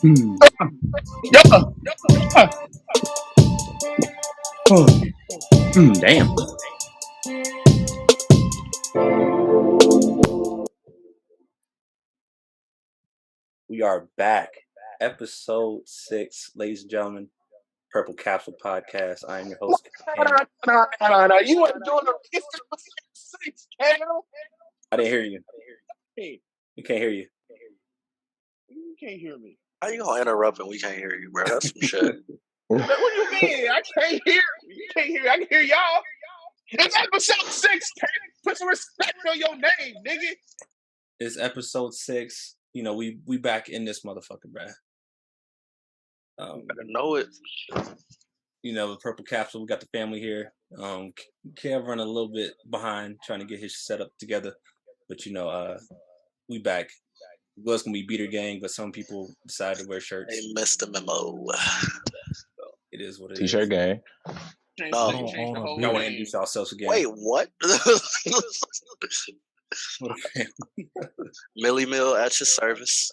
Yeah. Damn. We are back. Episode 6, ladies and gentlemen. Purple Capsule Podcast. I am your host, Cam. No. You ain't doing the six, Cal. I didn't hear you. Hey, We can't hear you. you can't hear me. How you gonna interrupt and we can't hear you, bro? That's some shit. What do you mean? I can't hear. You can't hear. I can hear y'all. It's episode 6, Cal. Put some respect on your name, nigga. It's episode 6. You know, we back in this motherfucker, bruh. I know it. You know, the Purple Capsule, we got the family here. Kev running a little bit behind trying to get his setup together. But, you know, we back. It was going to be Beater Gang, but some people decided to wear shirts. They missed the memo. So it is what it is. T-shirt gang. No. Change the whole Y'all want to name. introduce ourselves again. Wait, what? Millie Mill at your service.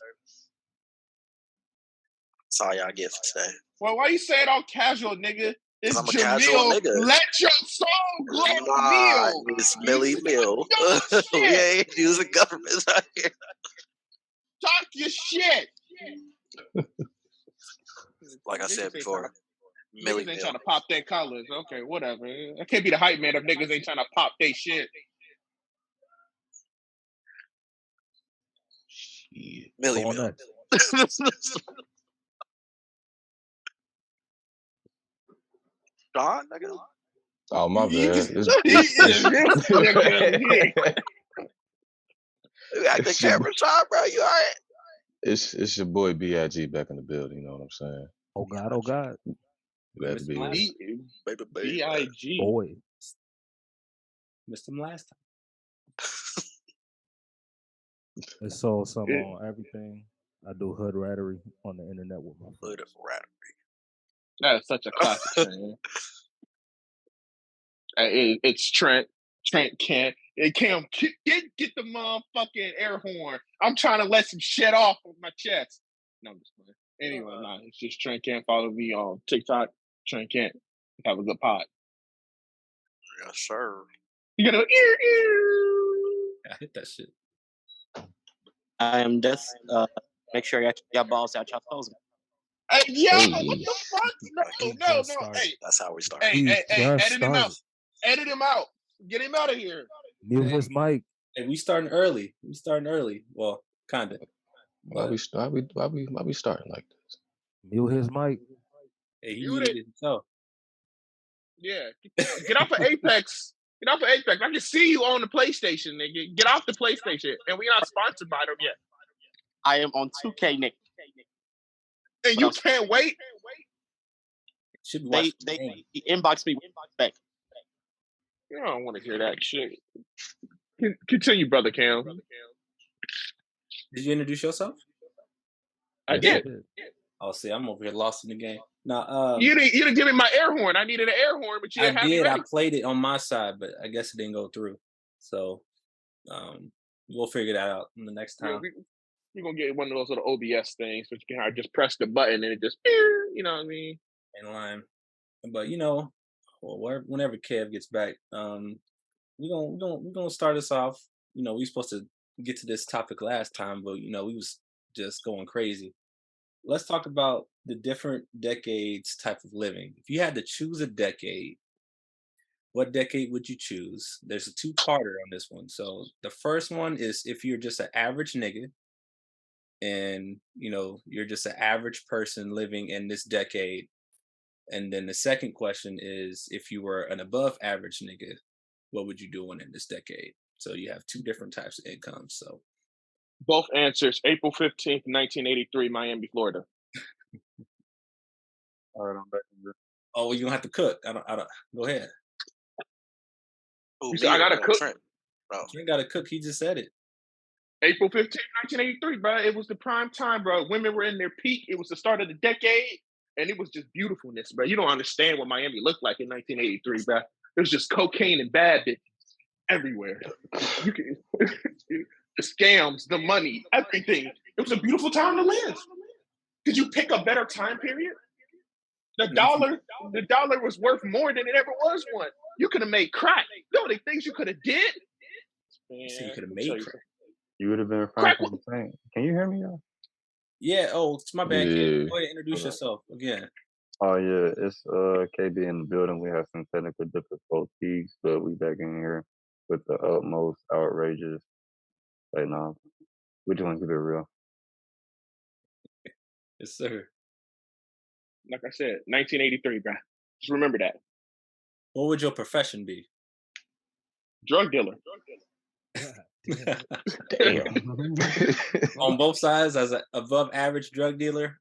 That's all y'all get for today. Well, why you say it all casual, nigga? It's I'm a casual Jamil. nigga. Let your soul glow, Nah, Mill. it's Millie Mill. Shit. We ain't using governments out here. Talk your shit. Like I said before, Millie Niggas ain't Mill. trying to pop their colors. Okay, whatever. I can't be the hype man if niggas ain't trying to pop their shit. Millie Mill. John, nigga. Oh my bad. You got the camera shot, bro. You all right? It's your boy B.I.G. back in the building. You know what I'm saying? Oh God, oh God. Glad to be here. Baby. B.I.G. Boy. Missed him last time. It's so some on everything. I do hood rattery on the internet with my Hood friends. rattery. That's such a classic thing. It's Trent. Trent can't. It can't get the motherfucking air horn. I'm trying to let some shit off of my chest. No, I'm just playing. Anyway, nah, it's just Trent can't follow me on TikTok. Trent can't have a good pod. Yes, sir. You gotta I hit that shit. I am just make sure y'all balls out y'all toes. Hey, yo, Hey. what the fuck? No. Hey, That's how we start. hey, just edit him out. started. Edit him out. Get him out of here. Mute his mic. Hey, we starting early. Well, kinda. Why we starting like this? Mute his mic. Hey, he You muted did- it himself. Yeah. Get off of Apex. Get off of Apex. I can see you on the PlayStation, nigga. Get off the PlayStation. And we not sponsored by them yet. I am on 2K, Nick. And you can't wait? Should be They watching the game. inbox me back. You don't want to hear that shit. Continue, brother Cam. Did you introduce yourself? I Yes, did. Oh, see, I'm over here lost in the game. Now, You didn't give me my air horn. I needed an air horn, but you didn't have me I ready. played it on my side, but I guess it didn't go through. So, we'll figure that out in the next time. We're going to get one of those little OBS things, which you can just press the button and it just, you know what I mean? In line. But, you know, whenever Kev gets back, we're gonna start us off. You know, we supposed to get to this topic last time, but, you know, we was just going crazy. Let's talk about the different decades type of living. If you had to choose a decade, what decade would you choose? There's a two-parter on this one. So the first one is if you're just an average nigga and, you know, you're just an average person living in this decade. And then the second question is if you were an above average nigga, what would you doing in this decade? So you have two different types of incomes. So Both answers, April 15th, 1983, Miami, Florida. All right, I'm back. oh, well, you don't have to cook. I don't go ahead. Ooh, You said I gotta cook? Trent. Bro. You ain't gotta cook, he just said it. April 15th, 1983, bro. It was the prime time, bro. Women were in their peak. It was the start of the decade, and it was just beautifulness, bro. You don't understand what Miami looked like in 1983, bro. It was just cocaine and bad bitches everywhere. You can, the scams, the money, everything. It was a beautiful time to live. Could you pick a better time period? The 19 dollar was worth more than it ever was one. You could have made crack. You know the things you could have did. You said you Man, could have let me tell made you crack. something. You would have been Crack. Franklin Saint. Can you hear me, y'all? Yeah. Oh, it's my bad, kid. Yeah. Go ahead, introduce Hold on. yourself again. Oh yeah, it's KB in the building. We have some technical difficulties, but we back in here with the utmost outrageous. Like no, we just want to keep it real. Yes, sir. Like I said, 1983, bro. Just remember that. What would your profession be? Drug dealer. Damn. On both sides, as an above average drug dealer,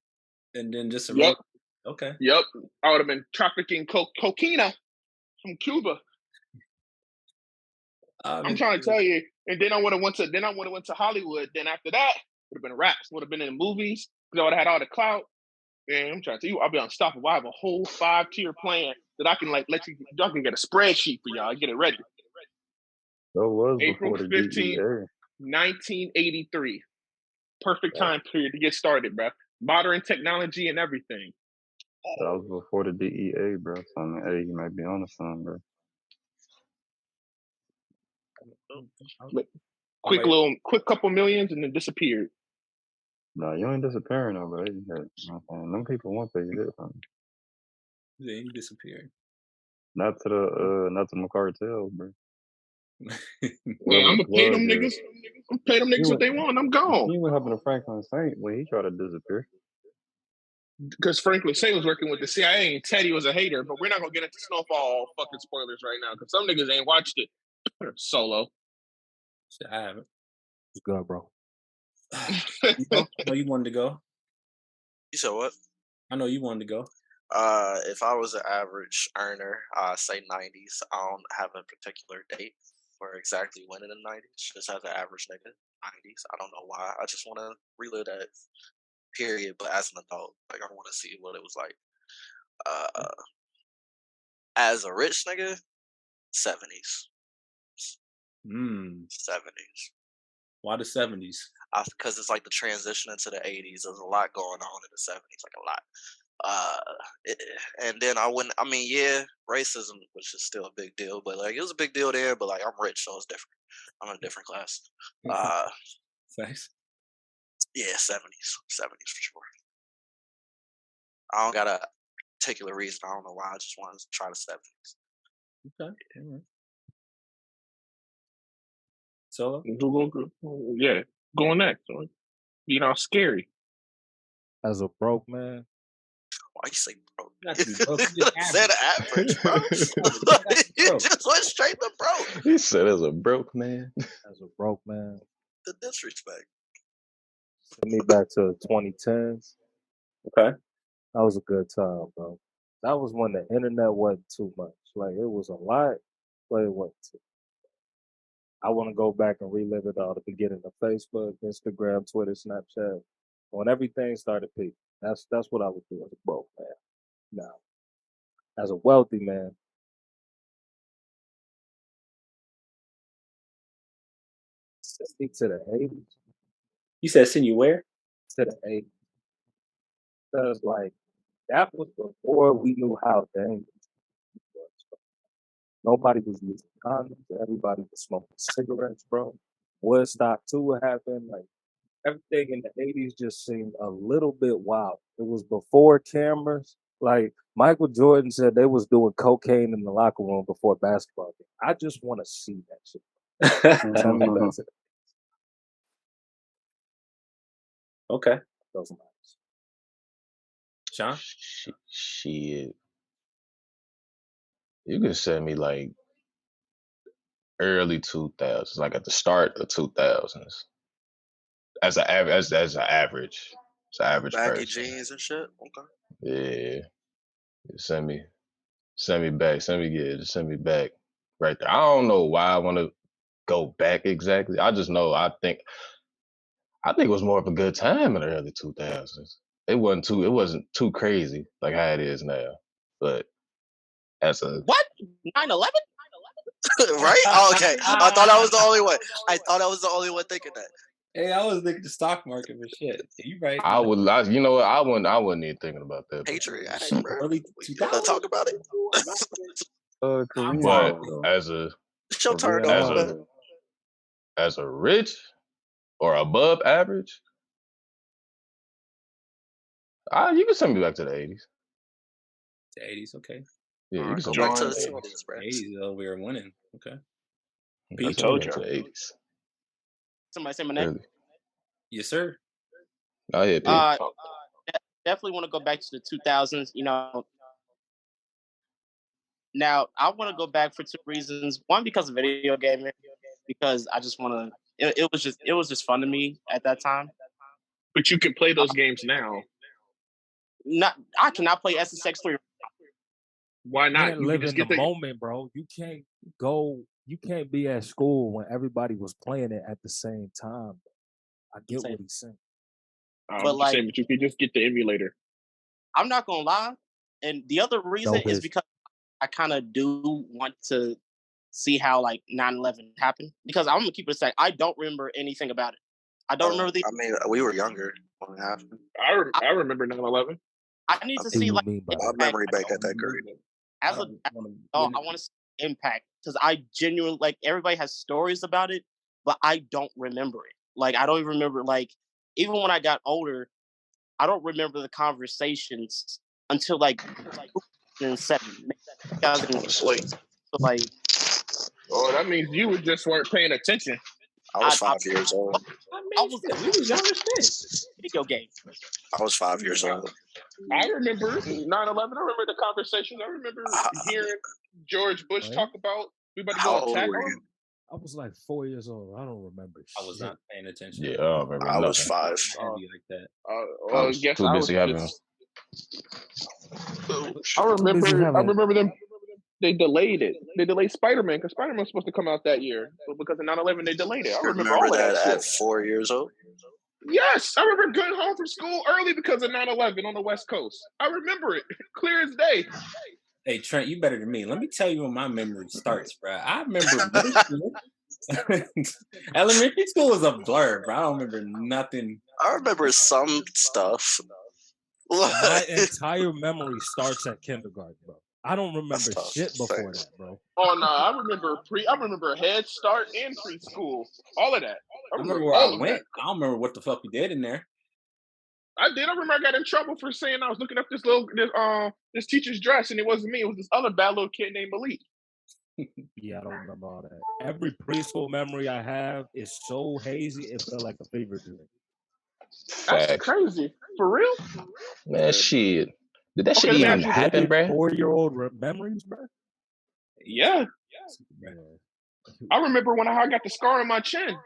and then just a Yep. Okay. Yep. I would have been trafficking cocaine from Cuba. I'm trying to tell you. And then I would have went to Hollywood. Then after that, would have been raps. Would have been in the movies. Because I would have had all the clout. And I'm trying to tell you, I'll be unstoppable. I have a whole 5-tier plan that I can like let you. Y'all can get a spreadsheet for y'all. Get it ready. That was April before the 15th, DEA. 1983. Perfect time period to get started, bro. Modern technology and everything. That was before the DEA, bro. So I mean, hey, you might be on to something, bro. Quick couple millions and then disappeared. Nah, you ain't disappearing though, bro. You know, them people want that shit from you. Yeah, he disappeared. Not to my cartels, bro. Man, I'm gonna pay them niggas. I'm gonna pay them niggas what they want. I'm gone. He went helping to Franklin Saint when he tried to disappear. Because Franklin Saint was working with the CIA and Teddy was a hater, but we're not gonna get into Snowfall fucking spoilers right now because some niggas ain't watched it. Solo. I haven't. It's good, bro. I know you wanted to go. You said what? I know you wanted to go. If I was an average earner, say 90s. I don't have a particular date for exactly when in the 90s. Just as an average nigga, 90s. I don't know why. I just want to relive that period, but as an adult, like I want to see what it was like. As a rich nigga, 70s. 70s. Why the 70s? Because it's like the transition into the 80s. There's a lot going on in the 70s, like a lot. And then yeah, racism, which is still a big deal, but like it was a big deal there. But like I'm rich, so it's different. I'm in a different class. Thanks. Yeah, 70s for sure. I don't got a particular reason. I don't know why. I just wanted to try the 70s. Okay. Solo? Yeah, going next. You know, scary. As a broke man. Why you say broke? Not to be broke. You just said average, bro. You just went straight to broke. He said as a broke man. As a broke man. The disrespect. Send me back to 2010s. Okay. That was a good time, bro. That was when the internet wasn't too much. Like it was a lot, but it wasn't too. I want to go back and relive it all, the beginning of Facebook, Instagram, Twitter, Snapchat, when everything started peaking. That's what I would do as a broke man. Now, as a wealthy man, send me to the 80s. You said send you where? To the 80s. Because like that was before we knew how dangerous it was. Nobody was using condoms. Everybody was smoking cigarettes, bro. Woodstock 2 happened. Like everything in the 80s just seemed a little bit wild. It was before cameras. Like Michael Jordan said they was doing cocaine in the locker room before basketball game. I just want to see that shit. Tell me about it. Okay. Those lines. Sean? Shit. You can send me like early 2000s, like at the start of 2000s. As an average, as an average Baggy person. jeans and shit. Okay. Yeah. Send me back. Just send me back right there. I don't know why I want to go back exactly. I just know I think it was more of a good time in the early 2000s. It wasn't too crazy like how it is now. But as a What? 9/11? Right? Oh, okay. I thought I was the only one. I thought I was the only one thinking that. Hey, I was thinking the stock market for shit. You right? I would, you know what? I wasn't even thinking about that. Patriot Act, Shit, bro. early You want to 2000s. talk about it? Korea But oil, though. as a It's your turn, Korean though. as oil. a as a rich or above average, you can send me back to the 80s. The 80s, okay. Yeah, you can Go send me back back to to the the 80s. 20s, bro. 80s, though, we were winning. Okay. You I can Pete, send me told back to you. the 80s. Somebody say my name. Really. yes, sir. Oh yeah, P. Uh, definitely want to go back to the 2000s. You know, now I want to go back for two reasons. One, because of video gaming, because I just want to. It was just fun to me at that time. But you can play those games now. I cannot play SSX3. Why You not? can't You can live just in the get the. moment, bro. You can't go. You can't be at school when everybody was playing it at the same time. I get what he's saying. I'm But just like, saying, but you can just get the emulator. I'm not gonna lie, and the other reason No is bitch. because I kind of do want to see how like 9/11 happened, because I'm gonna keep it a sec. I don't remember anything about it. I don't remember the. I mean, we were younger when it happened. I remember 9/11. I need to What do see you like mean by My that? memory bank at that great. as a I want to see impact, because I genuinely like everybody has stories about it, but I don't remember it. Like I don't even remember even when I got older, I don't remember the conversations until like 2007, 2000. Wait. So like Oh, that means you just weren't paying attention. I was I 5 years old. I was We was young as shit. video game. I was 5 years old. I remember 9/11. I remember the conversations. I remember hearing George Bush Right? talk about we about to How go old attack were you? them. I was like 4 years old. I don't remember I was shit. not paying attention. Yeah, I don't remember I was nothing. 5. Heavy like that. I was Guess too I was busy having. just. Too busy I having. remember them. They delayed it. They delayed Spider-Man because Spider-Man was supposed to come out that year, but because of 9/11, they delayed it. I You remember remember all of that that shit. at 4 years old? Yes, I remember going home from school early because of 9/11 on the West Coast. I remember it clear as day. Hey, Trent, you better than me. Let me tell you when my memory starts, bro. I remember middle school. Elementary school was a blur, bro. I don't remember nothing. I remember some stuff. My entire memory starts at kindergarten, bro. I don't remember tough. shit before Thanks. that, bro. Oh no, I remember Head Start and preschool. All of that. I I remember remember where all I of went. that. I don't remember what the fuck we did in there. I did. I remember I got in trouble for saying I was looking up this teacher's dress and it wasn't me. It was this other bad little kid named Malik. Yeah, I don't remember all that. Every preschool memory I have is so hazy, it felt like a fever dream. That's Facts. crazy. For real? Man, shit. Did that shit Okay, let me even ask you. happen, bruh? 4-year-old memories, bro. Yeah. I remember when I got the scar on my chin.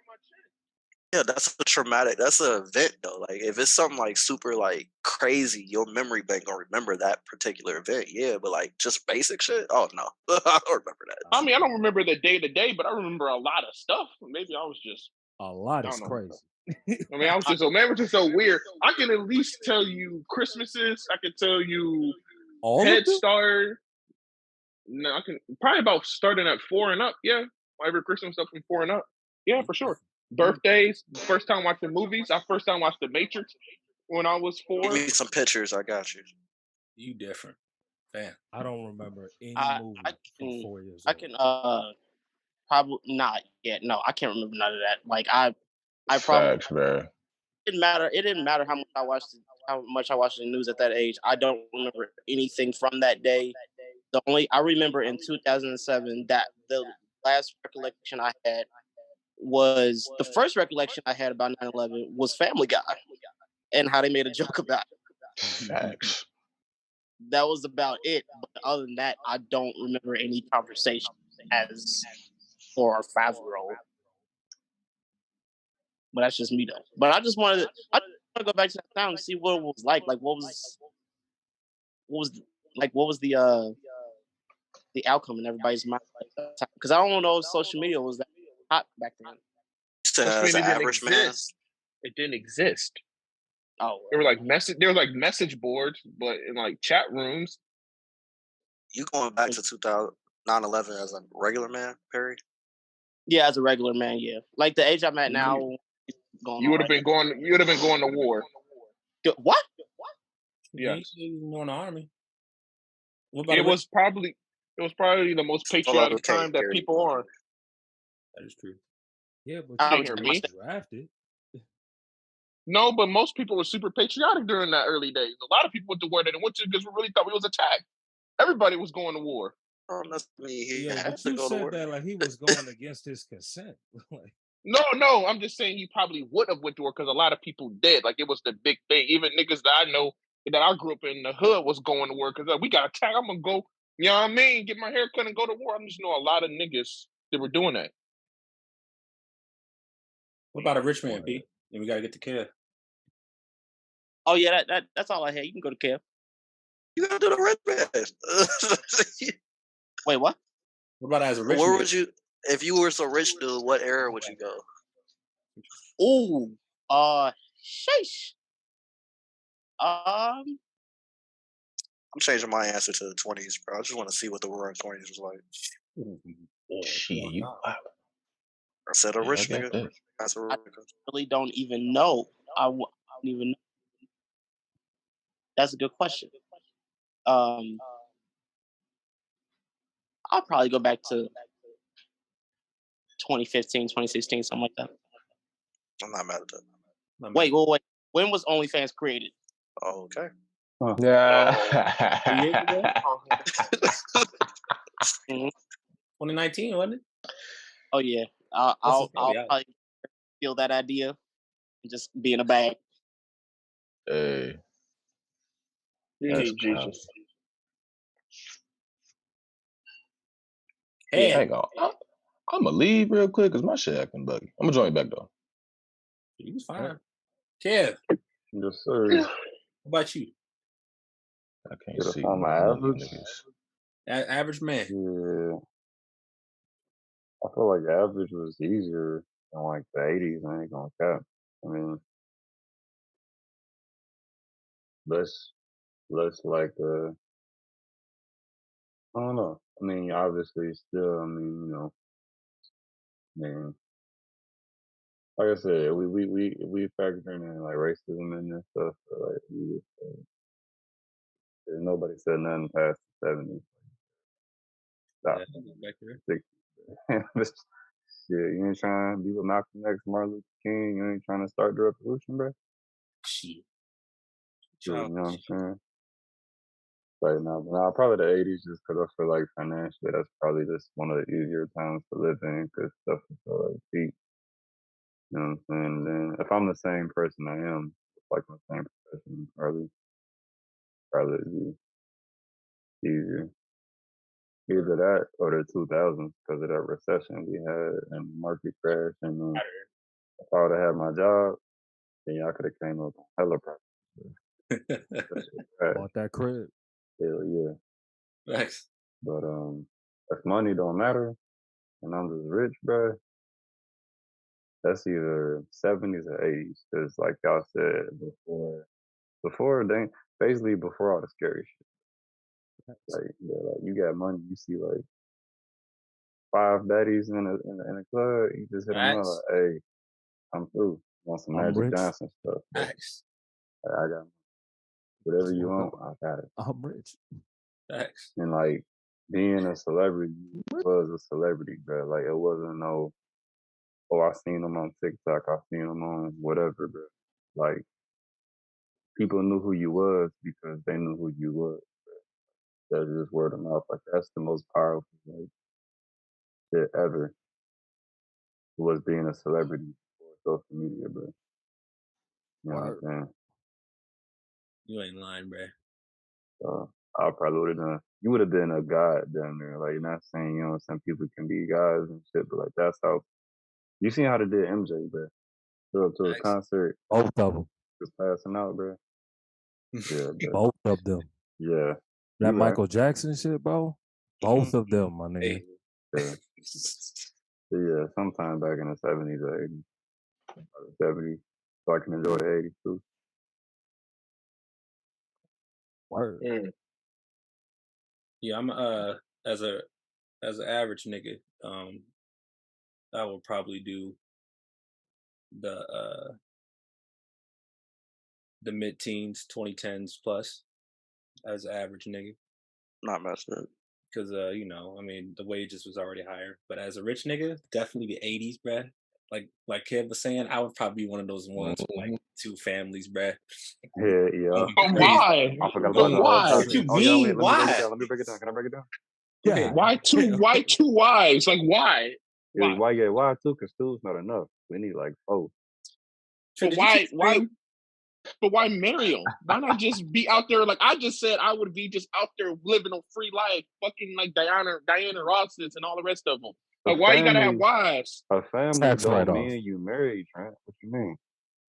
Yeah, that's a traumatic. That's an event though. Like if it's something like super like crazy, your memory bank gonna remember that particular event. Yeah, but like just basic shit. Oh no, I don't remember that. I mean, I don't remember the day to day, but I remember a lot of stuff. Maybe I was just A lot I is don't know. crazy. I mean, I was just so weird. I can at least tell you Christmases. I can tell you All Head of them? Start. No, I can probably about starting at 4 and up. Yeah, every Christmas stuff from 4 and up. Yeah, for sure. Birthdays. First time watching movies. I first time watched The Matrix when I was 4. Give me some pictures. I got you. You different. Damn. I don't remember any movie from 4 years old. I can probably not yet. No, I can't remember none of that. Like I probably Facts, man. it didn't matter how much I watched the news at that age. I don't remember anything from that day. I remember in 2007 that the last recollection I had was the first recollection I had about 9/11 was Family Guy and how they made a joke about it. Facts. That was about it. But other than that, I don't remember any conversation as 4 or 5-year-old. But that's just me though. But I just wanted to go back to that time and see what it was like. Like what was the outcome in everybody's mind at that time? Because I don't know if social media was that hot back then. As an average man, It didn't exist. Oh, There were like message boards, but in like chat rooms. you going back to 9/11 as a regular man, Perry? yeah, as a regular man, yeah. Like the age I'm at now, going You on would have right been going. You would have been going to war. now. What? Yes, He was in the army. What about it a rich? was probably. It was probably the most Hold on, we patriotic can't time that hear you. people are. That is true. Yeah, but I you was Can't hear were me. drafted. No, but most people were super patriotic during that early days. A lot of people went to war that went to because we really thought we was attacked. Everybody was going to war. That's me. He Yeah, had but to you go to said work. that like he was going against his consent. Like, No, I'm just saying he probably would have went to war because a lot of people did. Like it was the big thing. Even niggas that I know that I grew up in the hood was going to war because we got attacked. I'm gonna go. You know what I mean? Get my hair cut and go to war. I just know a lot of niggas that were doing that. What about a rich man, P? Then we gotta get to Kev. Oh yeah, that's all I had. You can go to Kev. You gotta do the red man. Wait, what? What about as a rich Where man? would you, if you were so rich, dude? What era would you go? Ooh, sheesh. Um, I'm changing my answer to the 20s, bro. I just want to see what the roaring 20s was like. Shit, you. I said a Yeah, I rich got nigga. that. That's a I rich nigga. really don't even know. I don't even know. That's a good question. Um, I'll probably go back to 2015, 2016, something like that. I'm not mad at that. Wait. When was OnlyFans created? Oh, okay. Yeah. 3 years ago? Mhm. 2019, wasn't it? Oh yeah, This is I'll probably out. probably steal that idea and just be in a bag. Hey, You that's need wild. Jesus. Hey, Hang on. I'm gonna leave real quick because my shit acting buggy. I'm gonna join you back though. he was fine. Kev, Yes, sir. what about you? I can't Get a see form of none of you average. niggas. Average man. Yeah, I feel like average was easier in like the '80s. I ain't gonna cap. I mean, less, less like I don't know. I mean, obviously, still. I mean, I mean, like I said, we factoring in like racism and stuff. So, like, nobody said nothing past the '70s. Stop. Yeah, back there. 60s. Shit, you ain't trying to be with Malcolm X, Martin Luther King. You ain't trying to start the revolution, bro. Shit. You Child. know what I'm saying? Right now, but now probably the '80s, just because I feel like financially, that's probably just one of the easier times to live in because stuff is so like cheap. You know what I'm saying? And then if I'm the same person I am, like my same profession, probably it'd be easier. Either that or the 2000s because of that recession we had and the market crash. And if I would have had my job, then y'all could have came up with hella prices. That shit crashed. bought that crib. Hell yeah. Thanks. But if money don't matter and I'm just rich, bro, that's either '70s or '80s. Because like y'all said before they basically before all the scary shit. Like yeah, like you got money, you see like five baddies in a club, you just hit them up Thanks. like, hey, I'm through. Want some I'm Magic rich. Johnson stuff? But Thanks. I got whatever That's you what want, I got it. I'm rich. Thanks. And like being a celebrity was a celebrity, bro. Like it wasn't no, oh, I seen them on TikTok, I seen them on whatever, bro. Like people knew who you was because they knew who you was. That's just word of mouth. Like that's the most powerful like shit ever was being a celebrity for social media, bro. You know what I'm Word. saying? You ain't lying, bro. So I probably would have done. You would have been a god down there. Like you're not saying some people can be gods and shit, but like that's how you seen how they did MJ, bro. Show up to a Thanks. concert, Both of them. just passing out, bro. Yeah, bro. Both of them. Yeah, That you right. Michael Jackson shit, bro. Both of them, my nigga. Hey. Yeah. But yeah, sometime back in the '70s or '80s, or the '70s, so I can enjoy the '80s too. Word. Mm. Yeah, I'm as an average nigga, I will probably do the mid-teens, 2010s plus as an average nigga. Not messing up. Because I mean, the wages was already higher. But as a rich nigga, definitely the '80s, bruh. Like Kev was saying, I would probably be one of those ones with like 2 families, bruh. Yeah. But Crazy. why? I forgot But about the whole why? What topic. you Oh yeah, mean? wait, let me break it Why? down. Let me break it down. Can I break it down? Go Yeah. ahead. Why two wives? Like why? Yeah, Why? why two? Because two's not enough. We need like 4. But Did you keep why screaming? but why marry them? Why not just be out there? Like I just said, I would be just out there living a free life, fucking like Diana Ross's and all the rest of them. A Like why you gotta have family, wives? a family Tax don't write-off. mean you married, Trent. What you mean?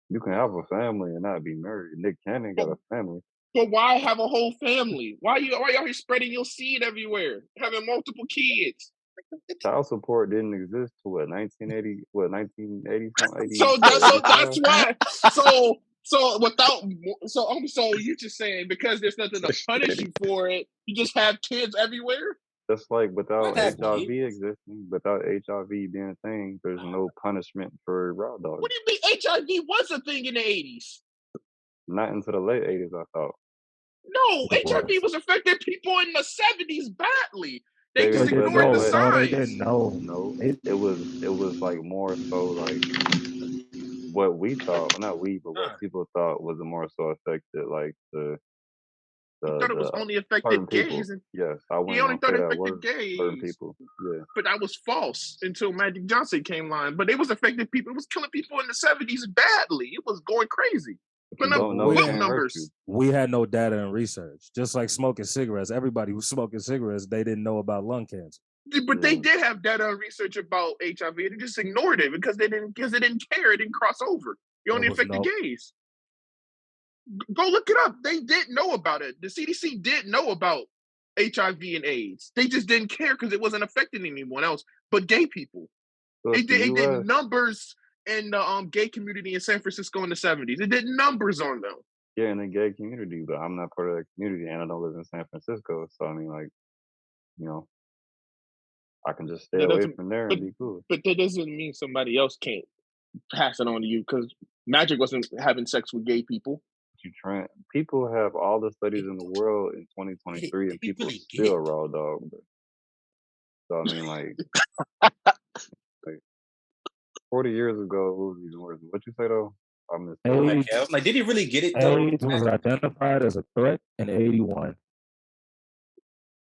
You can have a family and not be married. Nick Cannon got But, a family. but why have a whole family? Why you out here spreading your seed everywhere, having multiple kids? Child support didn't exist till what 1980? What 1980 something? 80? So What, that's 85? why. So you just saying because there's nothing to punish you for it, you just have kids everywhere. Just like What without have HIV kids? existing, without HIV being a thing, there's no punishment for raw dogs. What do you mean HIV was a thing in the 80s? Not into the late 80s, I thought. No, It HIV was. was affecting people in the 70s badly. They They just They didn't ignored know. the but No, they signs. didn't know. no, It, it was like more so like what we thought, well, not we, but what Huh. people thought was more so affected like He thought it was the only certain affected gays, people. and Yes, I he wasn't only gonna thought say it that affected word. Certain gays. people. Yeah. But that was false until Magic Johnson came on. But it was affecting people. It was killing people in the 70s badly. It was going crazy. But you Putting up don't know we it book had can't hurt you. numbers. we had no data and research. Just like smoking cigarettes, everybody who was smoking cigarettes, they didn't know about lung cancer. But they Yeah. did have data and research about HIV. They just ignored it because they didn't care. It didn't cross over. It only There was affected no. gays. Go look it up. They did know about it. The CDC did know about HIV and AIDS. They just didn't care because it wasn't affecting anyone else but gay people. So it's the It did US. numbers in the gay community in San Francisco in the 70s. It did numbers on them. Yeah, in the gay community, but I'm not part of that community and I don't live in San Francisco. So I mean like, you know, I can just stay That away doesn't from there but and be cool. but that doesn't mean somebody else can't pass it on to you because Magic wasn't having sex with gay people. You try people have all the studies in the world in Did 2023 and he people really still get? raw dog. So I mean like 40 years ago, it was even worse. What you say though? I missed that. Like, AIDS, yeah, I'm like, did he really get it though? AIDS was identified as a threat in '81.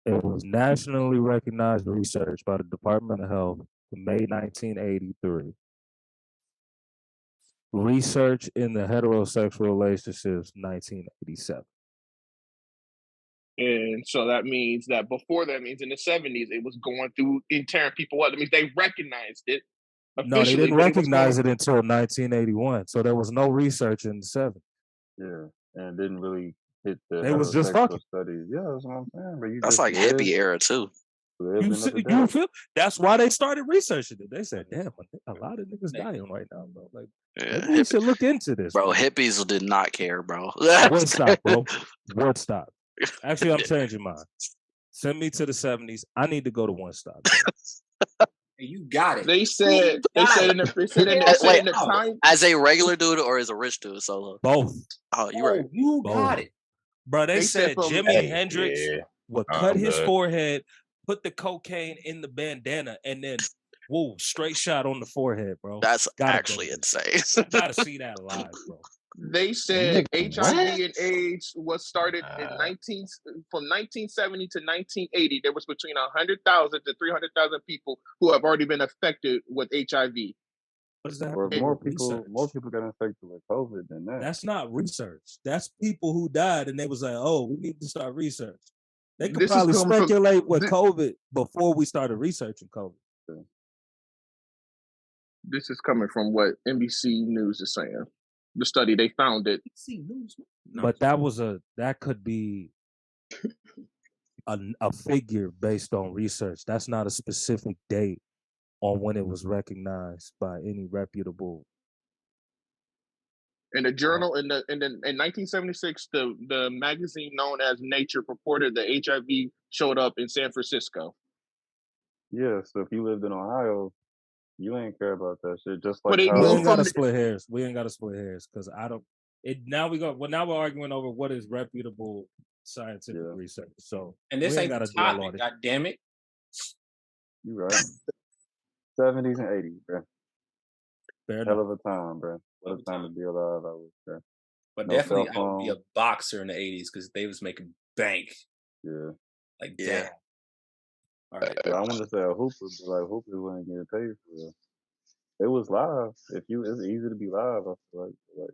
It was nationally recognized research by the Department of Health in May 1983. Research in the heterosexual relationships 1987. And so that means that before that means in the 70s, it was going through and tearing people up. That means they recognized it No, they officially, didn't but it was recognize going. it until 1981. So there was no research in the 70s. Yeah, and it didn't really hit the They was just heterosexual fucking. studies. Yeah, that's what I'm saying. But you That's just like hippie era too. lived You another you day. feel? That's why they started researching it. They said, "Damn, a lot of niggas dying right now, bro. Like, Yeah, maybe we should look into this, bro. bro." Hippies did not care, bro. Woodstock, bro. Woodstock. Actually, I'm changing mine. Send me to the 70s. I need to go to Woodstock, bro. You got it. They said in Wait, the time. as a regular dude or as a rich dude solo? Both. Oh, you're right. You got it. Bro, they They said said from Jimi Hendrix Yeah, would cut I'm his good. forehead, put the cocaine in the bandana, and then whoa, straight shot on the forehead, bro. That's Gotta actually go. insane. Gotta see that live, bro. They said Nigga, HIV what? and AIDS was started in from 1970 to 1980. There was between 100,000 to 300,000 people who have already been affected with HIV. What does that have Or to do more with people research? got infected with COVID than that. That's not research. That's people who died, and they was like, "Oh, we need to start research." They could This is probably coming from speculate with COVID before we started researching COVID. this is coming from what NBC News is saying. The study they found it. See news. No. But that could be a figure based on research. That's not a specific date on when it was recognized by any reputable. In the journal in 1976, the magazine known as Nature purported that HIV showed up in San Francisco. Yeah, so if you lived in Ohio, You ain't care about that shit. Just But like they We knew ain't how from gotta the, split hairs. We ain't gotta split hairs because I don't. It now we go. Well, now we're arguing over what is reputable scientific yeah, research. So And we this ain't ain't the gotta dwell on topic. it. God damn it! you right. 70s and 80s, bro. Fair Hell enough. of a time, bro. What Over a time time. to be alive, I would say. But No definitely, cell I would be a phone. boxer in the '80s because they was making bank. Yeah. Like, Yeah. damn. All right. But I wanted to say a hooper, but like hoopers wouldn't get paid for it. It was live. It's easy to be live. I feel like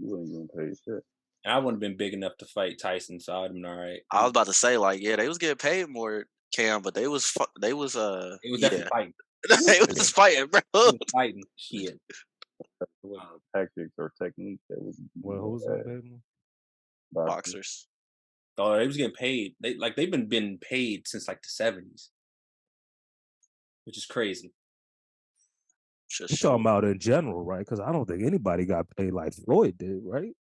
you wouldn't get paid shit. And I wouldn't have been big enough to fight Tyson, so I'd have been all right. I was about to say like, yeah, they was getting paid more, Cam, but they was It was yeah, definitely fighting. they It was fighting, bro. was fighting. Shit. It wasn't no tactics or technique that was Well, who's getting paid more? boxing. Boxers. Oh, they was getting paid. They've been paid since like the '70s, which is crazy. Just You talking shoot. about in general, right? Because I don't think anybody got paid like Floyd did, right?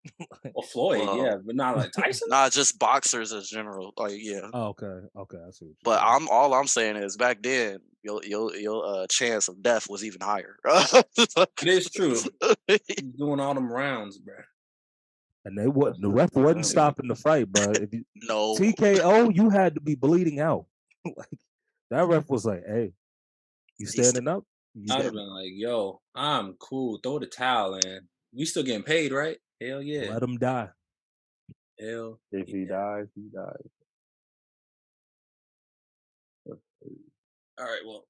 Well, Floyd, Well, yeah, but not like Tyson. not just boxers in general. Like, yeah. Oh, okay, I see what But you're saying. all I'm saying is back then your chance of death was even higher. It is true. He's doing all them rounds, bro. And they what the ref wasn't stopping the fight, but if you No. TKO, you had to be bleeding out. Like that ref was like, "Hey, you He's standing up? You I'd have dead? been like, "Yo, I'm cool. Throw the towel in. We still getting paid, right? Hell yeah. Let him die." Hell If he yeah. dies, he dies. All right, well,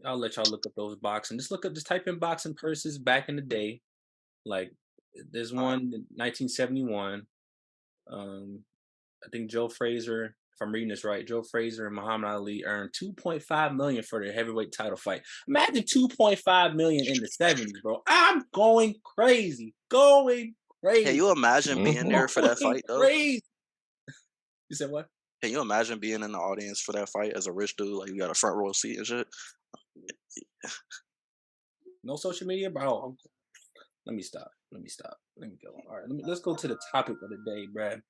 I'll let y'all look up those boxing. Just type in boxing purses back in the day. Like, there's one in 1971. I think Joe Frazier, if I'm reading this right, Joe Frazier and Muhammad Ali earned 2.5 million for their heavyweight title fight. Imagine 2.5 million in the '70s, bro. I'm going crazy. Going Can crazy. you imagine being there for that Going fight though? crazy. You said what? Can you imagine being in the audience for that fight as a rich dude? Like you got a front row seat and shit. No social media, bro. Let me stop. Let me go. All right, let's go to the topic of the day, Brad.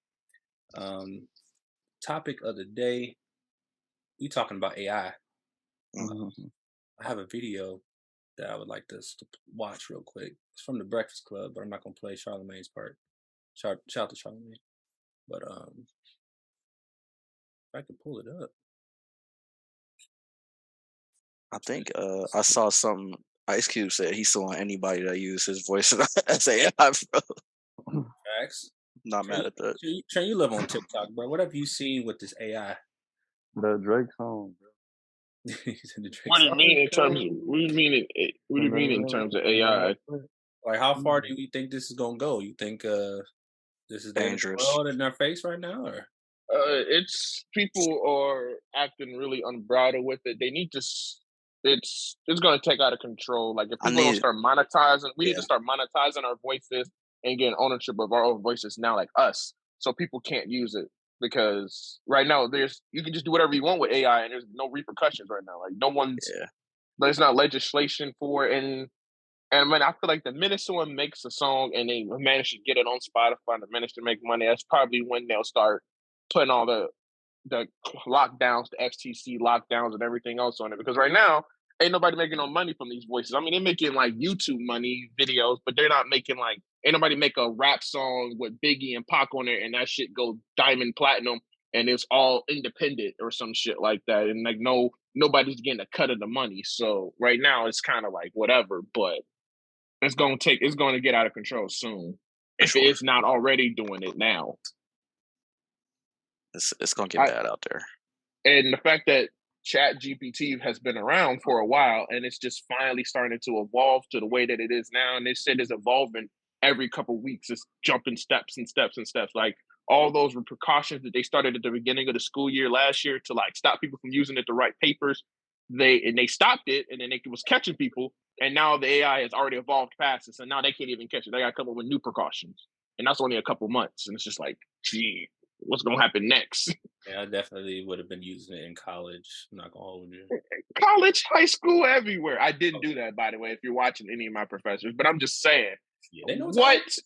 Topic of the day. We talking about AI. Mhm. I have a video that I would like us to watch real quick. It's from the Breakfast Club, but I'm not gonna play Charlemagne's part. Shout out to Charlemagne. But if I can pull it up. I think I saw something. Ice Cube said he's suing anybody that uses his voice as AI. Bro. Facts. Not mad at that. Trey, you live on TikTok, bro. What have you seen with this AI? The Drake song, bro. The Drake what do you song. mean in terms of what do you mean what do you mean in terms of AI? Like, how far do you think this is gonna go? You think this is the end of the Dangerous. world in our face right now, or It's people are acting really unbridled with it. They need to. It's going to take out of control. Like if I people don't need start monetizing, we need to yeah. start monetizing our voices and getting ownership of our own voices now, like us, so people can't use it because right now you can just do whatever you want with AI and there's no repercussions right now. Like Yeah. there's not legislation for it, and when I feel like the minute someone makes a song and they manage to get it on Spotify and they manage to make money, that's probably when they'll start putting all the lockdowns, the FTC lockdowns, and everything else on it. Because right now, ain't nobody making no money from these voices. I mean, they're making like YouTube money videos, but they're not making like ain't nobody make a rap song with Biggie and Pac on it, and that shit go diamond platinum, and it's all independent or some shit like that. And like nobody's getting a cut of the money. So right now, it's kind of like whatever, but it's going to get out of control soon For if sure. it's not already doing it now. It's gonna get bad out there. And the fact that Chat GPT has been around for a while and it's just finally starting to evolve to the way that it is now. And they said it's evolving every couple of weeks. It's jumping steps and steps and steps. Like all those precautions that they started at the beginning of the school year last year to like stop people from using it to write papers. They stopped it and then it was catching people. And now the AI has already evolved past it. So now they can't even catch it. They got to come up with new precautions. And that's only a couple months. And it's just like, gee, what's going to happen next? yeah, I definitely would have been using it in college. I'm not gonna hold you. College, high school, everywhere. I didn't do that, by the way, if you're watching any of my professors, but I'm just saying, Yeah, they know what's what? up. If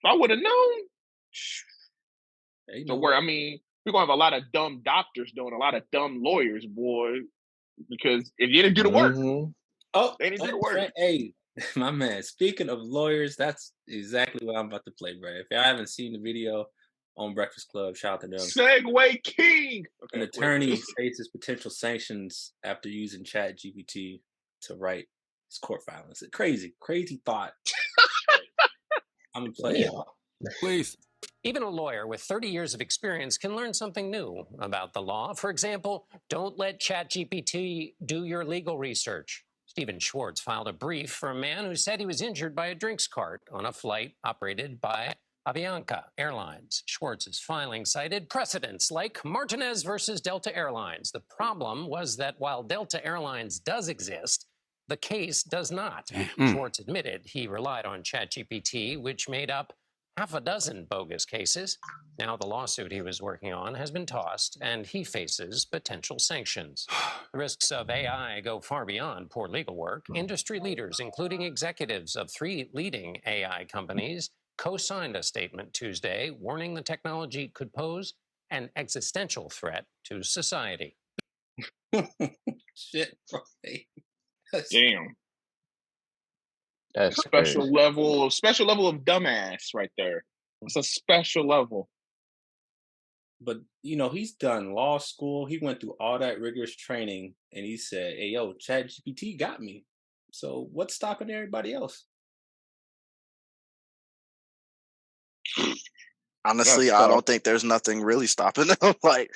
I would have known. They So know where, what. I mean, we're going to have a lot of dumb doctors doing a lot of dumb lawyers, boy. because if you didn't do the work, Mm-hmm. they didn't do the work. Hey, my man. Speaking of lawyers, that's exactly what I'm about to play, bro. If y'all haven't seen the video on Breakfast Club, shout out to them. Segway King. An Okay, attorney faces potential sanctions after using Chat GPT to write his court filings. A crazy thought. I'm gonna play it. Please. Even a lawyer with 30 years of experience can learn something new about the law. For example, don't let ChatGPT do your legal research. Stephen Schwartz filed a brief for a man who said he was injured by a drinks cart on a flight operated by Avianca Airlines. Schwartz's filing cited precedents like Martinez versus Delta Airlines. The problem was that while Delta Airlines does exist, the case does not. Schwartz admitted he relied on ChatGPT, which made up half a dozen bogus cases. Now the lawsuit he was working on has been tossed, and he faces potential sanctions. The risks of AI go far beyond poor legal work. Industry leaders, including executives of 3 leading AI companies, co-signed a statement Tuesday warning the technology could pose an existential threat to society. Shit, bro. Damn. That's Special crazy. level of dumbass right there. It's a special level. But he's done law school. He went through all that rigorous training, and he said, "Hey, yo, ChatGPT got me. So what's stopping everybody else?" Honestly, That's I tough. don't think there's nothing really stopping them. Like,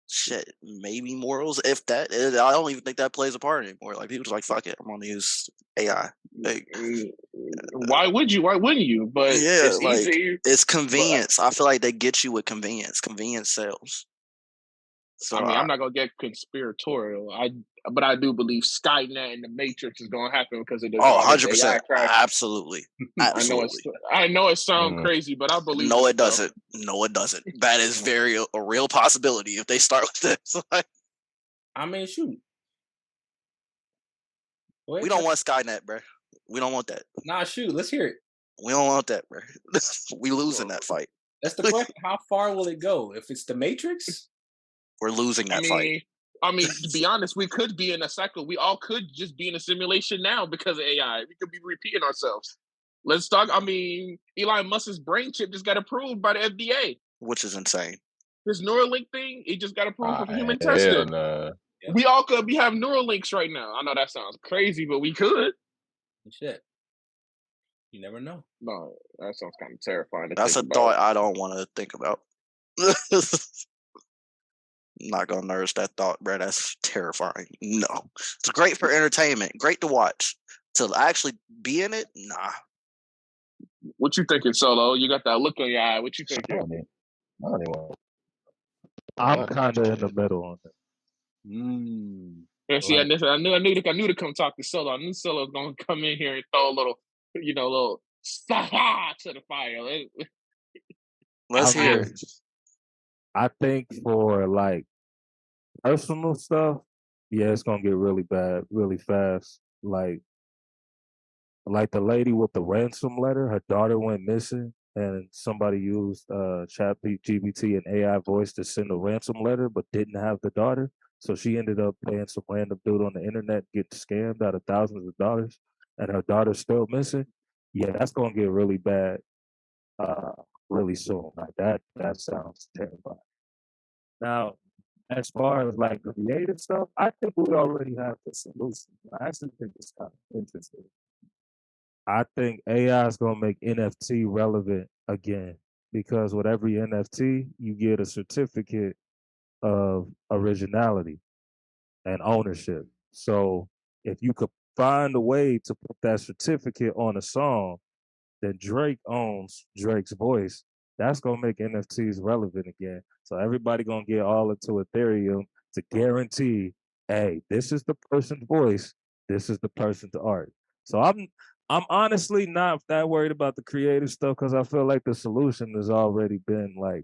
shit, maybe morals, if that. I don't even think that plays a part anymore. Like, people just like, fuck it, I'm gonna use AI. Like, Why would you? Why wouldn't you? But yeah, it's like easy. it's But convenience. I feel like they get you with convenience. Convenience sells. So I mean, I'm not gonna get conspiratorial. But I do believe Skynet and the Matrix is gonna happen because of all this AI 100%, crap. absolutely, absolutely. I know it sounds crazy, but I believe No, this it doesn't. No, it doesn't. That is a real possibility if they start with this. Like, I mean, shoot. we don't want Skynet, bro. We don't want that. Nah, shoot. Let's hear it. We don't want that, bro. We losing that fight. That's the question. How far will it go? If it's the Matrix, we're losing that fight. I mean, to be honest, we could be in a cycle. We all could just be in a simulation now because of AI. We could be repeating ourselves. Let's talk. I mean, Elon Musk's brain chip just got approved by the FDA. Which is insane. This Neuralink thing, it just got approved for human Hell testing. nah. Yep. We all could have Neuralinks right now. I know that sounds crazy, but we could. Shit. You never know. No, that sounds kind of terrifying. That's a thought I don't want to think about. Not gonna nourish that thought, bro. That's terrifying. No, it's great for entertainment, great to watch. To actually be in it, nah. What you thinking, Solo? You got that look on your eye. What you thinking? I'm kind of in the middle on it. Yeah, see, I knew to come talk to Solo. I knew Solo was gonna come in here and throw a little to the fire. Let's hear it. I think for like personal stuff, yeah, it's gonna get really bad really fast. Like the lady with the ransom letter, her daughter went missing, and somebody used Chat GPT and AI voice to send a ransom letter, but didn't have the daughter. So she ended up paying some random dude on the internet, getting scammed out of thousands of dollars, and her daughter's still missing. Yeah, that's gonna get really bad, really soon. Like that sounds terrifying. Now, as far as like creative stuff, I think we already have the solution. I actually think it's kind of interesting. I think AI is going to make NFT relevant again because with every NFT, you get a certificate of originality and ownership. So if you could find a way to put that certificate on a song, that Drake owns Drake's voice, that's gonna make NFTs relevant again. So everybody gonna get all into Ethereum to guarantee, hey, this is the person's voice, this is the person's art. So I'm honestly not that worried about the creative stuff because I feel like the solution has already been like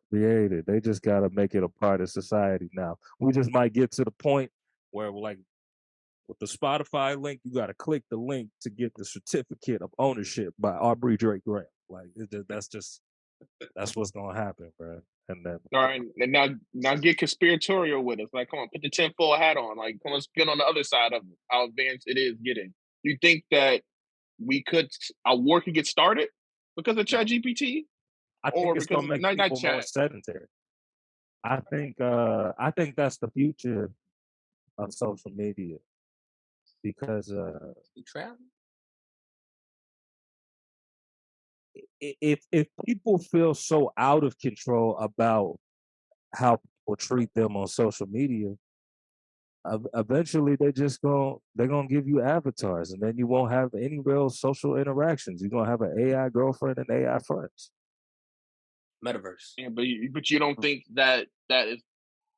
created. They just gotta make it a part of society now. We just might get to the point where like with the Spotify link, you got to click the link to get the certificate of ownership by Aubrey Drake Graham. Like that's what's gonna happen, bro. And then, All right, and now get conspiratorial with us. Like, come on, put the tinfoil hat on. Like, come on, get on the other side of how advanced it is getting. You think that a war could get started because of Chat GPT, I think or it's because gonna make not people more Chat? sedentary. I think that's the future of social media because You travel? if people feel so out of control about how people treat them on social media, eventually they're gonna give you avatars, and then you won't have any real social interactions. You're gonna have an AI girlfriend and AI friends. Metaverse. Yeah, but you don't think that is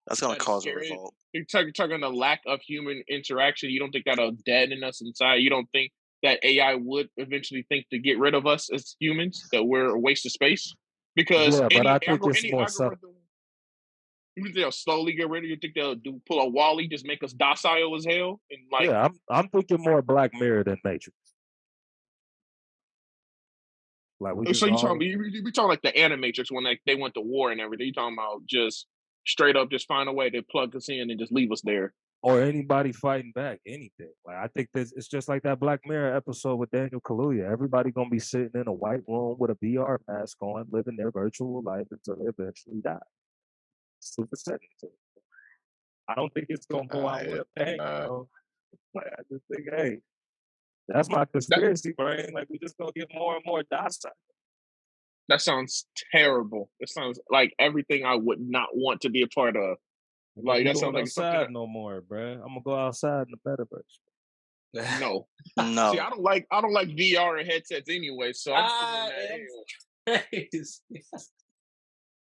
That's gonna that is cause a scary? revolt. You're talking the lack of human interaction. You don't think that'll deaden us inside? You don't think that AI would eventually think to get rid of us as humans, that we're a waste of space? Because Yeah, but I think it's any more subtle. algorithm, you think they'll slowly get rid of you? Think they'll pull a Wally, just make us docile as hell, and like? Yeah, I'm thinking more Black Mirror than Matrix. Like we So just you talking? all, You talking like the Animatrix when they went to war and everything? You talking about just straight up, just find a way to plug us in and just leave us there? or anybody fighting back, anything. Like I think this it's just like that Black Mirror episode with Daniel Kaluuya. Everybody gonna be sitting in a white room with a VR mask on, living their virtual life until they eventually die. Super sedentary. I don't think it's gonna go out with a bang, Nah. bro. Like I just think, hey, that's my That conspiracy brain. Like we just gonna get more and more docile. that sounds terrible. It sounds like everything I would not want to be a part of. Nigga, Like we that sounds going like something outside that no more, bro. I'm gonna go outside in the metaverse. no. See, No, I don't like VR and headsets anyway, so I'm cool on that anyway. Crazy.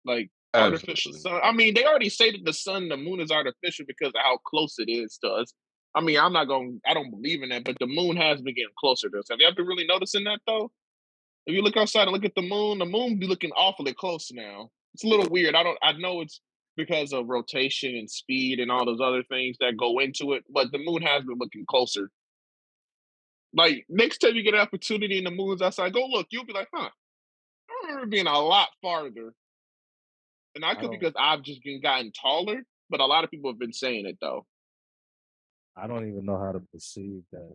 Like artificial Absolutely. sun. I mean, they already say that the sun, the moon is artificial because of how close it is to us. I mean, I don't believe in that, but the moon has been getting closer to us. Have you ever really noticing that though? If you look outside and look at the moon be looking awfully close now. It's a little weird. I know it's because of rotation and speed and all those other things that go into it, but the moon has been looking closer. Like next time you get an opportunity and the moon's outside, go look. You'll be like, huh? I remember being a lot farther. And I I could don't because I've just been gotten taller, but a lot of people have been saying it though. I don't even know how to perceive that.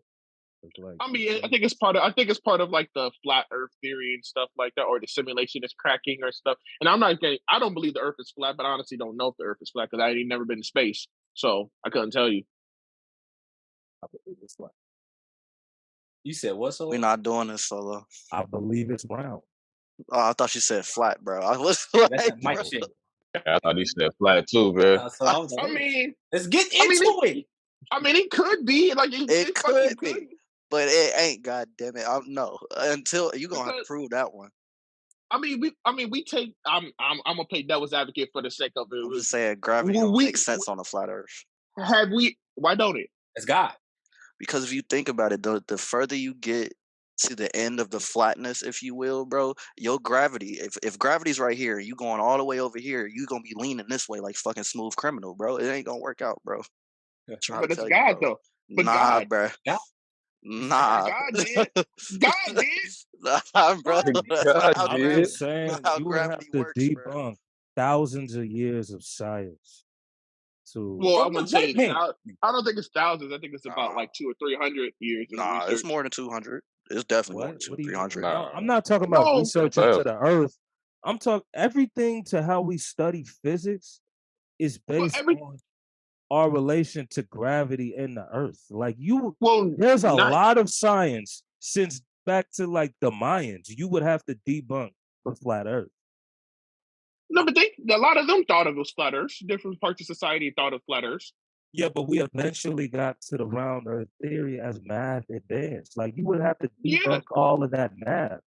It's like I mean, perceive. I think it's part of like the flat Earth theory and stuff like that, or the simulation is cracking or stuff. And I don't believe the Earth is flat, but I honestly don't know if the Earth is flat because I ain't never been to space, so I couldn't tell you. I believe it's like You said what? we're So not doing this solo. I believe it's round. Oh, I thought you said flat, bro. I was that's like, that mic bro. shit. I thought he said flat too, bro. So I was I like, hey, mean, let's get I mean, into it. it could be like It it fucking could could be, but it ain't. God damn it! No, until you gonna have to because prove that one. we take. I'm gonna play devil's advocate for the sake of I'm just it. saying, gravity don't make We sense on a flat Earth. have we. Why don't it? It's God. Because if you think about it, the further you get to the end of the flatness, if you will, bro, your gravity, if gravity's right here, you going all the way over here, you gonna be leaning this way like fucking Smooth Criminal, bro. It ain't gonna work out, bro. I'm trying to But it's tell you, God bro. though. But Nah, God, bro. God. Nah. God did. God did. Nah, bro. God did. That's not God how, I'm did. just saying how you would have gravity to works, bro. debunk thousands of years of science to Well, I'm From gonna the say beginning. I don't think it's thousands. I think it's about Nah, like 200 or 300 years of nah, it's research. more than 200. It's definitely more what? than What two, do you three mean? hundred. No, Nah. I'm not talking about No, research Well, into the earth. I'm talking everything to how we study physics is well, based on our relation to gravity and the earth. Like there's a not lot of science since back to like the Mayans. You would have to debunk the flat earth. no, but a lot of them thought of it was flat Earth. Different parts of society thought of flat Earth. Yeah, but we eventually got to the round earth theory as math advanced. Like you would have to Yeah, debunk all of that math.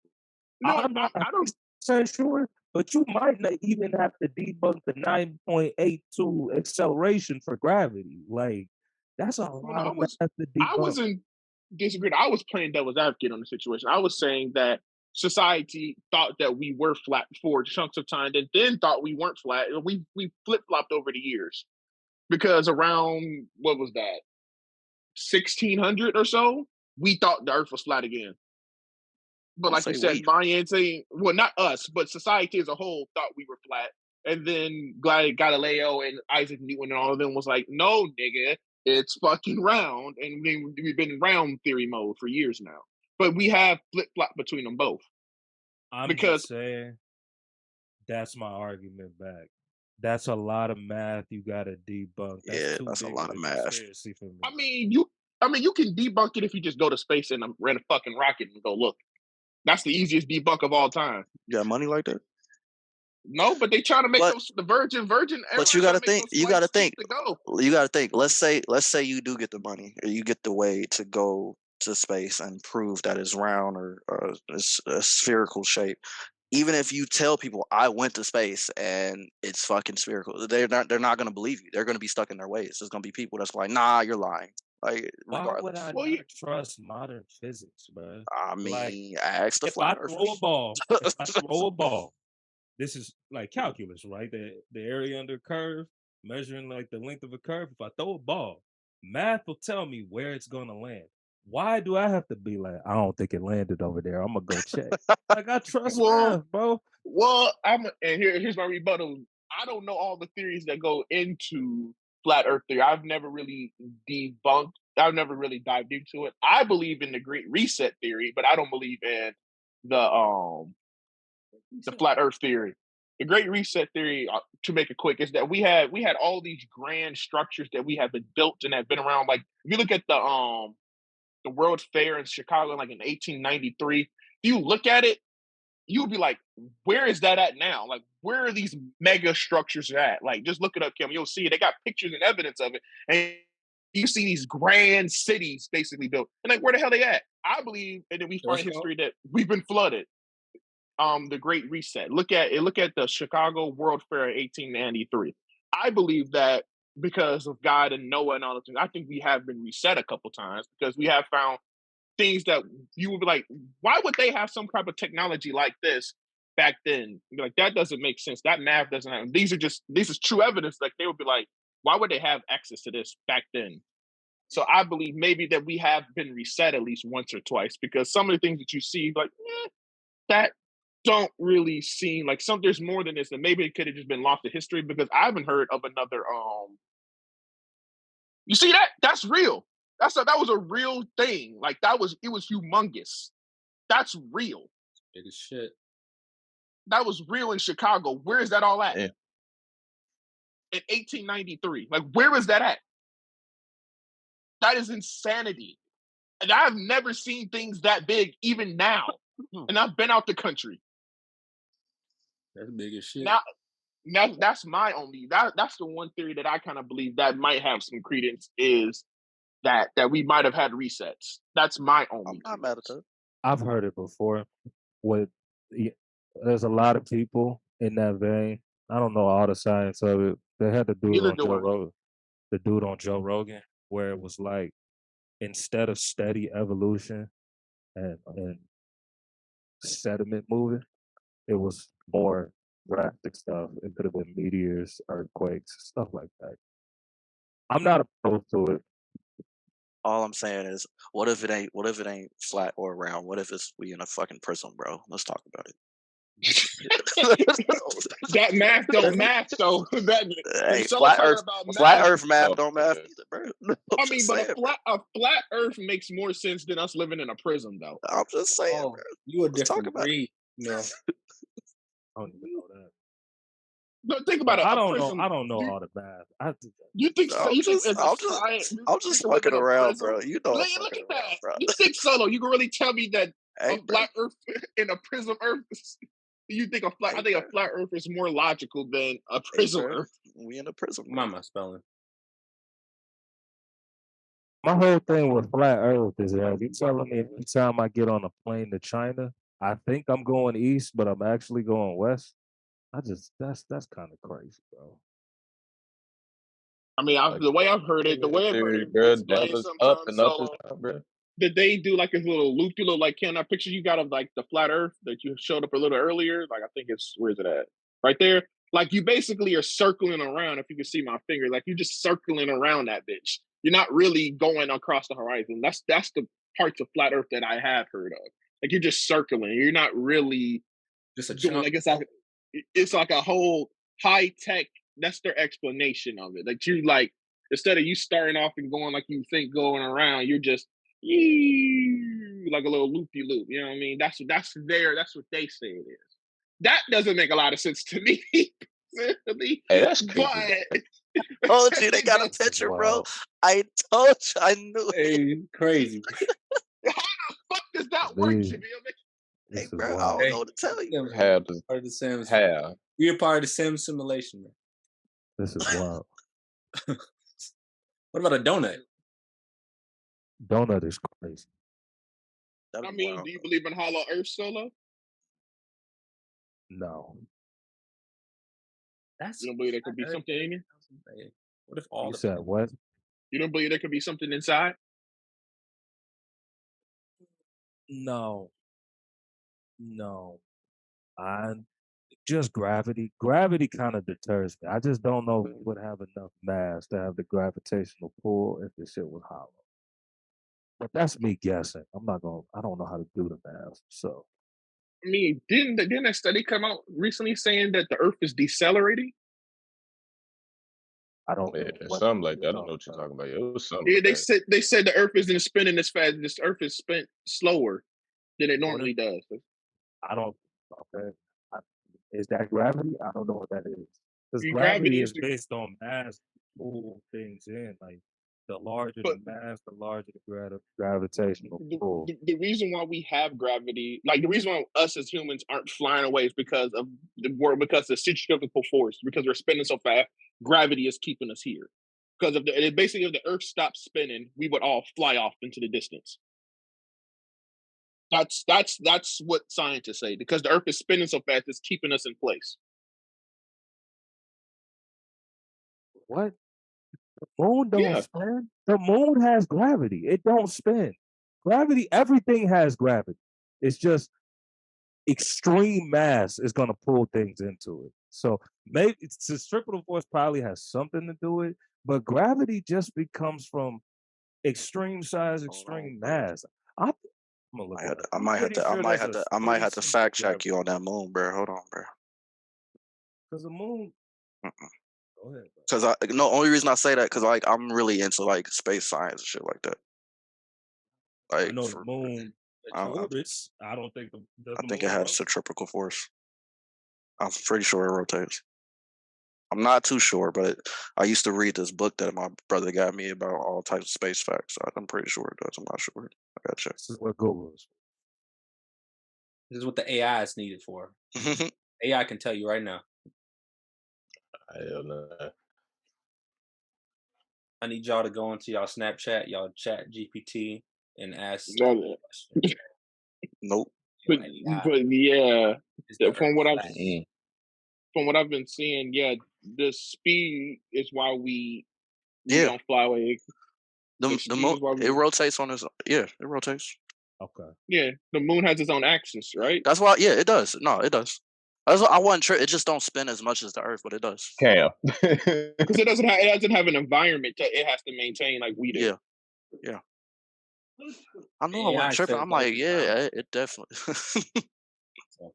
no, I'm not I don't. 100% sure, but you might not even have to debunk the 9.82 acceleration for gravity. Like that's a When lot of math to I debunk. wasn't disagreeing. I was playing devil's advocate on the situation. I was saying that society thought that we were flat for chunks of time, and then thought we weren't flat. And we flip flopped over the years because around what was that 1600 or so, we thought the Earth was flat again. But Don't like you say said, we. Mayans, well, not us, but society as a whole thought we were flat. And then Galileo and Isaac Newton and all of them was like, no, nigga, it's fucking round. And we've been in round theory mode for years now. But we have flip-flop between them both. I'm Because just saying, that's my argument back. That's a lot of math you gotta debunk. That's Yeah, too that's a big lot of of a math. conspiracy for me. I mean, you can debunk it if you just go to space and rent a fucking rocket and go look. That's the easiest debunk of all time. You got money like that? No, but they trying to make But those the Virgin but you Airlines trying gotta to make think. those You flights gotta cheap think. to go. You gotta think. Let's say you do get the money or you get the way to go to space and prove that it's round or it's a spherical shape. Even if you tell people I went to space and it's fucking spherical, they're not gonna believe you. They're gonna be stuck in their ways. There's gonna be people that's like, nah, you're lying. Like Why would I regardless. Well, not trust modern physics, bro? I Like, mean, ask the if I flat throw a earthers. ball, this is like calculus, right? The area under a curve, measuring like the length of a curve. If I throw a ball, math will tell me where it's gonna land. Why do I have to be like, I don't think it landed over there. I'm gonna go check. Like, I trust well, math, bro. here's my rebuttal. I don't know all the theories that go into flat Earth theory. I've never really debunked. I've never really dived into it. I believe in the Great Reset theory, but I don't believe in the flat Earth theory. The Great Reset theory, to make it quick, is that we had all these grand structures that we have been built and have been around. Like if you look at the World Fair in Chicago, like in 1893, if you look at it, you would be like, where is that at now? Like, where are these mega structures at? Like, just look it up, Kim. You'll see it. They got pictures and evidence of it. And you see these grand cities basically built. And like, where the hell they at? I believe, and then we find history that we've been flooded. The Great Reset. Look at the Chicago World Fair in 1893. I believe that because of God and Noah and all the things, I think we have been reset a couple times because we have found things that you would be like, why would they have some type of technology like this back then? You'd be like, that doesn't make sense. That math doesn't have. This is true evidence. Like they would be like, why would they have access to this back then? So I believe maybe that we have been reset at least once or twice because some of the things that you see, like, that don't really seem like there's more than this, and maybe it could have just been lost to history because I haven't heard of another. You see that? That's real. That was a real thing. Like it was humongous. That's real. Big as shit. That was real in Chicago. Where is that all at? Yeah. In 1893. Like, where is that at? That is insanity. And I've never seen things that big, even now. And I've been out the country. That's big as shit. Now that's my only that's the one theory that I kind of believe that might have some credence is that we might have had resets. That's my only. I'm not mad at that. I've heard it before. There's a lot of people in that vein. I don't know all the science of it. They had the dude Neither on do Joe I. Rogan. The dude on Joe Rogan, where it was like instead of steady evolution and sediment moving, it was more drastic stuff. It could have been meteors, earthquakes, stuff like that. I'm not opposed to it. All I'm saying is, what if it ain't flat or round? What if we in a fucking prism, bro? Let's talk about it. That math don't match though. Hey, Someone talking about flat math. Earth math don't math either, bro. I mean, but a flat Earth makes more sense than us living in a prism, though. I'm just saying, bro. You a Let's talk different about breed. No. I don't even know that. No, think about it. I don't prism, know. I don't know all the math. You think I'm just fucking around, bro. You know I'm Look fucking at around, that. bro. You think Solo? You can really tell me that Hey, a flat Earth in a prism Earth? You think a flat? I think a flat Earth is more logical than a prism Earth. We in a prism. Mama spelling. My whole thing with flat Earth is that you telling me every time I get on a plane to China, I think I'm going east, but I'm actually going west. That's kind of crazy, bro. I mean, the way I've heard it, bro, explained down is up sometimes. and up is So down, bro. did they do like a little loop de loop? Like, Ken, that picture you got of like the flat Earth that you showed up a little earlier? Like, I think it's where is it at? Right there. Like, you basically are circling around. If you can see my finger, like you're just circling around that bitch. You're not really going across the horizon. That's the parts of flat Earth that I have heard of. Like you're just circling. You're not really Just a doing. chunk. Like it's like a whole. high tech. That's their explanation of it. Like you like instead of you starting off and going like you think going around, you're just like a little loopy loop. You know what I mean? That's what they say it is. That doesn't make a lot of sense to me, personally, Hey, that's crazy. but Told you they got a that's picture, bro. Wow. I told you, I knew it. Hey, crazy. how the fuck does that work, This, Jamil? Hey, this is bro, I wild. don't know what to tell you. Sims, Have to part of the Sims. have. We're part of the Sims simulation, man. This is wild. What about a donut? Donut is crazy. That'd I be mean, wild. do you believe in Hollow Earth Solo? No. That's You don't believe there could be something in it? What if all You the said what? You don't believe there could be something inside? No. No. I just gravity. Gravity kind of deters me. I just don't know if it would have enough mass to have the gravitational pull if the shit was hollow. But that's me guessing. I don't know how to do the math. So I mean, didn't that study come out recently saying that the Earth is decelerating? I don't Yeah, know what something like you're that. I don't know talking what you're about. talking about. It was something Yeah, like that. they said the Earth isn't spinning as fast. This Earth is spent slower than it What normally if does. I don't okay. I, is that gravity? I don't know what that is. Because Gravity gravity is is based on mass to pull things in. Like the larger the but mass, the larger the gravitational pull. the reason why we have gravity, like the reason why us as humans aren't flying away is because of the world, because of the centrifugal force, because we're spinning so fast, gravity is keeping us here. Because basically if the Earth stopped spinning, we would all fly off into the distance. That's what scientists say. Because the Earth is spinning so fast, it's keeping us in place. What? The moon don't Yeah, spin? The moon has gravity. It don't spin. Gravity, everything has gravity. It's just extreme mass is going to pull things into it. So maybe centrifugal force probably has something to do with it, but gravity just becomes from extreme size, Hold on, extreme bro. mass. I'm gonna look it up. I I'm might have pretty to, I sure might there's have a to, I might have to space fact check gravity you on that moon, bro. Hold on, bro. because the moon. Go ahead, bro. Because no, only reason I say that because like I'm really into like space science and shit like that. I Like know the for, moon I, I, orbits. I don't think does I the think it moon has rotate? centrifugal force. I'm pretty sure it rotates. I'm not too sure, but I used to read this book that my brother got me about all types of space facts. So I'm pretty sure it does. I'm not sure. I gotta check. This is what Google is. This is what the AI is needed for. AI can tell you right now. Hell no. I need y'all to go into y'all Snapchat, y'all chat GPT, and ask no, questions. Nope. but Your AI, yeah, is the from Earth what flat? from what I've been seeing, yeah, the speed is why we Yeah. don't fly away. The The speed moon is why it we rotates on its. Yeah, it rotates. Okay. yeah. The moon has its own axis, right? That's why. Yeah, it does. No, it does. That's why I wasn't sure. It just don't spin as much as the Earth, but it does. Cam. Because it doesn't have an environment it has to maintain like we do. Yeah, yeah. I know I AI wasn't tripping. says I'm the Earth like, is yeah, round. it definitely. So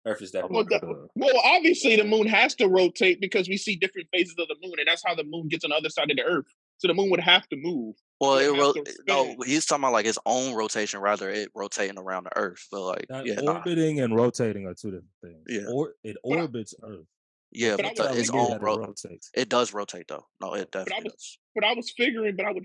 Earth is I'm definitely Well, looking round. it up. well, obviously the moon has to rotate because we see different phases of the moon, and that's how the moon gets on the other side of the Earth. So the moon would have to move. Well, It it would have to no, spin. he's talking about like its own rotation, rather it rotating around the Earth. But like, That yeah, nah, orbiting and rotating are two different things. yeah, Or it But orbits Earth. yeah. But but you're I But would its telling me own figure. that it rotates. it does rotate though. No, it But I definitely was does. but I would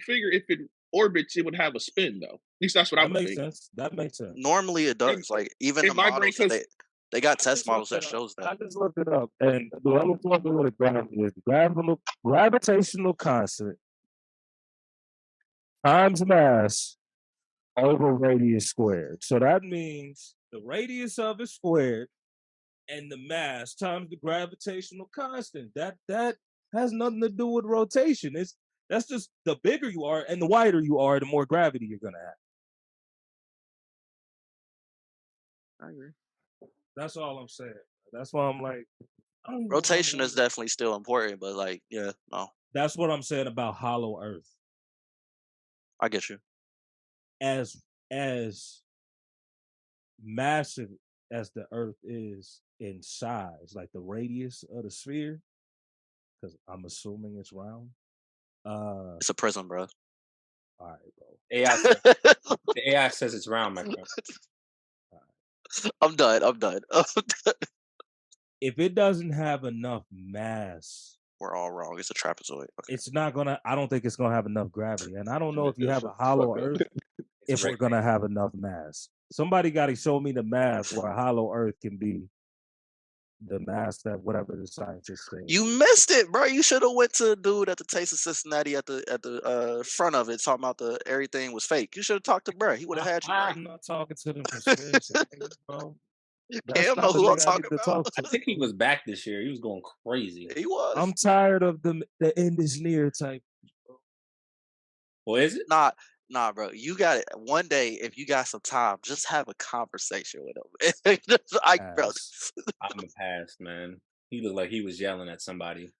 figure if it orbits, it would have a spin though. At least that's what I That would makes think. sense. That makes sense. Normally, it In, does. Like even the in my brain, models that because they got I test just looked models it that up. shows that. I just looked it up, and the level of what a gravity is gravitational constant times mass over radius squared. So that means the radius of it squared and the mass times the gravitational constant. That has nothing to do with rotation. That's just the bigger you are and the wider you are, the more gravity you're gonna have. I agree. That's all I'm saying. That's why I'm like, I don't even know why I'm Rotation is wondering. definitely still important, but like, yeah, no, That's what I'm saying about hollow Earth. I get you. As massive as the Earth is, in size, like the radius of the sphere, because I'm assuming it's round. It's a prism, bro. All right, bro. AI the AI says it's round, my friend. I'm done. I'm done. If it doesn't have enough mass, We're all wrong. It's a trapezoid. Okay. it's not gonna. I don't think it's gonna have enough gravity, and I don't know if you Nigga, have a shut the hollow fuck up. Earth It's if a we're gonna have enough mass. Somebody got to show me the math where a hollow Earth can be the mass that whatever the scientists say. You missed it, bro. You should have went to the dude at the Taste of Cincinnati at the front of it talking about the everything was fake. You should have talked to bro. He would have had you right. I'm not talking to them conspiracy niggas, bro. That's Cam know not the who I'm nigga I talking need to about. talk I to. think he was back this year. He was going crazy. He was. I'm tired of the end is near type. Well, is it? Nah, bro. You got it. One day, if you got some time, just have a conversation with him. Bro, Ass. I'm a pass, man. He looked like he was yelling at somebody.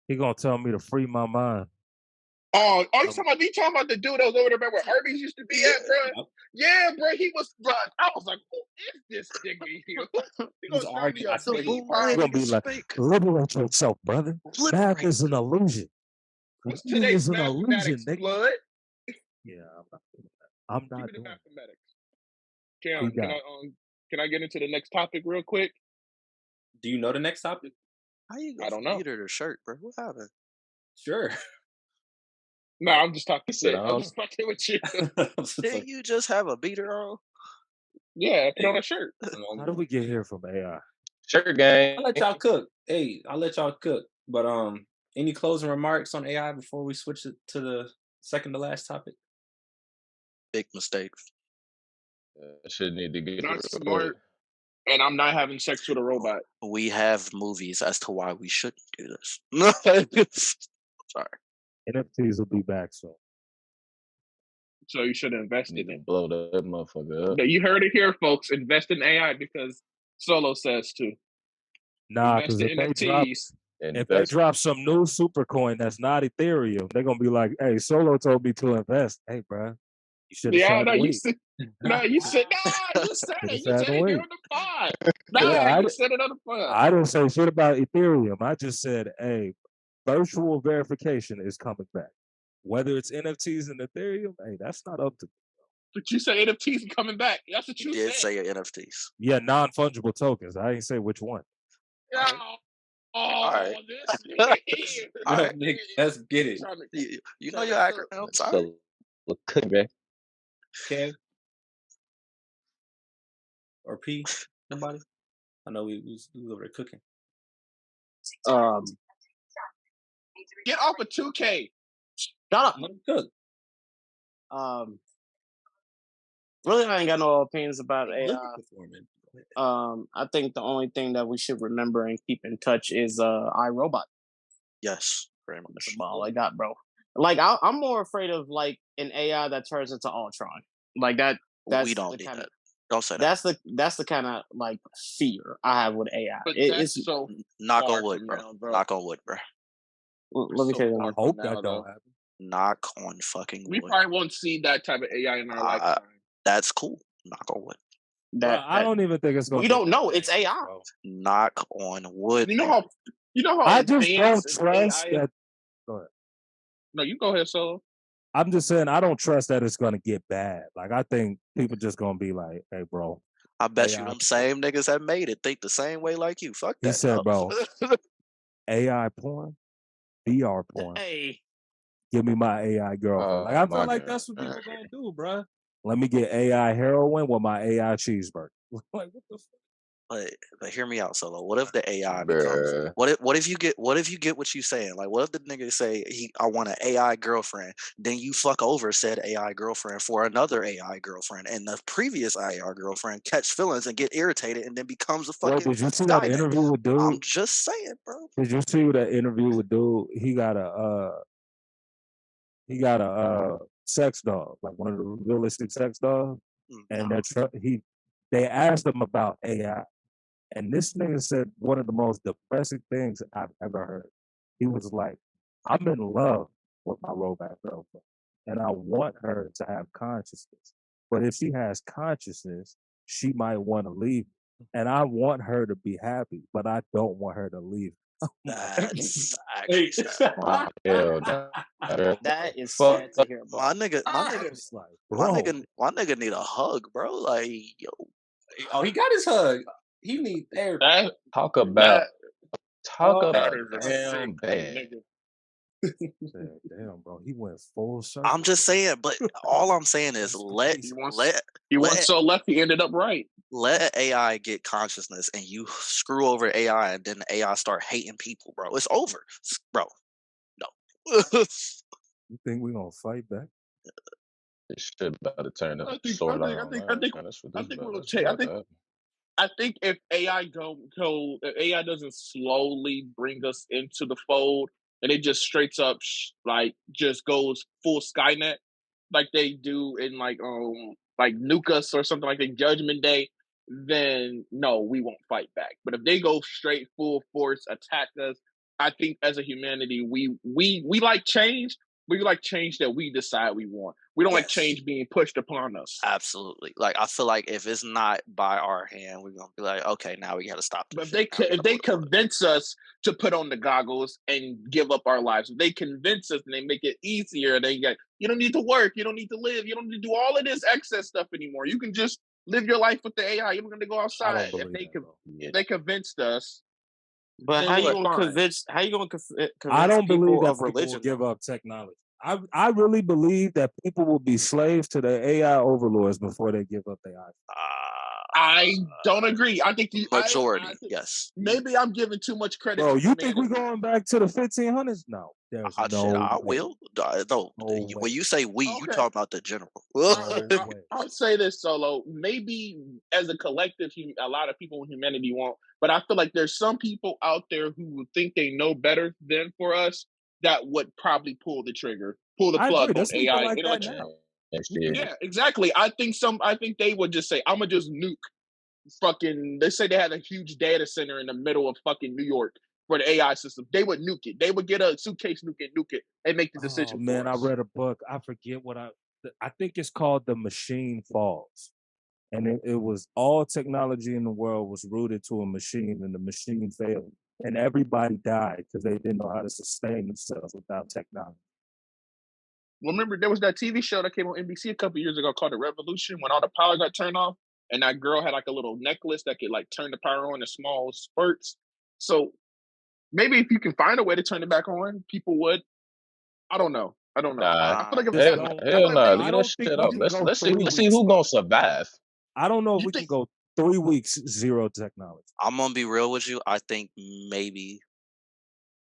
He gonna tell me to free my mind. Oh, you talking about the dude that was over there where Arby's used to be at, bro? Yep. Yeah, bro. He was, bro. I was like, who is this nigga here? He was gonna arguing. tell I me swear a he big was He power. gonna be like, liberate yourself, brother. Math is an illusion. What's Reading today's is an illusion, mathematics, nigga. blood? Yeah, I'm not Give me the doing it. mathematics. He Cam, got can I get into the next topic real quick? Do you know the next topic? How you go I don't from know. heater to shirt, bro? What happened? Sure. No, I'm just talking He said, shit. I I'm don't just fucking with you. Didn't you just have a beater on? Yeah, I put on a shirt. How did we get here from AI? shirt gang. I'll let y'all cook. Hey, I'll let y'all cook. But any closing remarks on AI before we switch it to the second to last topic? Big mistake. Shit need to get Not smart, and I'm not having sex with a robot. We have movies as to why we shouldn't do this. Sorry. NFTs will be back soon. So you should invest Need in to it. blow that motherfucker up. Now, you heard it here, folks. Invest in AI because Solo says to. Nah, Invest because in NFTs. if they drop some new super coin that's not Ethereum, they're gonna be like, "Hey, Solo told me to invest. Hey, bro, you should have Yeah, sat no, and you wait. said you said it. You said it here on the pod. Yeah, You said it on the pod. I didn't say shit about Ethereum. I just said, hey, virtual verification is coming back. Whether it's NFTs and Ethereum, hey, that's not up to me. But you said NFTs are coming back. That's what you did said. say NFTs. Yeah, non-fungible tokens. I ain't say which one. Alright. This Alright. Nick, let's get it. You know your acronym. I'm sorry. Look, cook, man. Kev? Or P? Nobody? I know we was over there cooking. Get off of 2K. Shut up. Let him cook. Really, I ain't got no opinions about Look AI. at performance. I think the only thing that we should remember and keep in touch is iRobot. Yes, very much. That's all I got, bro. Like I'm more afraid of like an AI that turns into Ultron. Like that. That's we don't the need kind that. of, Don't say that. That's the kind of like fear I have with AI. But It's that's so Knock far on wood, from bro. now, bro. Knock on wood, bro. let me so tell you. far I from hope now, that though. don't happen. Knock on fucking We wood. probably won't see that type of AI in our lifetime. That's cool. Knock on wood. I don't even think it's going. We don't know. It's AI. Bro. Knock on wood. You know how I just don't advanced trust AI is? that. Go ahead. No, you go ahead, Solo. I'm just saying I don't trust that it's going to get bad. Like I think people just going to be like, "Hey, bro." I bet AI you them same niggas that made it think the same way like you. Fuck that. He said, no. "Bro, AI porn, VR porn. Hey, give me my AI girlfriend." Like I feel like that's what people gonna do, bro. Let me get AI heroin with my AI cheeseburger. Like what the fuck? But hear me out, Solo. What if the AI becomes? What if you get what you saying? Like, what if the nigga say I want an AI girlfriend? Then you fuck over said AI girlfriend for another AI girlfriend, and the previous AI girlfriend catch feelings and get irritated, and then becomes a fucking. Did you see diamond. that interview with dude? I'm just saying, bro. Did you see that interview with dude? He got a sex dog, like one of the realistic sex dogs, and they asked him about AI. And this nigga said one of the most depressing things I've ever heard. He was like, I'm in love with my robot girlfriend, and I want her to have consciousness. But if she has consciousness, she might want to leave. and I want her to be happy, but I don't want her to leave. That's actually Hey, sad. Wow, hell, That is fuck. sad to hear, bro. My nigga, my I nigga, was like, my bro, nigga, my nigga need a hug, bro. Like, yo, oh, he got his hug. He need therapy. That Talk that about that is a sick damn bad. nigga. said, damn, bro, he went full circle. I'm just bro. saying, but all I'm saying is Rest in let peace. He went let so left, he ended up right. let AI get consciousness and you screw over AI and then the AI start hating people, bro. It's over. Bro. No. You think we gonna fight back? This shit about to turn the I think I sword think art I think I online, think man. That's what I this think about. we'll That's take. about to happen. I think if if AI doesn't slowly bring us into the fold and it just straight up like just goes full Skynet like they do in like nuke us or something like that Judgment Day, then no, we won't fight back. But if they go straight full force attack us, I think as a humanity we like change. We like change that we decide we want. We don't like Yes. change being pushed upon us. Absolutely. Like I feel like if it's not by our hand, we're gonna be like, okay, now we gotta stop But this shit. Now we if gotta they pull the plug. convince us to put on the goggles and give up our lives, if they convince us and they make it easier, they get you don't need to work, you don't need to live, you don't need to do all of this excess stuff anymore. You can just live your life with the AI. You're going to go I outside. don't If believe they that, bro. if they convinced us, But then how you we're gonna fine. convince? How you gonna I convince don't believe people that of people will religion? give up technology. I really believe that people will be slaves to their AI overlords before they give up their iPhone. I don't agree. I think Majority, I think yes. maybe I'm giving too much credit Bro, to you think we're humanity. going back to the 1500s? No, there's Shit, no I way. will. No No, way. when you say we, you Okay. talk about the general. No way. I'll say this, Solo. Maybe as a collective, a lot of people in humanity won't. But I feel like there's some people out there who would think they know better than for us that would probably pull the trigger, pull the I plug agree. on There's people AI. like that now. Yeah, exactly. I think they would just say, "I'm gonna just nuke fucking." They say they had a huge data center in the middle of fucking New York for the AI system. They would nuke it. They would get a suitcase nuke it, and make the Oh decision man, for I us. read a book. I forget what I think it's called The Machine Falls. And it was all technology in the world was rooted to a machine, and the machine failed. And everybody died because they didn't know how to sustain themselves without technology. Remember, there was that TV show that came on NBC a couple years ago called The Revolution when all the power got turned off, and that girl had like a little necklace that could like turn the power on in small spurts. So maybe if you can find a way to turn it back on, people would. I don't know. I don't know. Nah, I feel like if Just they, don't. I feel hell like if nah. they, Leave I that don't think shit we up. can Let's go see 3 see weeks. who gonna survive. I don't know if you we think can go 3 weeks zero technology. I'm gonna be real with you. I think maybe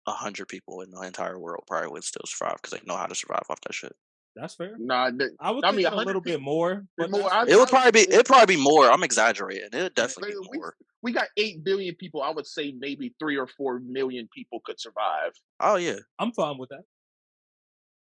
100 people in the entire world probably would still survive because they know how to survive off that shit. That's fair. nah? I was I mean, thinking a 100 little bit people more, but more. that's fair. It'd probably be more. I'm exaggerating. It'd definitely be We more. we got 8 billion people. I would say maybe 3 or 4 million people could survive. Oh yeah, I'm fine with that.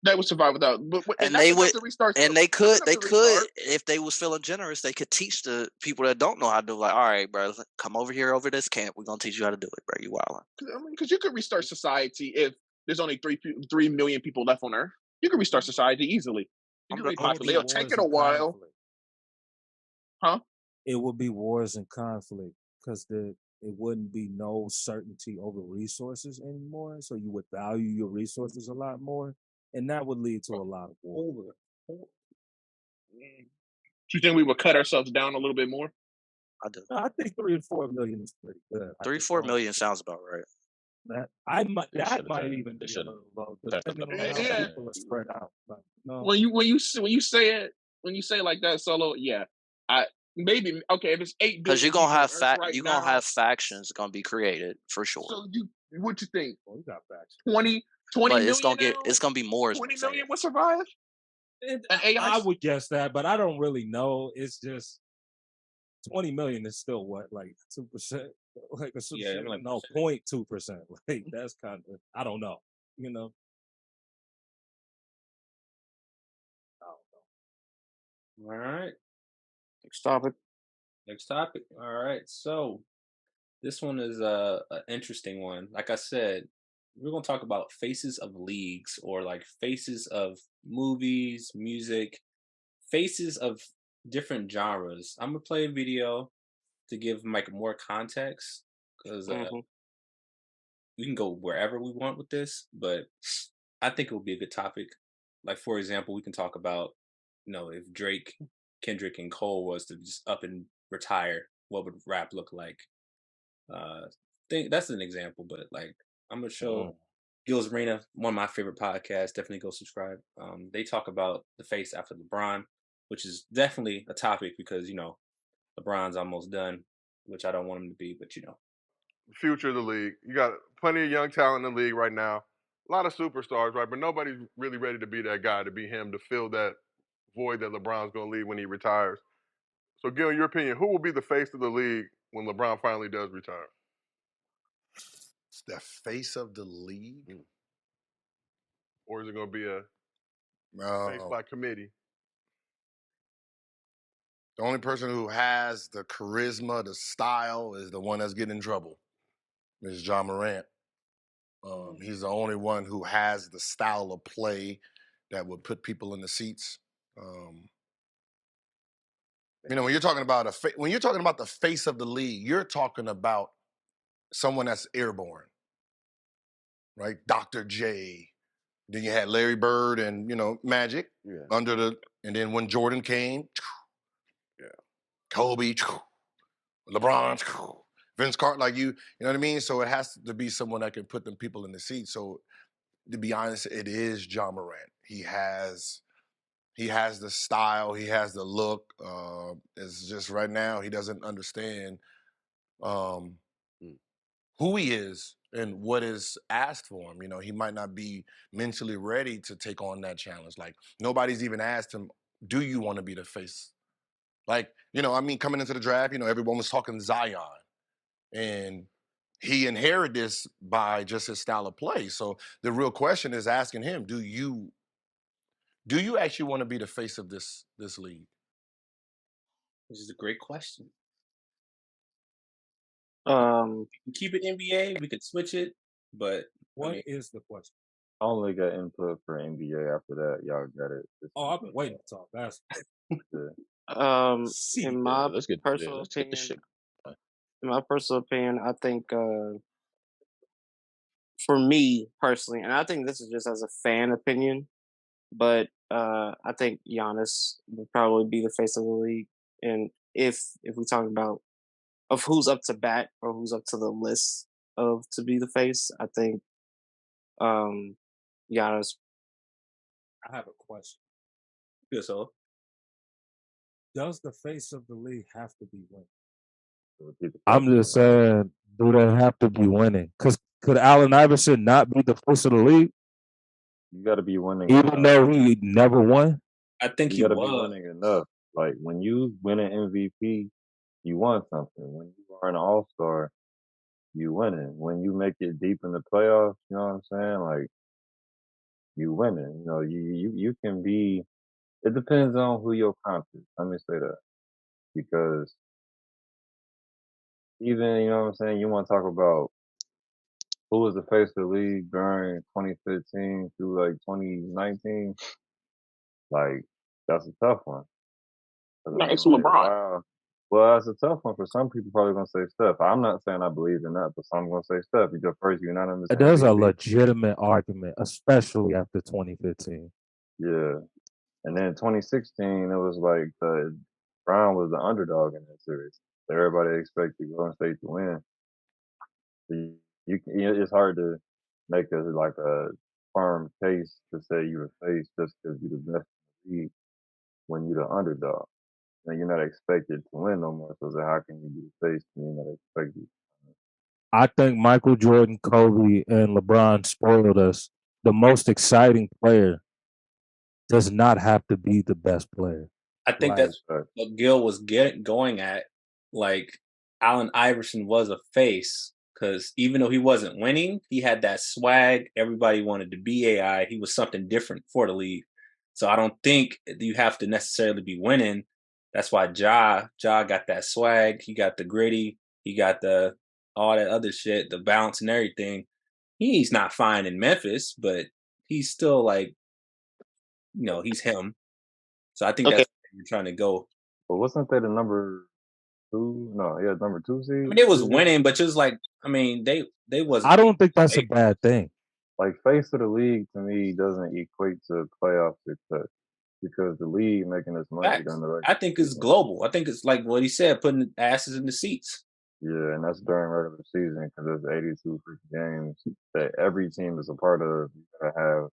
That would survive without, and and that's they enough would, to restart. and That's enough they to could, restart. if they was feeling generous, they could teach the people that don't know how to do. Like, all right, bro, come over here over this camp. We're gonna teach you how to do it, bro. You wildin'. I mean, because you could restart society if there's only 3 million people left on Earth. You could restart society easily. You I'm can the, It would repopulate. be It'll take wars it a and while, conflict. huh? It would be wars and conflict because it wouldn't be no certainty over resources anymore. So you would value your resources a lot more, and that would lead to a lot of war. Do you think we would cut ourselves down a little bit more? I do. I think 3 or 4 million is pretty good. 3-4 million sounds about right. That might even be a little low, depending on how Yeah. people are spread out. But, no. When you say it like that, Solo, yeah, I maybe okay. If it's 8 Because billion people on Earth right you're gonna now, have factions gonna be created for sure. so what you think? Well, we got facts. 20 But million now? it's gonna be more. 20 million would survive. And An AI. I would guess that, but I don't really know. It's just 20 million is still what, like 2%, like Yeah, like no 0.2%. Like that's kind of I don't know. You know, I don't know. all right. Next topic. Next topic. All right. So this one is an interesting one. Like I said, we're gonna talk about faces of leagues or like faces of movies, music, faces of different genres. I'm gonna play a video to give like more context, because Mhm. we can go wherever we want with this, but I think it would be a good topic. Like, for example, we can talk about, if Drake, Kendrick, and Cole was to just up and retire, what would rap look like? Think that's an example, but like, I'm gonna show Gil's Arena, one of my favorite podcasts. Definitely go subscribe. They talk about the face after LeBron, which is definitely a topic because LeBron's almost done, which I don't want him to be, but Future of the league. You got plenty of young talent in the league right now. A lot of superstars, right? But nobody's really ready to be that guy, to be him, to fill that void that LeBron's going to leave when he retires. So, Gil, in your opinion, who will be the face of the league when LeBron finally does retire? The face of the league? Or is it going to be a face by committee? The only person who has the charisma, the style, is the one that's getting in trouble. Is John Morant. He's the only one who has the style of play that would put people in the seats. When you're talking about the face of the league, you're talking about someone that's airborne, right? Dr. J. Then you had Larry Bird and Magic and then when Jordan came, Kobe, LeBron, Vince Carter, like you know what I mean? So it has to be someone that can put them people in the seat. So to be honest, it is John Morant. He has the style, he has the look. It's just right now he doesn't understand who he is and what is asked for him. He might not be mentally ready to take on that challenge. Like nobody's even asked him, do you want to be the face? Like, coming into the draft, everyone was talking Zion. And he inherited this by just his style of play. So the real question is asking him, do you actually want to be the face of this league? Which is a great question. We can keep it NBA. We could switch it, but what is the question? I only got input for NBA. After that, y'all got it. I've been waiting to talk basketball. In my let's get personal let's get opinion, this shit. in my personal opinion, I think for me personally, and I think this is just as a fan opinion, but I think Giannis would probably be the face of the league. And if we talk about of who's up to bat or who's up to the list of to be the face, I think Giannis. I have a question. Good, so does the face of the league have to be winning? I'm just saying, do they have to be winning? Because could Allen Iverson not be the face of the league? You got to be winning, even though he never won. I think you got to be winning enough. Like when you win an MVP, you won something. When you are an All-Star, you winning. When you make it deep in the playoffs, you know what I'm saying? Like you winning. You can be. It depends on who your comp is. Let me say that because even you know what I'm saying. You want to talk about who was the face of the league during 2015 through like 2019. Like that's a tough one. No, it's LeBron. Wow. Well, that's a tough one for some people. Probably gonna say Steph. I'm not saying I believe in that, but some gonna say Steph. He's your first unanimous. There's a MVP. legitimate argument, especially after 2015. Yeah, and then 2016, it was like Brown was the underdog in that series. Everybody expected Golden State to win. So it's hard to make a firm case to say you're a face just because you're the best in the league when you're the underdog. And you're not expected to win no more. So how can you be the face when you're not expected? I think Michael Jordan, Kobe, and LeBron spoiled us. The most exciting player does not have to be the best player. I think that's what Gil was going at. Like Allen Iverson was a face because even though he wasn't winning, he had that swag. Everybody wanted to be AI. He was something different for the league. So I don't think you have to necessarily be winning. That's why Ja got that swag. He got the gritty. He got the all that other shit, the bounce and everything. He's not fine in Memphis, but he's still like, he's him. So I think that's where you're trying to go. But wasn't that the number 2. No, yeah, number 2 I seed mean, they was this year. winning, but just like, I mean, they wasn't I don't think that's a like bad thing. Like face of the league to me doesn't equate to playoff success because the league making this money facts. during the I regular think it's season. global. I think it's like what he said, putting asses in the seats. Yeah, and that's during regular season because there's 82 freaking games that every team is a part of. You gotta have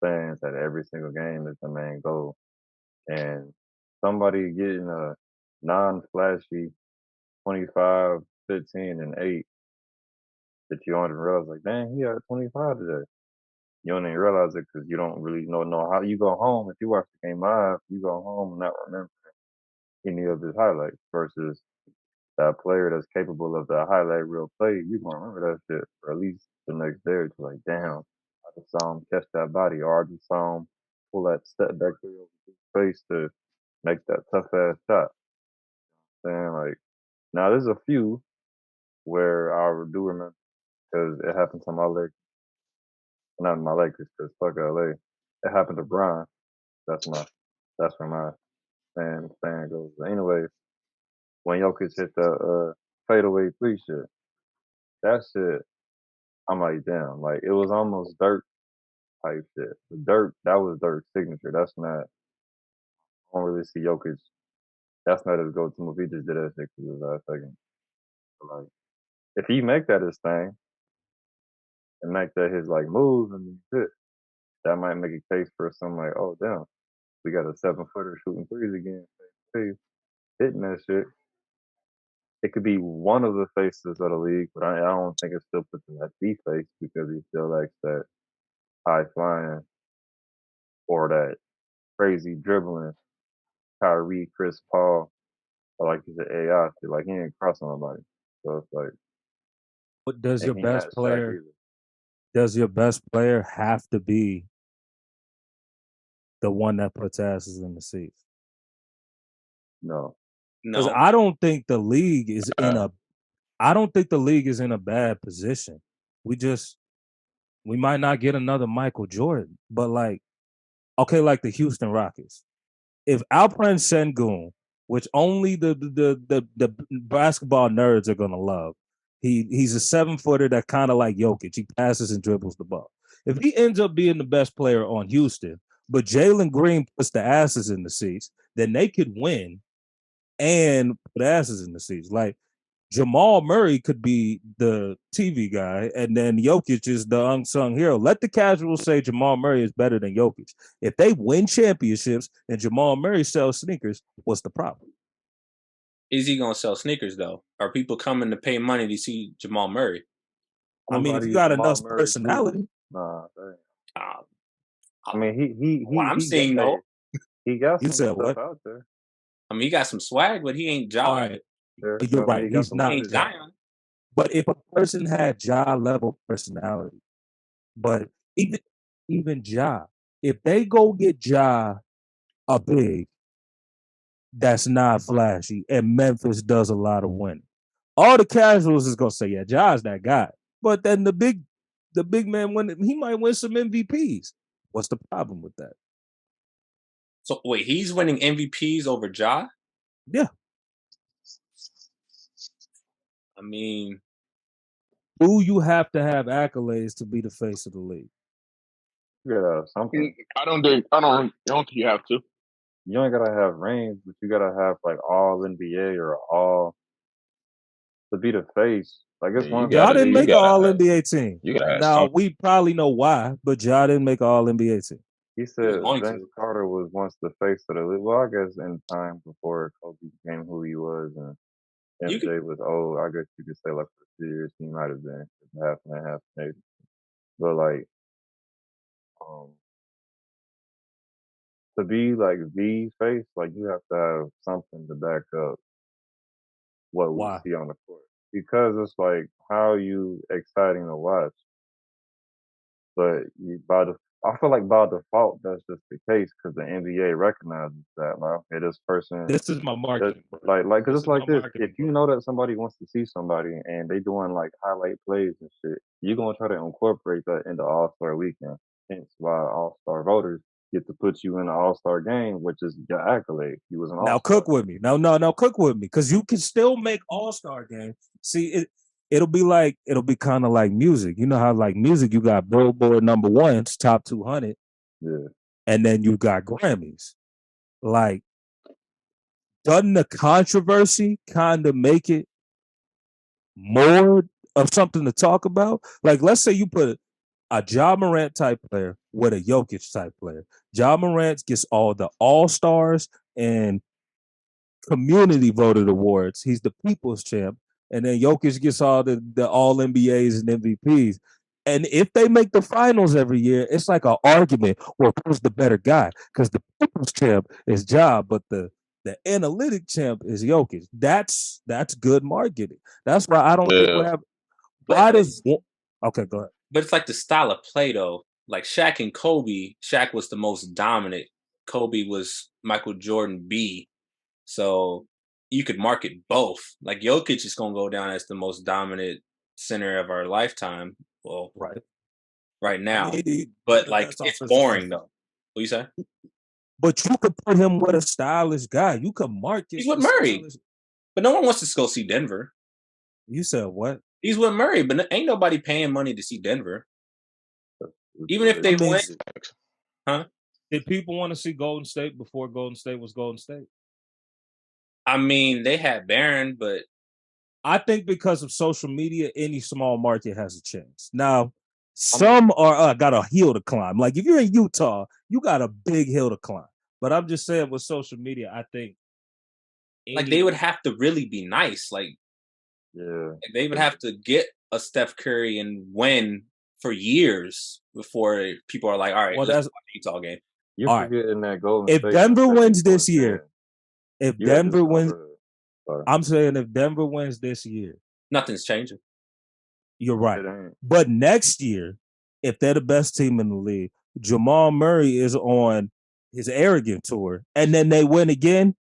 fans at every single game is the main goal. And somebody getting a non-flashy 25, 15, and 8 that you don't even realize, like, dang, he had 25 today. You don't even realize it because you don't really know how you go home. If you watch the game live, you go home and not remember any of his highlights versus that player that's capable of the highlight reel play, you gonna remember that shit for at least the next day or two. Like, damn, I just saw him catch that body, or I just saw him pull that step back three over his face to make that tough ass shot. Saying like, now there's a few where I do remember because it happened to my Lakers, not my Lakers, because fuck LA. It happened to Brian. That's my, that's where my fan goes. But anyway, when Jokic hit the fadeaway three shit, that shit, I'm like, damn, like it was almost Dirk type shit. The Dirk, that was Dirk's signature. That's not. I don't really see Jokic. That's not his go-to move. He just did that shit because it was last second. But like, if he make that his thing and make that his like move and shit, that might make a case for something like, oh damn, we got a 7-footer shooting threes again, hey, hitting that shit. It could be one of the faces of the league, but I don't think it still puts him at the face because he still likes that high flying or that crazy dribbling Kyrie, Chris Paul, or like you said, AI shit. Like he ain't crossing nobody. So it's like, But does your and he best not Shaq player either. have to be the one that puts asses in the seats? No. Because No, I don't think the league is in Uh, a I don't think the league is in a bad position. We might not get another Michael Jordan, but like, okay, like the Houston Rockets. If Alperen Sengun, which only the basketball nerds are gonna love, he's a 7-footer that kind of like Jokic. He passes and dribbles the ball. If he ends up being the best player on Houston, but Jalen Green puts the asses in the seats, then they could win and put asses in the seats. Like Jamal Murray could be the TV guy, and then Jokic is the unsung hero. Let the casuals say Jamal Murray is better than Jokic. If they win championships and Jamal Murray sells sneakers, what's the problem? is he gonna sell sneakers though? Are people coming to pay money to see Jamal Murray? I mean, if you Somebody got Jamal enough Murray too. personality, Nah, dang. Uh, I mean what I'm he got seeing though, he got you some said stuff what? out there. I mean, he got some swag, but he ain't All Ja. right, There, you're I mean, right. he got He's the He not money ain't though. Ja. Zion. But if a person had Ja level personality, but even Ja, if they go get Ja a big that's not flashy, and Memphis does a lot of winning. All the casuals is gonna say, yeah, Ja's that guy. But then the big man he might win some MVPs. What's the problem with that? So wait, he's winning MVPs over Ja? Yeah. I mean, Do you have to have accolades to be the face of the league? Yeah, something. I don't think you have to. You ain't gotta have rings, but you gotta have like all NBA or all to be the face. Like yeah, it's one Ja thing to didn't be. make an all NBA team. you gotta have Now something. we probably know why, but Ja didn't make an all NBA team. He he was said going Vince to. Carter was once the face of the league. Well, I guess in time before Kobe became who he was and You could MJ was old, I guess you could say like for 2 years he might have been half and half maybe. But like um to be like the face, like you have to have something to back up what we Why? see on the court. Because it's like how you exciting to watch. But I feel like by default that's just the case because the NBA recognizes that. Like, okay, this person, This is my that, marketing, bro. because This it's is my like this. If marketing, you bro. know that somebody wants to see somebody and they doing like highlight plays and shit, you're gonna try to incorporate that into All Star Weekend. Hence why All Star voters get to put you in an All-Star game, which is your accolade. He was an Now All-Star. cook with me. No, cook with me, because you can still make All-Star game. See, it'll be kind of like music. You know how like music, you got Billboard #1s, top 200, Yeah. and then you got Grammys. Like, doesn't the controversy kind of make it more of something to talk about? Like, let's say you put a Ja Morant type player with a Jokic type player. Ja Morant gets all the All-Stars and community voted awards. He's the people's champ. And then Jokic gets all the all NBAs and MVPs. And if they make the finals every year, it's like an argument. Well, who's the better guy? Because the people's champ is Ja, but the analytic champ is Jokic. That's good marketing. That's why I don't get Yeah. what happened. Why But does okay, go ahead. but it's like the style of play though. Like Shaq and Kobe, Shaq was the most dominant. Kobe was Michael Jordan B. So you could market both. Like Jokic is gonna go down as the most dominant center of our lifetime. Well, Right. right I now. mean, he's But the like best it's offensive player. boring though. What you say? But you could put him with a stylish guy. You could market He's with the Murray. stylish. But no one wants to go see Denver. You said what? He's with Murray, but ain't nobody paying money to see Denver. Even if I they mean, win, huh? did people want to see Golden State before Golden State was Golden State? I mean, they had Barron, but I think because of social media, any small market has a chance. Now, some are got a hill to climb. Like if you're in Utah, you got a big hill to climb. But I'm just saying, with social media, I think like they would have to really be nice. Like Yeah. they would have to get a Steph Curry and win for years before people are like, all right, Well, let's that's watch a Utah game. You're all right. forgetting that Golden If State Denver won wins 74 this year, games. if You had this Denver wins, over. Sorry. I'm saying if Denver wins this year, Nothing's changing. you're right. It ain't. But next year, if they're the best team in the league, Jamal Murray is on his arrogant tour, and then they win again,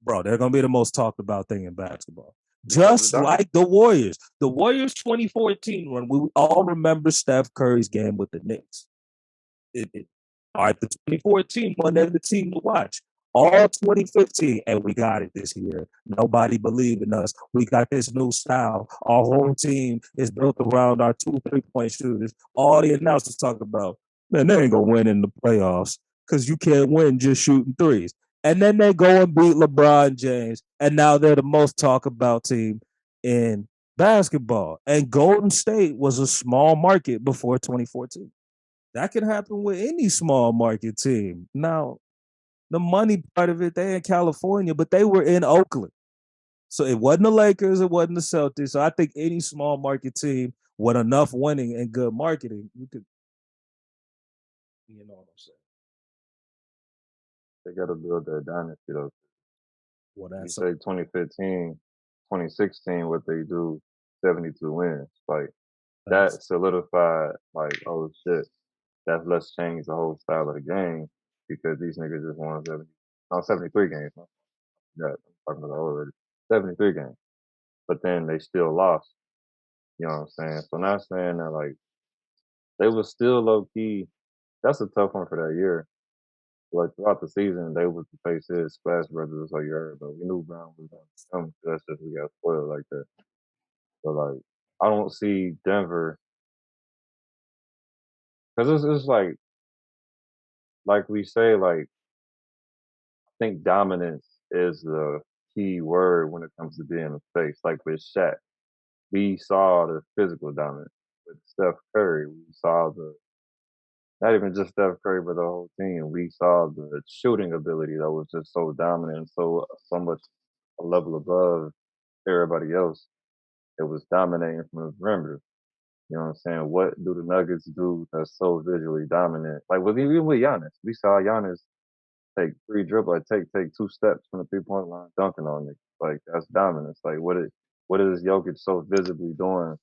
bro, they're gonna be the most talked about thing in basketball. Just like the Warriors. The Warriors 2014 run, we all remember Steph Curry's game with the Knicks. All right, the 2014 one, they're the team to watch. All 2015, and we got it this year. Nobody believed in us. We got this new style. Our whole team is built around our 2 3-point shooters. All the announcers talk about, man, they ain't gonna win in the playoffs because you can't win just shooting threes. And then they go and beat LeBron James, and now they're the most talked about team in basketball. And Golden State was a small market before 2014. That can happen with any small market team. Now, the money part of it, they in California, but they were in Oakland. So it wasn't the Lakers, it wasn't the Celtics. So I think any small market team with enough winning and good marketing, you could, you know what I'm saying? They got to build that dynasty though. Well, You that's say 2015, 2016, what they do, 72 wins. Like that solidified. Like, oh shit, let's change the whole style of the game because these niggas just won 73 games. Yeah, I'm talking about already 73 games, but then they still lost. You know what I'm saying? So not saying that like they was still low key. That's a tough one for that year. Like throughout the season, they was the faces, Splash Brothers, like you heard, but we knew Brown was going to come. That's just we got spoiled like that. But like, I don't see Denver because it's like we say, like I think dominance is the key word when it comes to being a face. Like with Shaq, we saw the physical dominance. With Steph Curry, we saw the not even just Steph Curry, but the whole team. We saw the shooting ability that was just so dominant, so much a level above everybody else. It was dominating from the perimeter. You know what I'm saying? What do the Nuggets do that's so visually dominant? Like even with Giannis, we saw Giannis take three dribble, take 2 steps from the 3-point line, dunking on it. Like that's dominance. Like what is Jokic so visibly doing?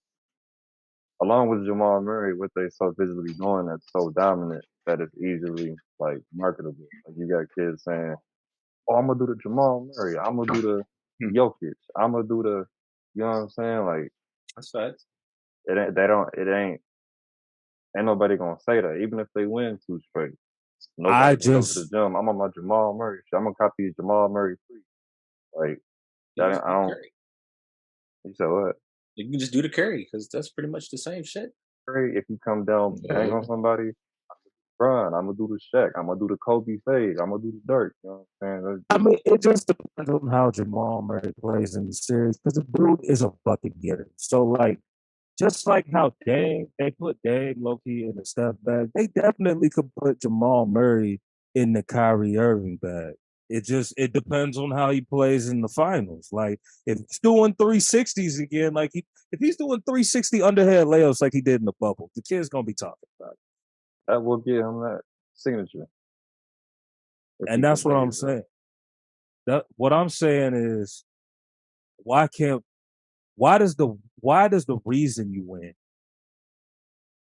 Along with Jamal Murray, what they so visibly doing that's so dominant that it's easily like marketable. Like you got kids saying, "Oh, I'm gonna do the Jamal Murray. I'm gonna do the Jokic. I'm gonna do the," you know what I'm saying? Like That's facts. it ain't. They don't. It ain't. Ain't nobody gonna say that, even if they win 2 straight. I Nobody gonna go to the just gym. I'm on my Jamal Murray shit. I'm gonna copy Jamal Murray free. Like You that. just I do don't. Curry. You said what? You can just do the Curry because that's pretty much the same shit. Curry, if you come down bang Yeah. on somebody, run. I'm gonna do the Shaq. I'm gonna do the Kobe fade. I'm gonna do the Dirk. You know what I'm saying? That's I just mean, it just depends on how Jamal Murray plays in the series because the dude is a bucket getter. So, like, just like how they put Dame Loki in the step bag, they definitely could put Jamal Murray in the Kyrie Irving bag. It depends on how he plays in the finals. Like if he's doing 360s again, if he's doing 360 underhand layups like he did in the bubble, the kid's gonna be talking about it. that will get him that signature if And he that's what I'm conveys that. saying. What I'm saying is why can't why does the reason you win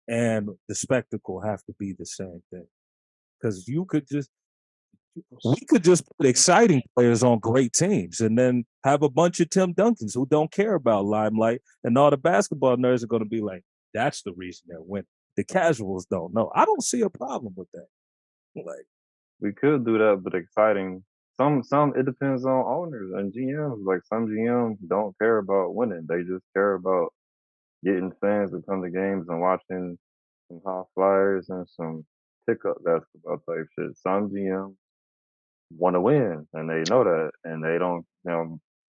and the spectacle have to be the same thing? Because we could just put exciting players on great teams and then have a bunch of Tim Duncans who don't care about limelight, and all the basketball nerds are going to be like, "That's the reason they're winning." The casuals don't know. I don't see a problem with that. Like, We could do that, but exciting. Some it depends on owners and GMs. Like some GMs don't care about winning; they just care about getting fans to come to games and watching some high flyers and some pickup basketball type shit. Some GMs want to win, and they know that, and they don't.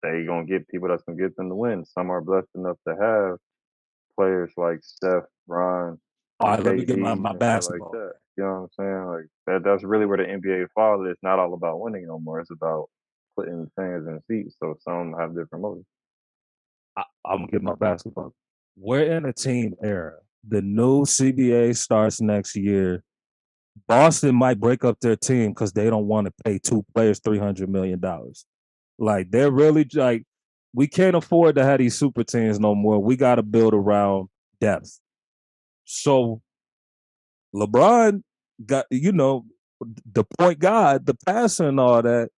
They gonna get people that's gonna get them to win. Some are blessed enough to have players like Steph, Ron, all right, let me get KD, my and shit like basketball. that. You know what I'm saying? Like that's really where the NBA falls. It's not all about winning no more. It's about putting fans in seats. So some have different motives. I'm gonna get my basketball. We're in a team era. The new CBA starts next year. Boston might break up their team because they don't want to pay two players $300 million. Like they're really like, we can't afford to have these super teams no more. We got to build around depth. So LeBron got the point guard, the passer, and all that.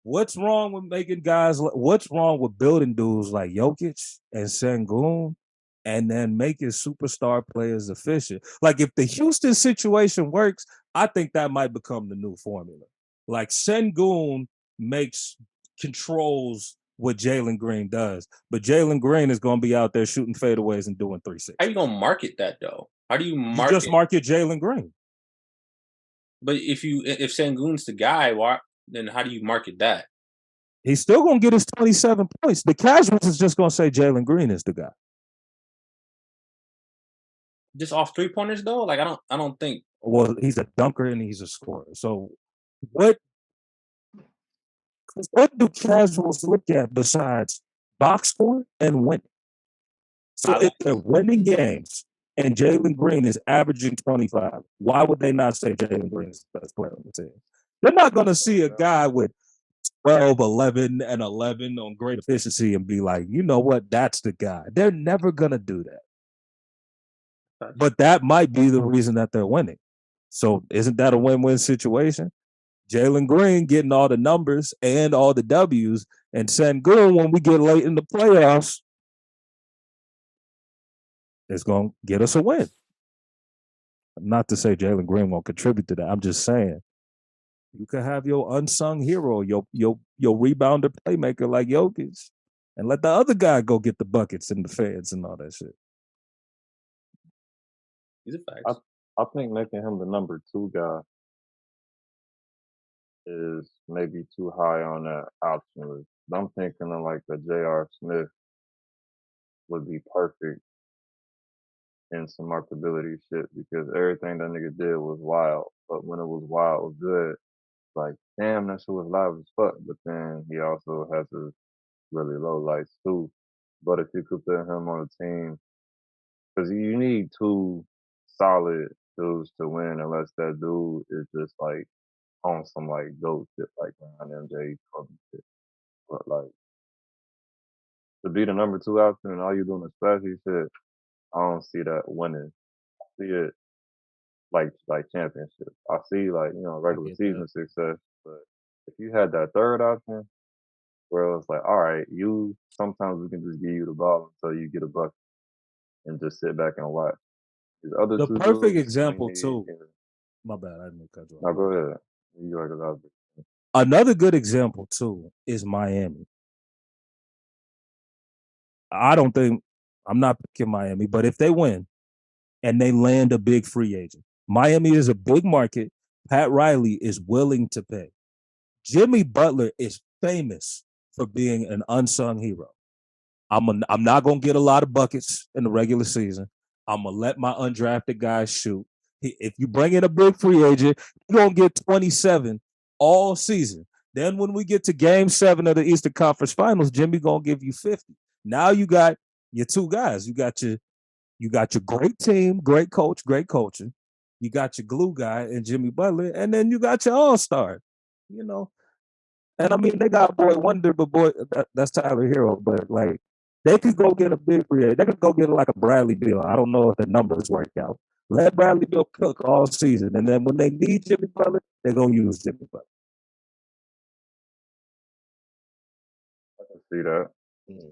What's wrong with making guys? What's wrong with building dudes like Jokic and Sengun, and then making superstar players efficient? Like if the Houston situation works, I think that might become the new formula. Like Sengun makes controls what Jalen Green does, but Jalen Green is going to be out there shooting fadeaways and doing 360. How you gonna market that though? How do you You just market Jalen Green. But if Sangoon's the guy, why then how do you market that? He's still going to get his 27 points. The casuals is just going to say Jalen Green is the guy. Just off 3-pointers though? Like I don't think Well, he's a dunker and he's a scorer. So what do casuals look at besides box score and winning? So if they're winning games and Jalen Green is averaging 25, why would they not say Jalen Green is the best player on the team? They're not going to see a guy with 12, 11, and 11 on great efficiency and be like, you know what, that's the guy. They're never going to do that. But that might be the reason that they're winning. So isn't that a win-win situation? Jalen Green getting all the numbers and all the W's, and Sengun, when we get late in the playoffs, is going to get us a win. Not to say Jalen Green won't contribute to that. I'm just saying you could have your unsung hero, your rebounder playmaker like Jokic, and let the other guy go get the buckets and the feds and all that shit. these are I facts. I think making him the number 2 guy is maybe too high on that option list. I'm thinking of like a J.R. Smith would be perfect in some marketability shit because everything that nigga did was wild. But when it was wild, it was good. Like, damn, that shit was live as fuck. But then he also has his really low lights too. But if you could put him on a team, because you need 2 solid dudes to win, unless that dude is just like on some like GOAT shit, like Ron MJ, Kobe shit. But like to be the number 2 option and all you doing is flashy shit, I don't see that winning. I see it like championship. I see like regular season success. But if you had that third option, where it's like, all right, you sometimes we can just give you the ball until you get a bucket and just sit back and watch. These other The two perfect dudes, I example need. too. My bad, I didn't cut you off. No, go ahead. You like a lot. Another good example too is Miami. I don't think I'm not picking Miami, but if they win and they land a big free agent, Miami is a big market. Pat Riley is willing to pay. Jimmy Butler is famous for being an unsung hero. I'm not gonna get a lot of buckets in the regular season. I'm gonna let my undrafted guys shoot. If you bring in a big free agent, you're gonna get 27 all season. Then when we get to Game 7 of the Eastern Conference Finals, Jimmy gonna give you 50. Now you got your two guys. You got your great team, great coach, great coaching. You got your glue guy and Jimmy Butler, and then you got your all star. You know, and I mean, they got Boy Wonder, but that's Tyler Hero. But like, they could go get a big free agent. They could go get like a Bradley Beal. I don't know if the numbers work out. Let Bradley Beal cook all season, and then when they need Jimmy Butler, they're gonna use Jimmy Butler. I can see that. Mm.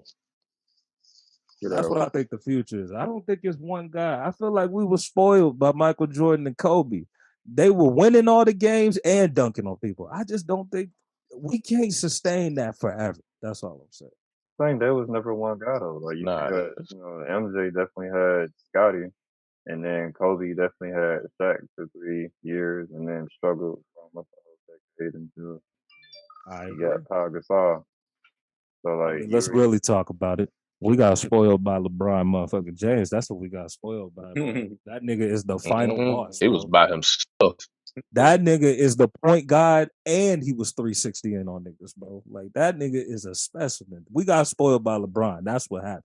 See That's what that. I think the future is. I don't think it's one guy. I feel like we were spoiled by Michael Jordan and Kobe. They were winning all the games and dunking on people. I just don't think we can't sustain that forever. That's all I'm saying. I think there was never one guy though. Like you Nah, got, MJ definitely had Scotty, and then Kobe definitely had Shaq for 3 years, and then struggled for almost the whole decade until I he agree. got Pau Gasol. So I like mean, let's you, really talk about it. We got spoiled by LeBron motherfucking James. That's what we got spoiled by, bro. That nigga is the final boss, he was bro. by himself. That nigga is the point guard, and he was 360 in on niggas, bro. Like that nigga is a specimen. We got spoiled by LeBron. That's what happened.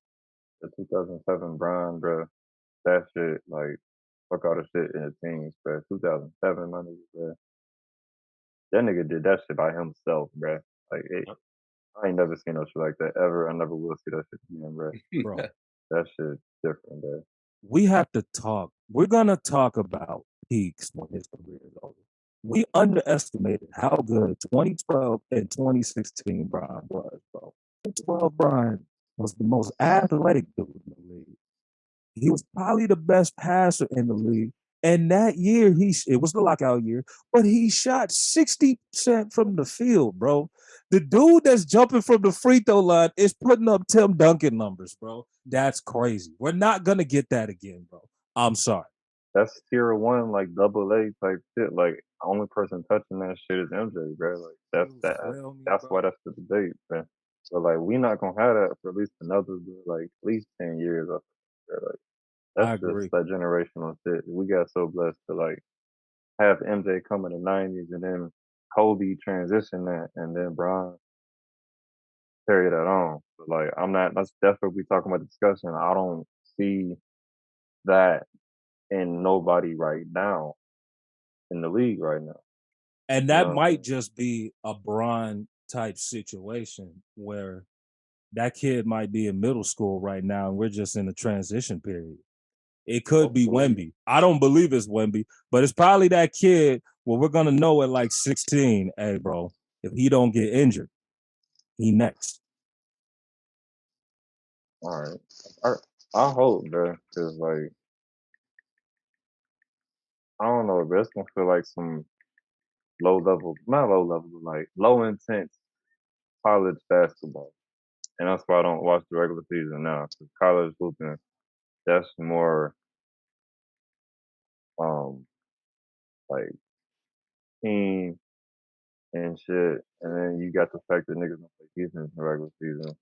the 2007 Bron, bro, that shit like fuck all the shit in the teams, bro. 2007, my nigga, bro. That nigga did that shit by himself, bro. Like I ain't never seen no shit like that ever. I never will see that shit again, bro. Bro, That shit different, bro. we have to talk. We're gonna talk about peaks when his career is over. We underestimated how good 2012 and 2016 Brian was, bro. 2012 Brian was the most athletic dude in the league. He was probably the best passer in the league. And that year, it was the lockout year, but he shot 60% from the field, bro. The dude that's jumping from the free throw line is putting up Tim Duncan numbers, bro. That's crazy. We're not gonna get that again, bro. I'm sorry. That's tier one, like double A type shit. Like only person touching that shit is MJ, bro. Like that's You that. feel me, That's why bro? that's the debate, man. So like we not gonna have that for at least another like at least 10 years. Like that's I just agree. that generational shit. We got so blessed to like have MJ come in the '90s and then Kobe transition that, and then Bron carry that on. But like I'm not. That's what we talking about discussion. I don't see that in nobody right now in the league right now. And You that know what I'm might saying? just be a Bron type situation where that kid might be in middle school right now, and we're just in a transition period. It could be Hopefully. Wemby. I don't believe it's Wemby, but it's probably that kid where we're gonna know at like 16. Hey, bro, if he don't get injured, he next. All right. I hope, bro, because like I don't know, but it's gonna feel like some low level, not low level, but like low intense college basketball, and that's why I don't watch the regular season now. Because college hooping, that's more um like team and shit, and then you got the fact that niggas don't play defense in the regular season.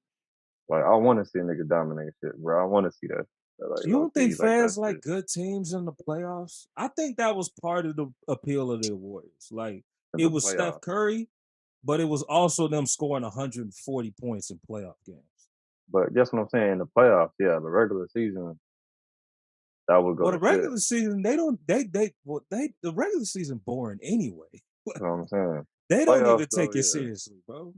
Like I want to see a nigga dominate shit, bro. I want to see that. Like You low don't think key, like that fans like shit. good teams in the playoffs? I think that was part of the appeal of the Warriors. Like In it the was Steph playoffs. Curry, but it was also them scoring 140 points in playoff games. But guess what I'm saying? In the playoffs, yeah, the regular season, that would go Well, to the shit. regular season, they don't they the regular season boring anyway. You know what I'm saying? They don't Playoffs even though, take it yeah. seriously, bro.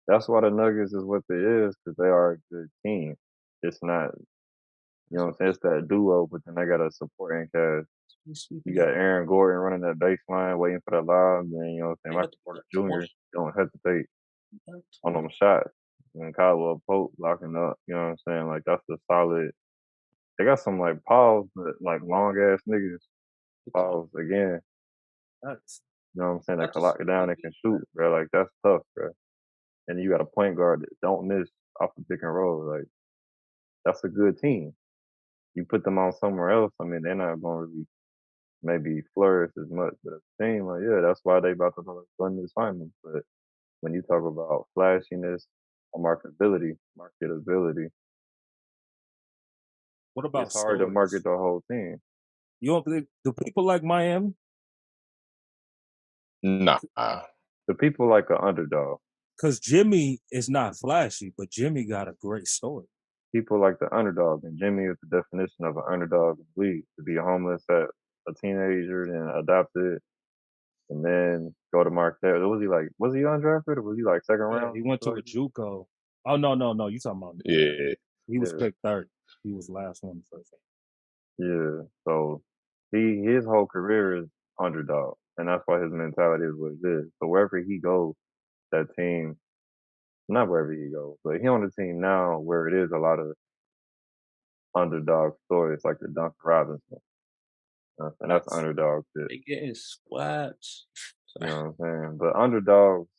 That's why the Nuggets is what they is, because they are a good team. It's not, you know what I'm saying? It's that duo, but then they got a supporting cast. You got Aaron Gordon running that baseline, waiting for that lob, and then, you know what I'm saying? Michael Porter Jr. don't hesitate on them shots. And Caldwell Pope locking up, you know what I'm saying? Like, that's the solid They got some like paws, like long ass niggas. Paws again. That's You know what I'm saying? That Not can just lock it down and can shoot, bro. Like that's tough, bro. And you got a point guard that don't miss off the pick and roll. Like that's a good team. You put them on somewhere else, I mean, they're not gonna really maybe flourish as much. But as a team, like yeah, that's why they about to run this finals. But when you talk about flashiness or marketability, what it's about hard to market stories? the whole team. You don't think do people like Miami? Nah. The people like an underdog. Because Jimmy is not flashy, but Jimmy got a great story. People like the underdog, and Jimmy is the definition of an underdog in the league. To be homeless at a teenager, then adopted, and then go to Marquette. Was he like? Was he undrafted or was he like second Yeah, round? he went to Like a JUCO. Oh no, you talking about? Yeah. He was yeah, picked third. He was last one first. yeah. So his whole career is underdog, and that's why his mentality is what it is. So wherever he goes, that team, not wherever he goes, but he on the team now where it is a lot of underdog stories like the Duncan Robinson, and that's That's underdog shit. they getting swept. You know what I'm saying? But underdogs,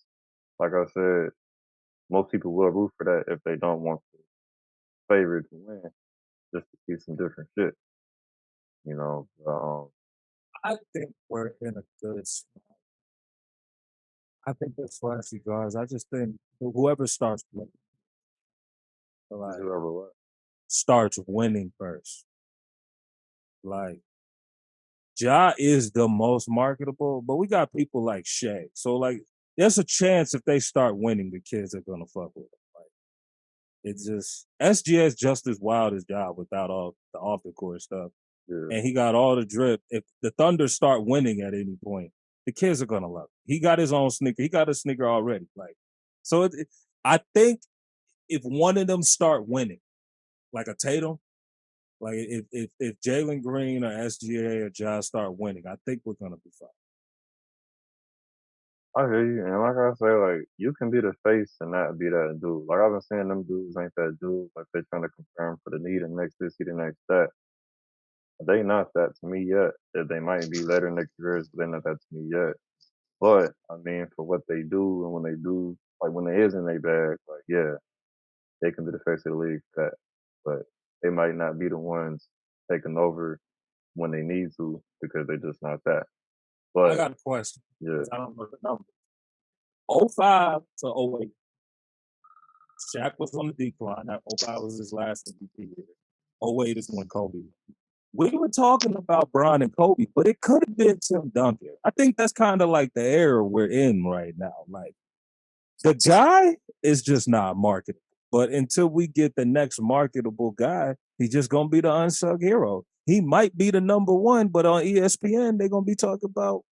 like I said, most people will root for that if they don't want the favorite to win, just to see some different shit. You know, I think we're in a good spot. I think that's flashy guys. I just think whoever starts winning, like whoever what. starts winning first. Like Ja is the most marketable, but we got people like Shea. So like there's a chance if they start winning, the kids are gonna fuck with them. Like it's just SGA is just as wild as Ja without all the off the court stuff. Yeah. And he got all the drip. If the Thunder start winning at any point, the kids are gonna love it. He got his own sneaker. He got a sneaker already. Like, so I think if one of them start winning, like a Tatum, like if Jalen Green or SGA or Ja start winning, I think we're gonna be fine. I hear you, and like I say, like you can be the face and not be that dude. Like I've been saying, them dudes ain't that dude. Like they trying to confirm for the need and next this, he the next that. They not that to me yet. That they might be later in their careers, but they're not that to me yet. But I mean, for what they do and when they do, like when they is in their bag, like yeah, they can be the face of the league for that. But they might not be the ones taking over when they need to because they're just not that. I But got a question. yeah, I don't know the number. 05 to 08. Shaq was on the decline. That 05 was his last MVP year. 08 is when Kobe. We were talking about Bron and Kobe, but it could have been Tim Duncan. I think that's kind of like the era we're in right now. Like the guy is just not marketable. But until we get the next marketable guy, he's just gonna be the unsung hero. He might be the number one, but on ESPN they're gonna be talking about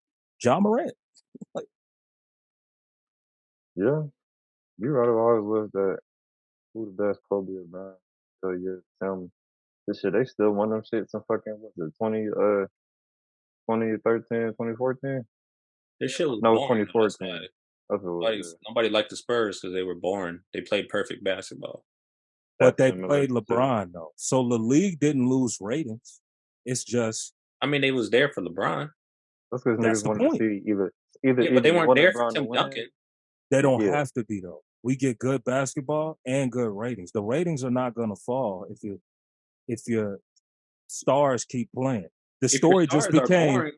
John Morant. Like, yeah, you right. I've always was that. Who the best Kobe or Bron? So yeah, tell me. This shit, they still won them shits in fucking, what's it, 2013, 2014? Their shit was No, boring though. That's 2014. why That's what it was, yeah. nobody liked the Spurs because they were boring. They played perfect basketball. but That's they similar played to shit. LeBron though. So the league didn't lose ratings. It's just I mean, they was there for LeBron. That's because that's niggas the wanted to point. see either Yeah, but they you weren't wanted there for Bron to Tim win. Duncan. They don't Yeah, have to be though. We get good basketball and good ratings. The ratings are not gonna fall if your stars keep playing. The If your story just stars are became boring,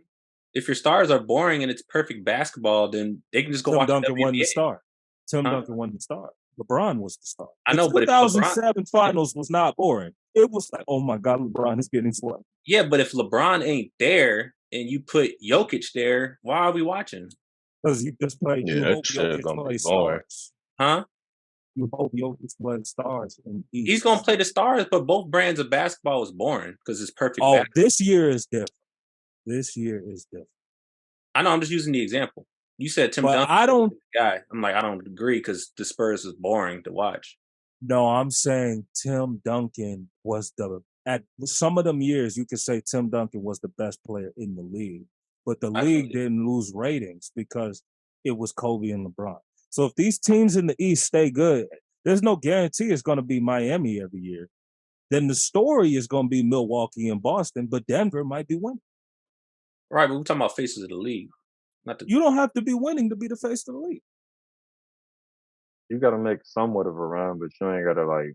if your stars are boring and it's perfect basketball, then they can just go Tim watch the Duncan wasn't the WNBA. star. Tim Huh? Duncan wasn't the star. LeBron was the star. I The know, but if LeBron, 2007 finals was not boring. It was like, oh my God, LeBron is getting swept. yeah, but if LeBron ain't there and you put Jokic there, why are we watching? Because you just play, Yeah, you that hope shit Jokic gonna be plays boring. stars. Huh? You hope Jokic plays stars in the He's East. gonna play the stars, but both brands of basketball is boring because it's perfect Oh, basketball. this year is different. This year is different. I know. I'm just using the example. You said Tim But Duncan I don't, was the guy. I'm like, I don't agree because the Spurs is boring to watch. no, I'm saying Tim Duncan was at some of them years, you could say Tim Duncan was the best player in the league. But the I feel league you. didn't lose ratings because it was Kobe and LeBron. So if these teams in the East stay good, there's no guarantee it's going to be Miami every year. then the story is going to be Milwaukee and Boston, but Denver might be winning. Right, but we're talking about faces of the league. Not the You don't have to be winning to be the face of the league. You got to make somewhat of a run, but you ain't got to like.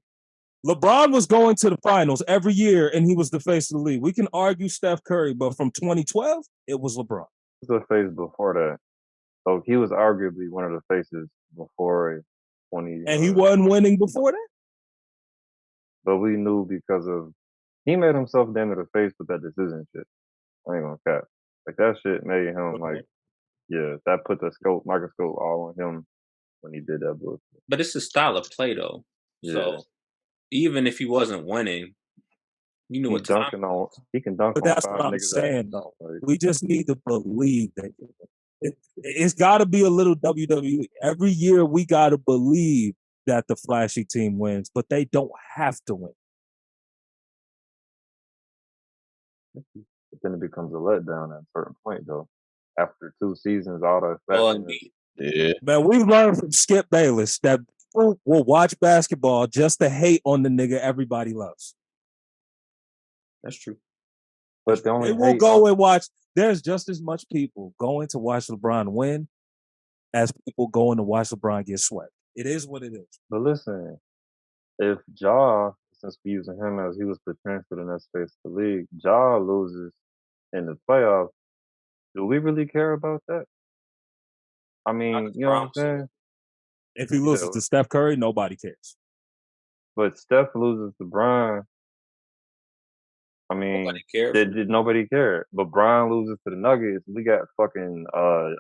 LeBron was going to the finals every year, and he was the face of the league. We can argue Steph Curry, but from 2012, it was LeBron. He was the face before that. So he was arguably one of the faces before 20. And he wasn't winning before that? But we knew because of he made himself damn near the face with that decision shit. I ain't gonna cap. Like that shit made him like, yeah, that put the microscope all on him when he did that bullshit. But it's a style of play though. Yeah. So even if he wasn't winning, you knew what time. He can dunk But on that's 5 what I'm niggas' saying ass. though. Like, We just need to believe that it's got to be a little WWE. Every year we got to believe that the flashy team wins, but they don't have to win. but then it becomes a letdown at a certain point though. After 2 seasons, all that Oh, flashiness. Yeah. Man, we've learned from Skip Bayless that people will watch basketball just to hate on the nigga everybody loves. That's true. But the only They will hate go and watch. There's just as much people going to watch LeBron win as people going to watch LeBron get swept. It is what it is. But listen, if Ja, since we're using him as he was preparing for the next phase of the league, Ja loses in the playoffs, do we really care about that? I mean, you know what I'm saying? If he loses to Steph Curry, nobody cares. But Steph loses to Brian. I mean, Nobody cares. did nobody care? But Brian loses to the Nuggets. We got fucking a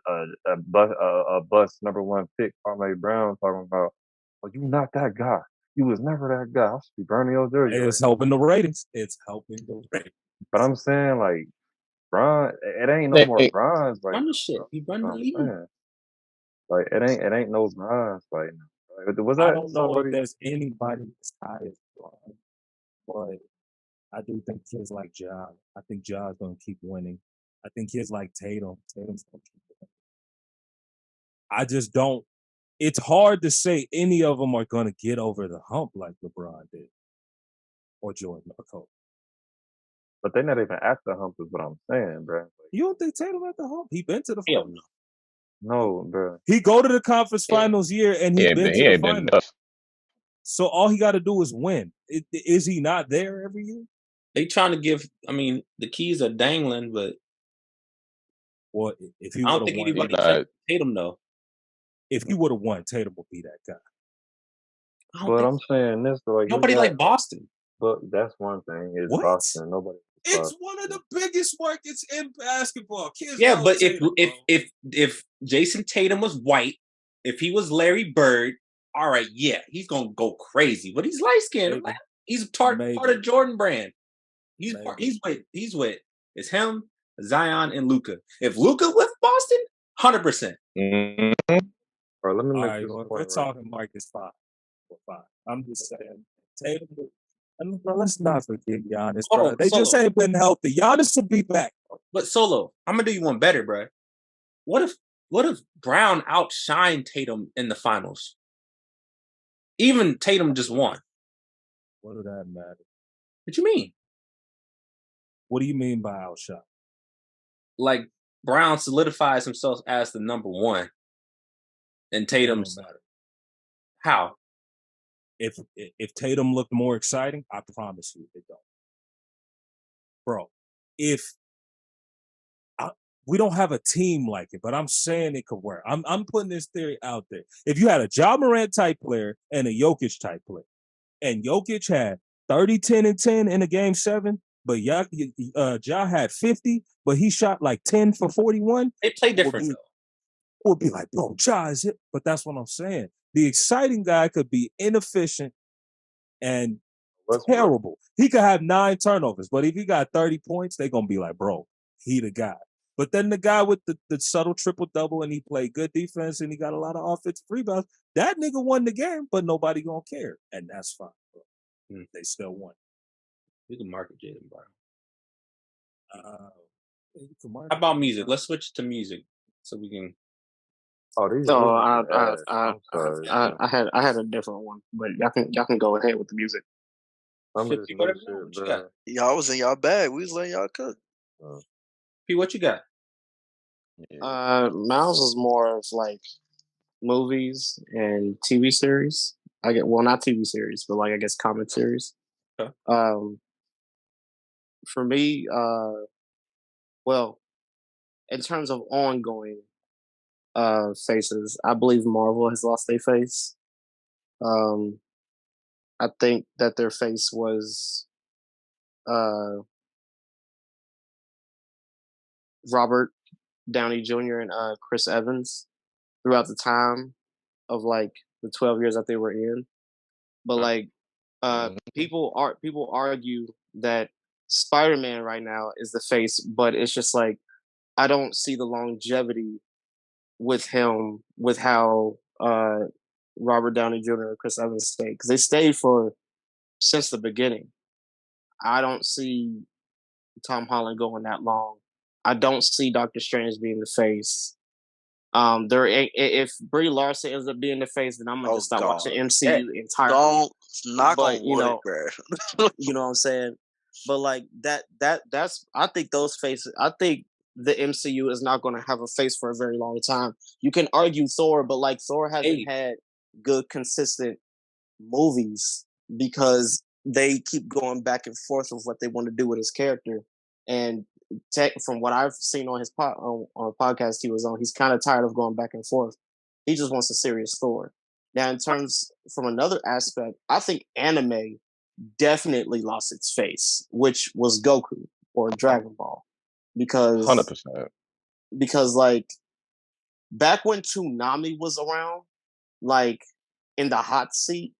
bus #1 pick, Kwame Brown, talking about, "Oh, you not that guy. You was never that guy. I should be burning your jersey." It's helping the ratings. It's helping the ratings. But I'm saying, like, Brian, it ain't no more Brian's right Run now. the shit. Bro. He run the That's what league. I'm saying. Like, it ain't no Brian's right now. Like, was I that don't know somebody? if there's anybody as high as LeBron, but I do think kids like Ja. I think Ja's going to keep winning. I think kids like Tatum. Tatum's going to keep winning. I just don't. It's hard to say any of them are going to get over the hump like LeBron did or Jordan or Kobe. But they're not even at the hump, is what I'm saying, bro. Like, You don't think Tatum at the hump? He been to the Hell finals. no, bro. He go to the conference finals year and he been to the ain't been finals. enough. So all he got to do is win. Is he not there every year? They trying to give. I mean, the keys are dangling, but Well, if he I would don't have think won, anybody thinks Tatum though. if he would have won, Tatum would be that guy. I don't But think I'm saying this, like, nobody like Boston. But that's one thing. Is What? Boston. Nobody. It's one of the biggest markets in basketball. Kids Yeah, love but Tatum, if Jason Tatum was white, if he was Larry Bird, all right, yeah, he's gonna go crazy. But he's light skinned. He's part of Jordan brand. He's with it's him, Zion, and Luka. If Luka left Boston, 100%. Bro, let me all make right, this well, point. we're talking Marcus 5 or 5. I'm just saying, Tatum. And let's not forget Giannis, bro. They just ain't been healthy. Giannis should be back. But Solo, I'm gonna do you one better, bro. What if Brown outshined Tatum in the finals? Even Tatum just won. What does that matter? What you mean? What do you mean by outshot? Like Brown solidifies himself as the #1, and Tatum's how? If Tatum looked more exciting, I promise you it don't. Bro, we don't have a team like it, but I'm saying it could work. I'm putting this theory out there. If you had a Ja Morant type player and a Jokic type player, and Jokic had 30, 10, and 10 in a game 7, but Ja had 50, but he shot like 10 for 41. They play different though. Would be like, bro, Ja is it. But that's what I'm saying. The exciting guy could be inefficient and terrible. He could have 9 turnovers, but if he got 30 points, they're going to be like, bro, he the guy. But then the guy with the subtle triple-double and he played good defense and he got a lot of offensive rebounds, that nigga won the game, but nobody going to care. And that's fine, bro. They still won. You can market Jalen Brown. How about music? Let's switch to music so we can. Oh, these so I had a different one, but y'all can go ahead with the music. Some of this Fifty, whatever. new Now, shit, what you got? bro. Y'all was in y'all bag. We was letting y'all cook. P, what you got? Yeah. Miles is more of like movies and TV series. Not TV series, but like I guess comic series. Okay. For me, well, in terms of ongoing faces, I believe Marvel has lost their face. I think that their face was Robert Downey Jr. and Chris Evans throughout the time of like the 12 years that they were in. But like Mhm. people argue that Spider-Man right now is the face, but it's just like I don't see the longevity with him with how Robert Downey Jr. and Chris Evans stayed because they stayed for since the beginning. I don't see Tom Holland going that long. I don't see Doctor Strange being the face. If Brie Larson ends up being the face, then I'm gonna Oh just stop God. watching MCU entirely. Don't knock But on wood, bro. you know what I'm saying. But like that's I think those faces. I think the MCU is not going to have a face for a very long time. You can argue Thor, but like Thor hasn't had good consistent movies because they keep going back and forth with what they want to do with his character. And from what I've seen on his on a podcast he was on, he's kind of tired of going back and forth. He just wants a serious Thor. Now, in terms from another aspect, I think anime definitely lost its face, which was Goku or Dragon Ball, because 100%. like back when Toonami was around, like in the hot seat,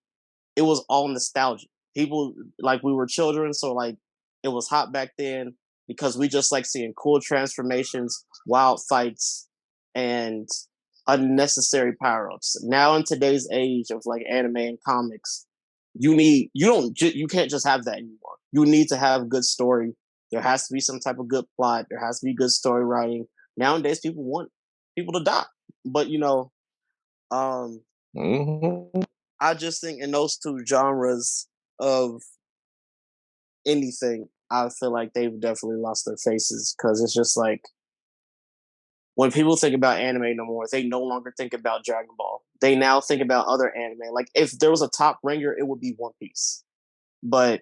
it was all nostalgia. People like we were children, so like it was hot back then because we just like seeing cool transformations, wild fights, and unnecessary power ups. Now in today's age of like anime and comics, you can't just have that anymore. You need to have good story. There has to be some type of good plot. There has to be good story writing. Nowadays, people want people to die, but Mm-hmm. I just think in those two genres of anything, I feel like they've definitely lost their faces because it's just like when people think about anime no more, they no longer think about Dragon Ball. They now think about other anime. Like if there was a top ringer, it would be One Piece. But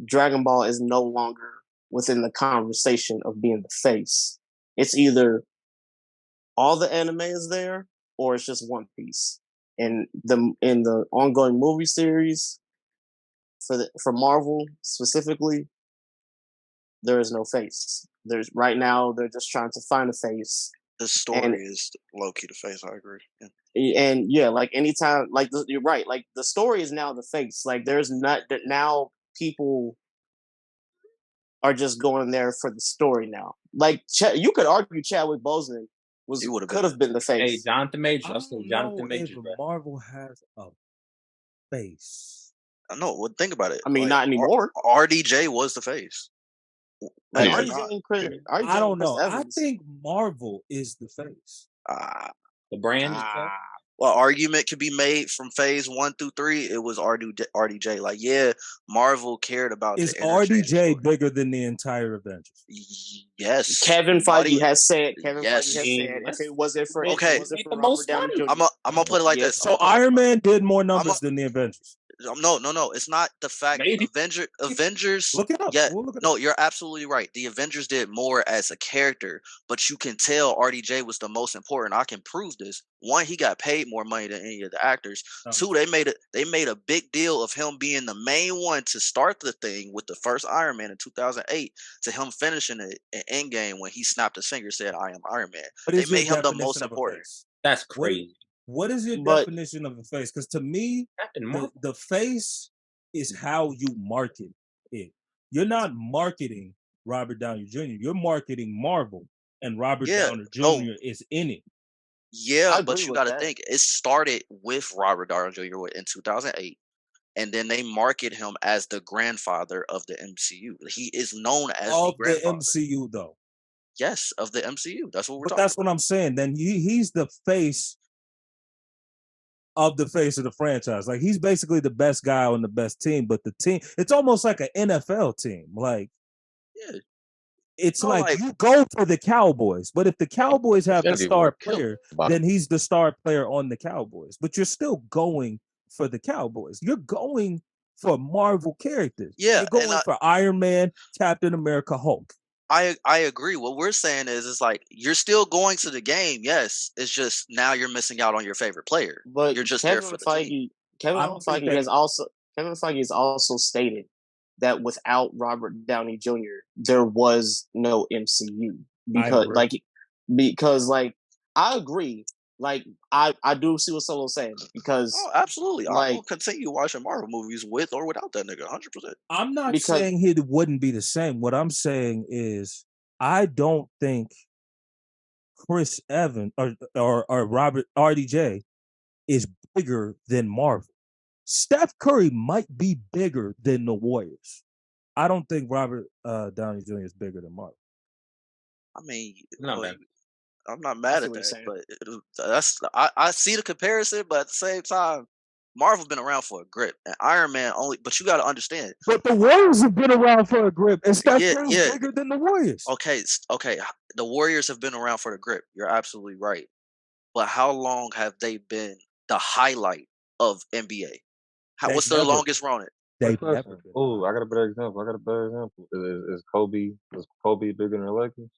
Dragon Ball is no longer within the conversation of being the face. It's either all the anime is there or it's just One Piece. And in the ongoing movie series for Marvel specifically, there is no face. There's right now they're just trying to find a face. The story is low key the face. I agree. And yeah, like anytime, like you're right. Like the story is now the face. Like there's not that now people are just going there for the story now. Like you could argue Chadwick Boseman could have been the face. Hey, Jonathan Majors. I I say don't Jonathan know Majors, if bro. Marvel has a face. I know. Well, think about it. I mean, like, not anymore. RDJ was the face. Like Yeah. RDJ and Chris, I don't know. Evans. I think Marvel is the face. The brand. Well, argument could be made from phase 1 through 3. It was RDJ. Like, yeah, Marvel cared about Is the interchange RDJ story. bigger than the entire Avengers? Yes. Kevin Feige has said. Kevin Yes. Feige has said if it wasn't for Okay. Robert Downey Jr. I'm gonna put it like this. So Iron Man did more numbers than the Avengers. No. It's not the fact Avengers. Look it up. Yeah, We'll look it no, you're absolutely right. The Avengers did more as a character, but you can tell RDJ was the most important. I can prove this. One, he got paid more money than any of the actors. Two, they made a big deal of him being the main one to start the thing with the first Iron Man in 2008 to him finishing it in Endgame when he snapped his finger, said, "I am Iron Man." They made him the most important. That's crazy. What is your definition of a face? Because to me, the face is how you market it. You're not marketing Robert Downey Jr. You're marketing Marvel, and Robert Downey Jr. is in it. Yeah, but you got to think it started with Robert Downey Jr. in 2008, and then they market him as the grandfather of the MCU. He is known as of the grandfather. MCU, though. Yes, of the MCU. That's what we're talking. But that's what I'm saying. Then he's the face of the face of the franchise. Like he's basically the best guy on the best team, but the team, it's almost like an NFL team. Like Yeah. it's No, like like you go for the Cowboys, but if the Cowboys have the Infinity star War killed player, about then he's the star player on the Cowboys. But you're still going for the Cowboys. You're going for Marvel characters. yeah, You're and going for Iron Man, Captain America, Hulk. I agree. What we're saying is, it's like you're still going to the game. Yes, it's just now you're missing out on your favorite player. But You're just there for the team. Kevin I don't think Feige has also stated that without Robert Downey Jr., there was no MCU because I agree. Like I do see what Solo's saying because Oh, absolutely. I like will continue watching Marvel movies with or without that nigga, 100%. I'm not because saying it wouldn't be the same. What I'm saying is I don't think Chris Evans or Robert RDJ is bigger than Marvel. Steph Curry might be bigger than the Warriors. I don't think Robert Downey Jr. is bigger than Marvel. I mean, Not well, bad. I'm not I mad see at what you're that, saying. but I see the comparison, but at the same time, Marvel been around for a grip, and Iron Man only. But you got to understand, But the Warriors have been around for a grip, and Steph yeah, Curry's yeah, bigger than the Warriors. okay. The Warriors have been around for the grip. You're absolutely right, but how long have they been the highlight of NBA? They've What's their never longest run? They've Good never question. been. Oh, I got a better example. Is Kobe bigger than the Lakers?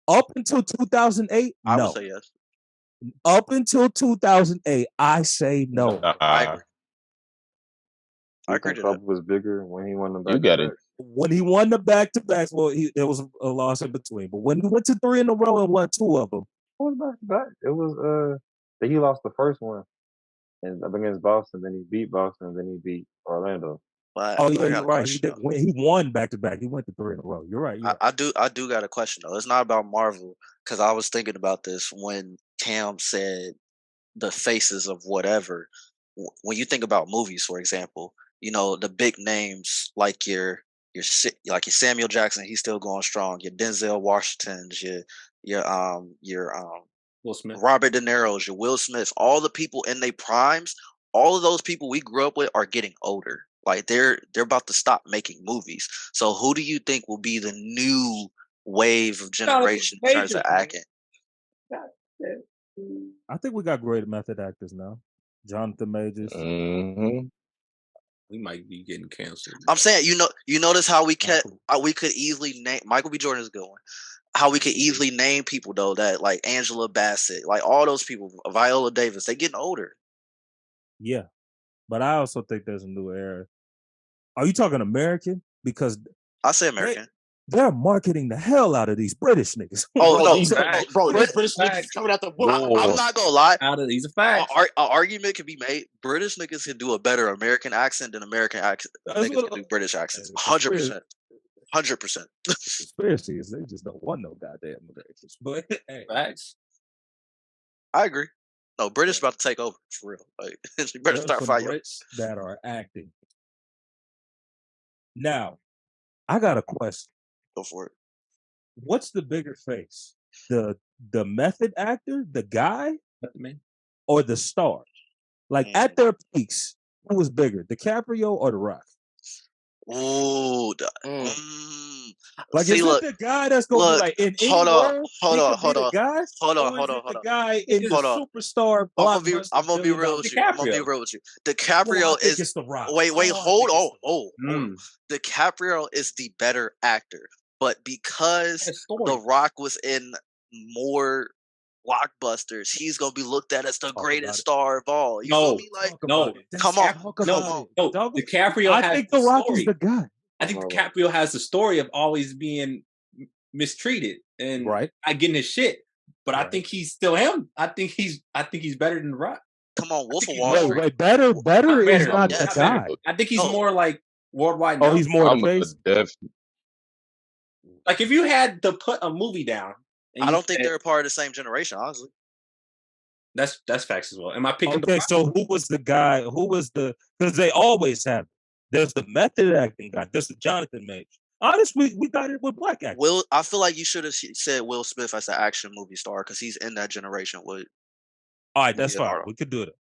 Up until 2008, I would no. say yes. Up until 2008, I say no. I agree. I You agree think to that. Kobe was bigger when he won the You got it. back-to-back? When he won the back-to-backs, well, there was a loss in between. But when he went to 3 in a row and won 2 of them, What was back-to-back? It was he lost the first one up against Boston, then he beat Boston, and then he beat Orlando. But oh I yeah, got you're a right. He question did. though. He won back-to-back. He went to 3 in a row. You're right. You're right. I do got a question though. It's not about Marvel because I was thinking about this when Cam said the faces of whatever. When you think about movies, for example, you know the big names like your Samuel Jackson, he's still going strong. Your Denzel Washingtons, your Will Smith. Robert De Niro's, your Will Smith, all the people in their primes, all of those people we grew up with are getting older. Like they're about to stop making movies. So who do you think will be the new wave of generation in terms of acting? I think we got great method actors now. Jonathan Majors. Mm-hmm. We might be getting canceled. I'm saying, you notice how we could easily name Michael B. Jordan is a good one. How we could easily name people though that like Angela Bassett, like all those people, Viola Davis, they getting older. Yeah, but I also think there's a new era. Are you talking American? Because I say American. they're marketing the hell out of these British niggas. Oh no, these British niggas coming out the I'm not gonna lie. These are facts. An argument can be made. British niggas can do a better American accent than American niggas can do British accents. 100%. 100%. Conspiracy is they just don't want no goddamn Americans. But hey, Facts. I agree. No, British about to take over for real. Like you better there's start some fighting. Brits that are acting. Now, I got a question. Go for it. What's the bigger face? The method actor, the guy, or the star? Like at their peaks, who was bigger, DiCaprio or The Rock? Ooh, like see, is look, it the guy that's gonna be like in any role? Hold on. The guy in the superstar blockbuster? I'm gonna be real with you. DiCaprio think is it's The Rock. Wait, hold on. DiCaprio is the better actor, but because The Rock was in more blockbusters, he's gonna be looked at as the greatest star of all. You feel me? Like, come on. DiCaprio. I think The Rock is the guy. I think DiCaprio has the story of always being mistreated and not getting his shit. But I think he's still him. I think he's better than The Rock. Come on, Wolf of Wall Street. Wait, better is not the guy. I think he's more like worldwide. Oh, he's more the face. Like if you had to put a movie down, I don't think they're a part of the same generation, honestly. That's facts as well. Am I picking? Okay, so who was the guy? Who was because they always have. There's the method acting guy. There's the Jonathan Majors. Honestly, we got it with black actors. I feel like you should have said Will Smith as an action movie star because he's in that generation with. All right, that's fine. We could do it.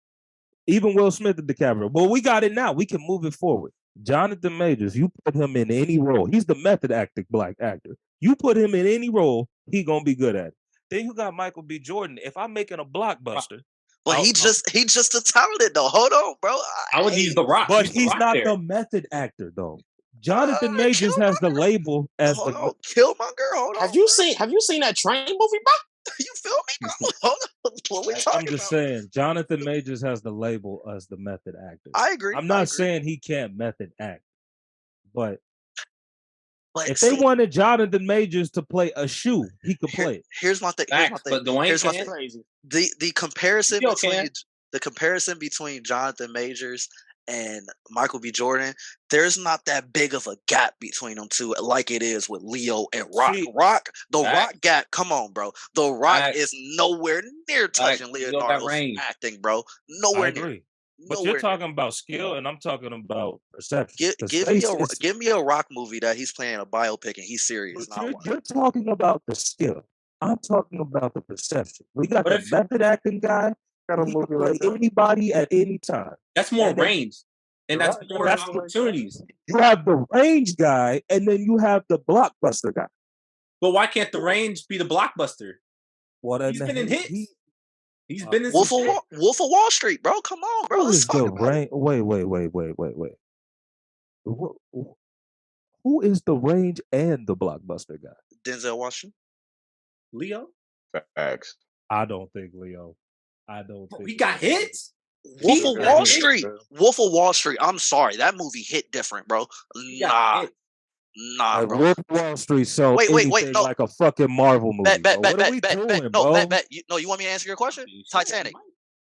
Even Will Smith and DiCaprio. Well, we got it now. We can move it forward. Jonathan Majors, you put him in any role. He's the method acting black actor. You put him in any role, he gonna be good at it. Then you got Michael B. Jordan. If I'm making a blockbuster, But he's just a talented though. Hold on, bro. I would use The Rock. but Use The he's Rock not there. the method actor though. Jonathan Majors has the label as Hold the. on, Killmonger. Hold on. Have you seen that train movie, bro? You feel me, bro? Hold on. What we talking I'm just about? saying, Jonathan Majors has the label as the method actor. I agree. I'm not saying he can't method act, but But if they wanted Jonathan Majors to play a shoe, he could play it. Here's my thing. But Dwayne Here's my can't. thing. The comparison Still between can. the comparison between Jonathan Majors and Michael B. Jordan, there's not that big of a gap between them two like it is with Leo and Rock. Rock gap, come on, bro. The Rock is nowhere near touching Leonardo's acting, bro. Nowhere near. But you're talking about skill, and I'm talking about perception. Give me a Rock movie that he's playing a biopic and he's serious. You're talking about the skill. I'm talking about the perception. We got the method acting guy. He can play anybody at any time. That's more range, and that's more opportunities. You have the range guy, and then you have the blockbuster guy. But why can't the range be the blockbuster? Well, he's been in hits. He's been in Wolf of Wall Street, bro. Come on, bro. Let's talk about it. Wait. Who is the range and the blockbuster guy? Denzel Washington. Leo? Facts. I don't think Leo. He got hits? Wolf of Wall Street. Wolf of Wall Street. I'm sorry. That movie hit different, bro. Nah, bro. Wolf of Wall Street sold anything like a fucking Marvel movie. What are we doing, bro? You want me to answer your question? Titanic.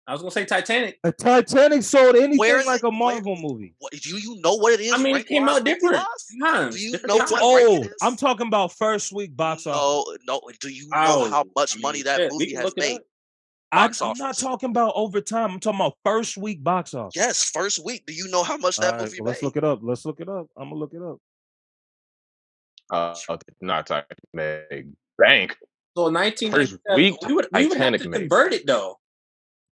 I was gonna say Titanic. Titanic sold anything like a Marvel movie. Do you know what it is? I mean, it came out different. Do you know what? I'm talking about first week box office. No. Do you know how much money that movie has made? I'm not talking about overtime. I'm talking about first week box office. Yes, first week. Do you know how much that movie made? Let's look it up. I'm gonna look it up. Not Titanic. Bank. So 1997, we would have to convert it though.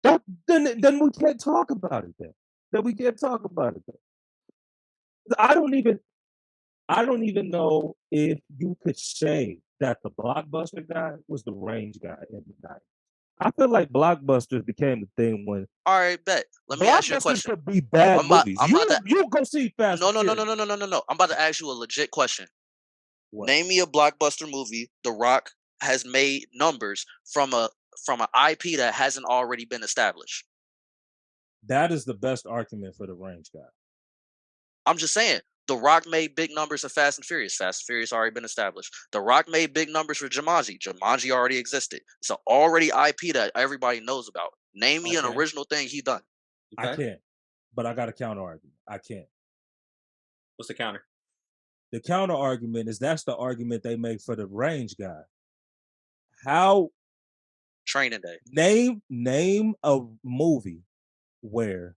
Then we can't talk about it then. I don't even know if you could say that the blockbuster guy was the range guy in the night. I feel like blockbusters became the thing when. All right, bet. Let me ask you a question. Could be bad movies. You go see Fast. No. I'm about to ask you a legit question. What? Name me a blockbuster movie The Rock has made numbers from an IP that hasn't already been established. That is the best argument for the range guy. I'm just saying. The Rock made big numbers of Fast and Furious. Fast and Furious already been established. The Rock made big numbers for Jumanji. Jumanji already existed. It's an already IP that everybody knows about. Name me an original thing he done. Okay. I can't. But I got a counter argument. I can't. What's the counter? The counter argument is that's the argument they make for the range guy. How? Training Day. Name a movie where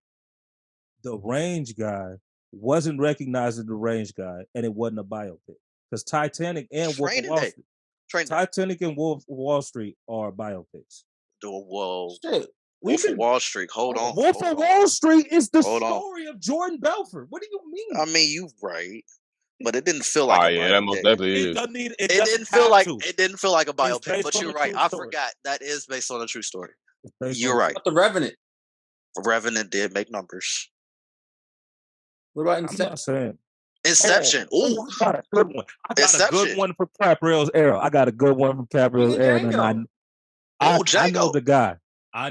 the range guy wasn't recognized as the range guy, and it wasn't a biopic. Because Titanic and Wolf of Wall Street. Titanic and Wolf of Wall Street are biopics. Whoa. Wolf of Wall Street. Hold on. Wolf of Wall Street is the story of Jordan Belfort. What do you mean? I mean, you right. But it didn't feel like a biopic. That most definitely is. It didn't feel like a biopic, but you're right. I forgot. That is based on a true story. You're right. What about The Revenant? Revenant did make numbers. What about Inception? Inception. I got a good one. I got a good one from Caprio's era. I know the guy. I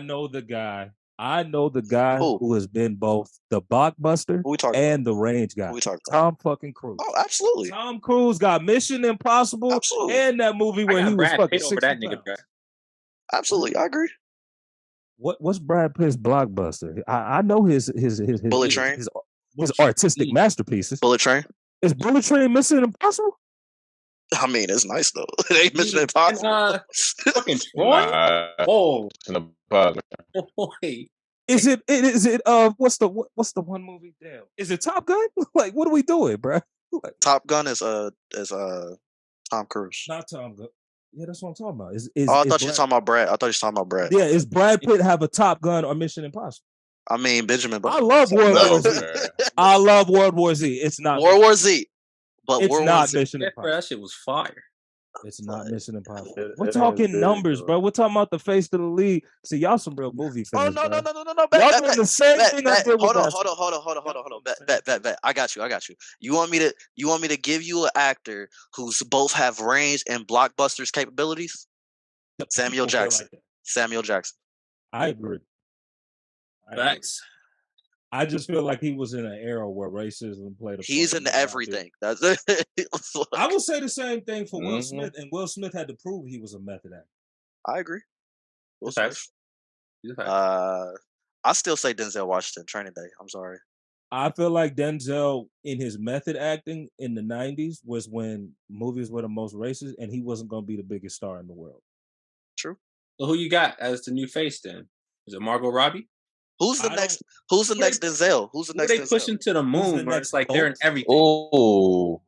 know the guy who has been both the blockbuster and the range guy. Tom fucking Cruise. Oh, absolutely. Tom Cruise got Mission Impossible and that movie where he was fucking 60 that nigga. Absolutely, I agree. What's Brad Pitt's blockbuster? I know his Bullet Train. His artistic masterpieces. Bullet Train. Is Bullet Train Mission Impossible? I mean, it's nice though. It ain't Mission Impossible. Fucking Troy. Oh. Is it what's the one movie? Damn. Is it Top Gun? Like, what are we doing, bro? Like, Top Gun is Tom Cruise. Not Tom Gun. Yeah, that's what I'm talking about. I thought you were talking about Brad. Yeah, is Brad Pitt have a Top Gun or Mission Impossible? I mean, Benjamin I Button. love World War No, Z. man. I love World War Z. It's not World War Mission- Z, but It's World War not Z. Mission Yeah, bro, Impossible. that shit was fire. It's not But Mission Impossible. It We're ain't talking big, numbers, though. bro. We're talking about the face of the league. See, y'all some real movie oh fans, no, bro. bet, Y'all bet, doing bet, the same bet, thing I bet. did with Hold on, basketball. bet. I got you. You want me to give you an actor who's both have range and blockbusters capabilities? Samuel People feel Jackson. like that. Samuel Jackson. I agree. Facts. I just feel like he was in an era where racism played a He's part. in everything. That's it. I would say the same thing for Will Mhm. Smith, and Will Smith had to prove he was a method actor. I agree. Will Facts. Smith. He's a fact. I still say Denzel Washington. Training Day. I'm sorry. I feel like Denzel in his method acting in the 90s was when movies were the most racist, and he wasn't going to be the biggest star in the world. True. So who you got as the new face then? Is it Margot Robbie? Who's the I next? Who's the Who they- next Denzel? Who's the Who next they Denzel? pushing to the Who's moon, the bro? next It's like they're in Bolt? everything. Oh,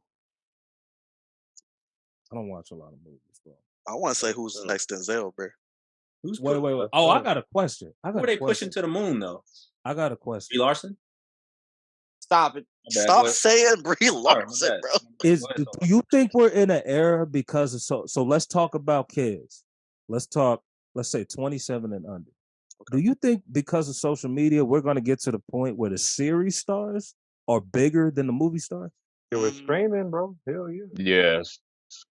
I don't watch a lot of movies, bro. I want to say who's the next Denzel, bro. Who's Wait. pu- Oh, I got a question. Who are they pushing to the moon though? I got a Brie question. Larson? Stop it. My bad, Stop go ahead. saying Brie Sorry, my Larson, bad. bro. Is Go ahead, do Soul. you think we're in an era because of so let's talk about kids. Let's say 27 and under. Do you think because of social media we're going to get to the point where the series stars are bigger than the movie stars? It was streaming, bro. Hell yeah. yes.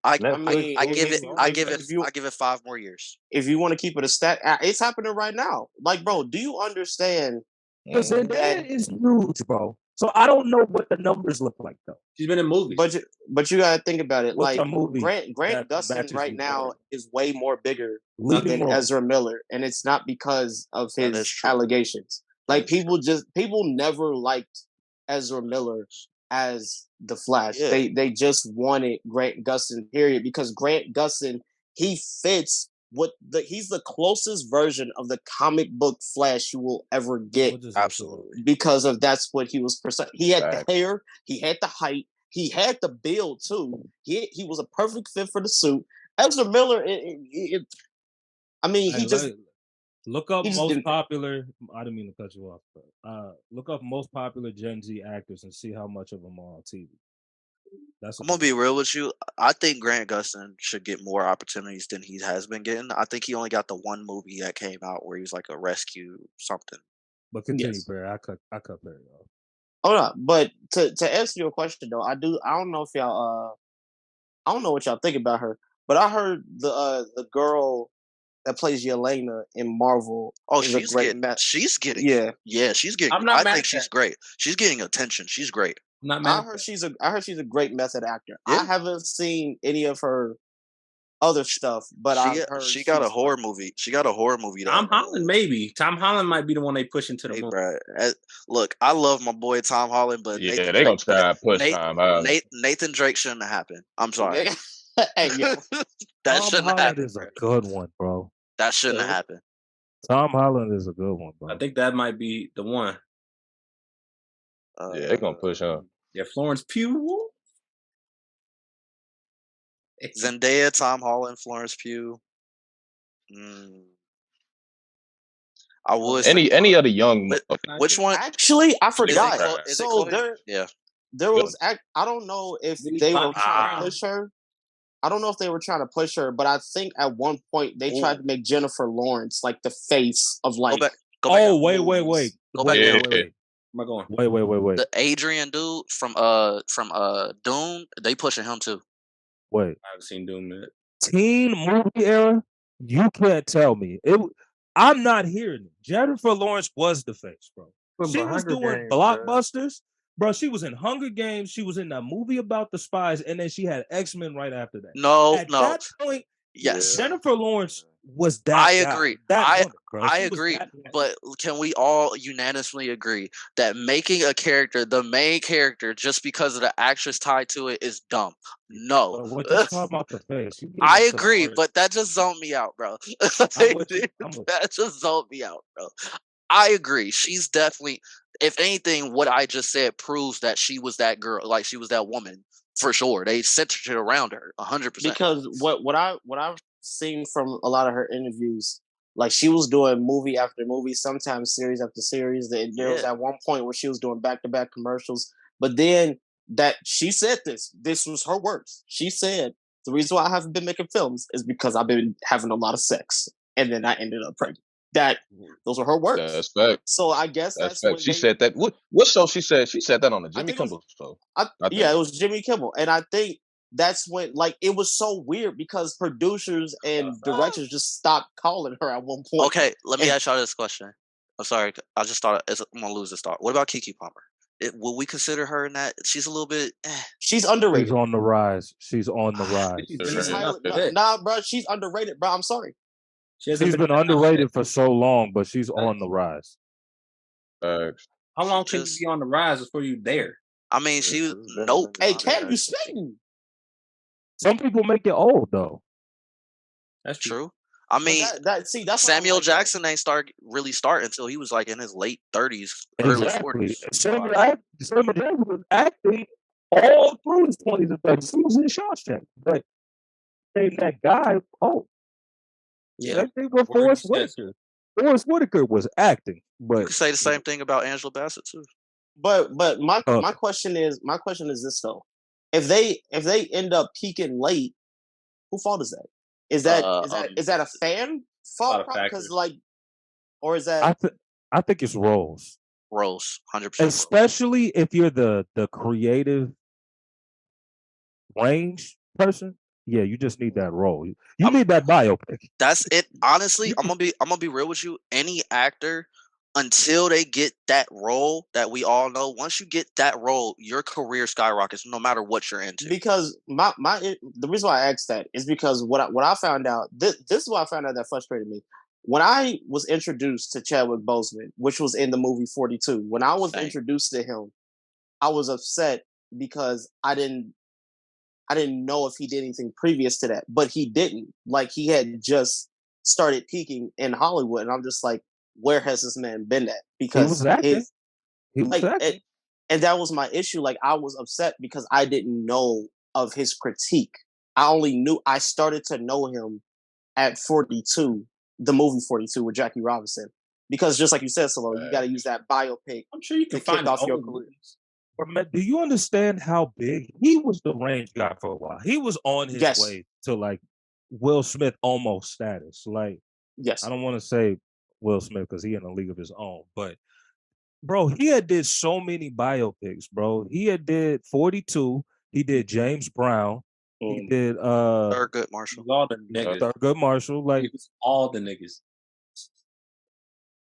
I Netflix, give it. Hulu, I all give that. it. I give it 5 more years. If you want to keep it a stat, it's happening right now. Like, bro, do you understand? Because Mhm. Zendaya is huge, bro. So I don't know what the numbers look like though. She's been in movies. But you gotta think about it. What's Like a movie Grant that Gustin matches right you now more? is way more bigger Leading than role. Ezra Miller, and it's not because of That is his true. allegations. That Like is true. people never liked Ezra Miller as the Flash. Yeah. They just wanted Grant Gustin, period, because Grant Gustin, he fits he's the closest version of the comic book Flash you will ever get. We'll just look it up. Absolutely. Because of that's what he was. He had Facts. the hair, he had the height, he had the build too. He was a perfect fit for the suit. Ezra Miller, I mean, Hey, he just look up he just most didn't- popular. I didn't mean to cut you off, but look up most popular Gen Z actors and see how much of them are on TV. That's I'm gonna be real with you. I think Grant Gustin should get more opportunities than he has been getting. I think he only got the one movie that came out where he was like a rescue something. But continue, Yes. Barry. I cut Barry off. Hold on, but to answer your question though, I don't know if y'all I don't know what y'all think about her, but I heard the girl that plays Yelena in Marvel. Oh, is a she's great getting. match. She's getting. Yeah. Yeah, she's getting. I'm not I mad think at she's that. great. She's getting attention. She's great. I'm not mad I at heard that. she's a great method actor. Yeah. I haven't seen any of her other stuff, but I've heard She got a she's horror great. movie. She got a horror movie. Tom Holland, maybe. Tom Holland might be the one they pushing to the Hey, moon. bro. Look, I love my boy Tom Holland, but Yeah, Nathan they gonna Drake. try to push Tom Holland. Nathan Drake shouldn't have happened. I'm sorry. Hey, yo. That Tom shouldn't Holland happen. is a good one, bro. That shouldn't have happened. Tom Holland is a good one, bro. I think that might be the one. Yeah, they gonna push him. Yeah, Florence Pugh. Zendaya, Tom Holland, Florence Pugh. I would say Any other young. which one? Actually, I forgot. Is it So Chloe? Yeah. there was. I don't know if they were trying to push her. I don't know if they were trying to push her, but I think at one point they tried to make Jennifer Lawrence like the face of like. Go back Oh, down. wait. Go back down. Wait. Am I going? Wait. The Adrian dude from Dune, they pushing him too. Wait. I haven't seen Doom yet. Teen movie era? You can't tell me. I'm not hearing it. Jennifer Lawrence was the face, bro. She was doing blockbusters. Bro, she was in Hunger Games. She was in that movie about the spies, and then she had X-Men right after that. At that point, yes, Jennifer Lawrence was that. I guy, agree. that woman, bro. I She was agree. that woman. But can we all unanimously agree that making a character the main character just because of the actress tied to it is dumb? No. What you talking about the face? I agree, but that just zoned me out, bro. That just zoned me out, bro. I agree. She's definitely, if anything, what I just said proves that she was that girl, like she was that woman for sure. They centered it around her 100%. Because what I've seen from a lot of her interviews, Like she was doing movie after movie, sometimes series after series. There was at one point where she was doing back-to-back commercials. But then that she said this was her words. She said the reason why I haven't been making films is because I've been having a lot of sex, and then I ended up pregnant. Those were her words. That's fact. So I guess That's that's fact. when She said that. What show she said? She said that on the Jimmy Kimmel show. it was Jimmy Kimmel, and I think that's when like it was so weird because producers and directors just stopped calling her at one point. Okay, let me ask y'all this question. I'm sorry, I just thought I'm gonna lose this thought. What about Keke Palmer? Will we consider her in that? She's a little bit. She's underrated. She's on the rise. She's on the rise. Bro. She's underrated, bro. I'm sorry. She's been underrated for so long, but she's on the rise. How long can you be on the rise before you there? I mean, she was nope. Hey, Cam, you spitting? Some people make it old though. That's true. I mean, that's Samuel Jackson ain't really start until he was like in his late 30s, early 40s. Samuel Jackson was acting all through his 20s and 30s. He was in Shawshank, but that guy, that thing with Forrest Whitaker. Forrest Whitaker was acting, but you could say the same thing about Angela Bassett too. But my question is this though: if they end up peaking late, whose fault is that? Is that a fan fault? Because or is that? I think it's roles. Roles, 100%. Especially if you're the creative range person. Yeah, you just need that role. You need that biopic. That's it. Honestly, I'm gonna be real with you. Any actor, until they get that role that we all know, once you get that role, your career skyrockets no matter what you're into. Because the reason why I asked that is because what I found out, this is what I found out that frustrated me. When I was introduced to Chadwick Boseman, which was in the movie 42, when I was introduced to him, I was upset because I didn't know if he did anything previous to that, but he didn't. Like he had just started peaking in Hollywood, and I'm just like, where has this man been at? Because he was acting. And that was my issue. Like I was upset because I didn't know of his critique. I started to know him at 42, the movie 42 with Jackie Robinson. Because just like you said, Solo, you got to use that biopic. I'm sure you can kick off your career. Do you understand how big he was? The range guy for a while. He was on his way to like Will Smith almost status. Like, I don't want to say Will Smith because he in a league of his own, but bro, he had did so many biopics, bro. He had did 42. He did James Brown. He did Thurgood Marshall. All the niggas. Thurgood Marshall. Like all the niggas.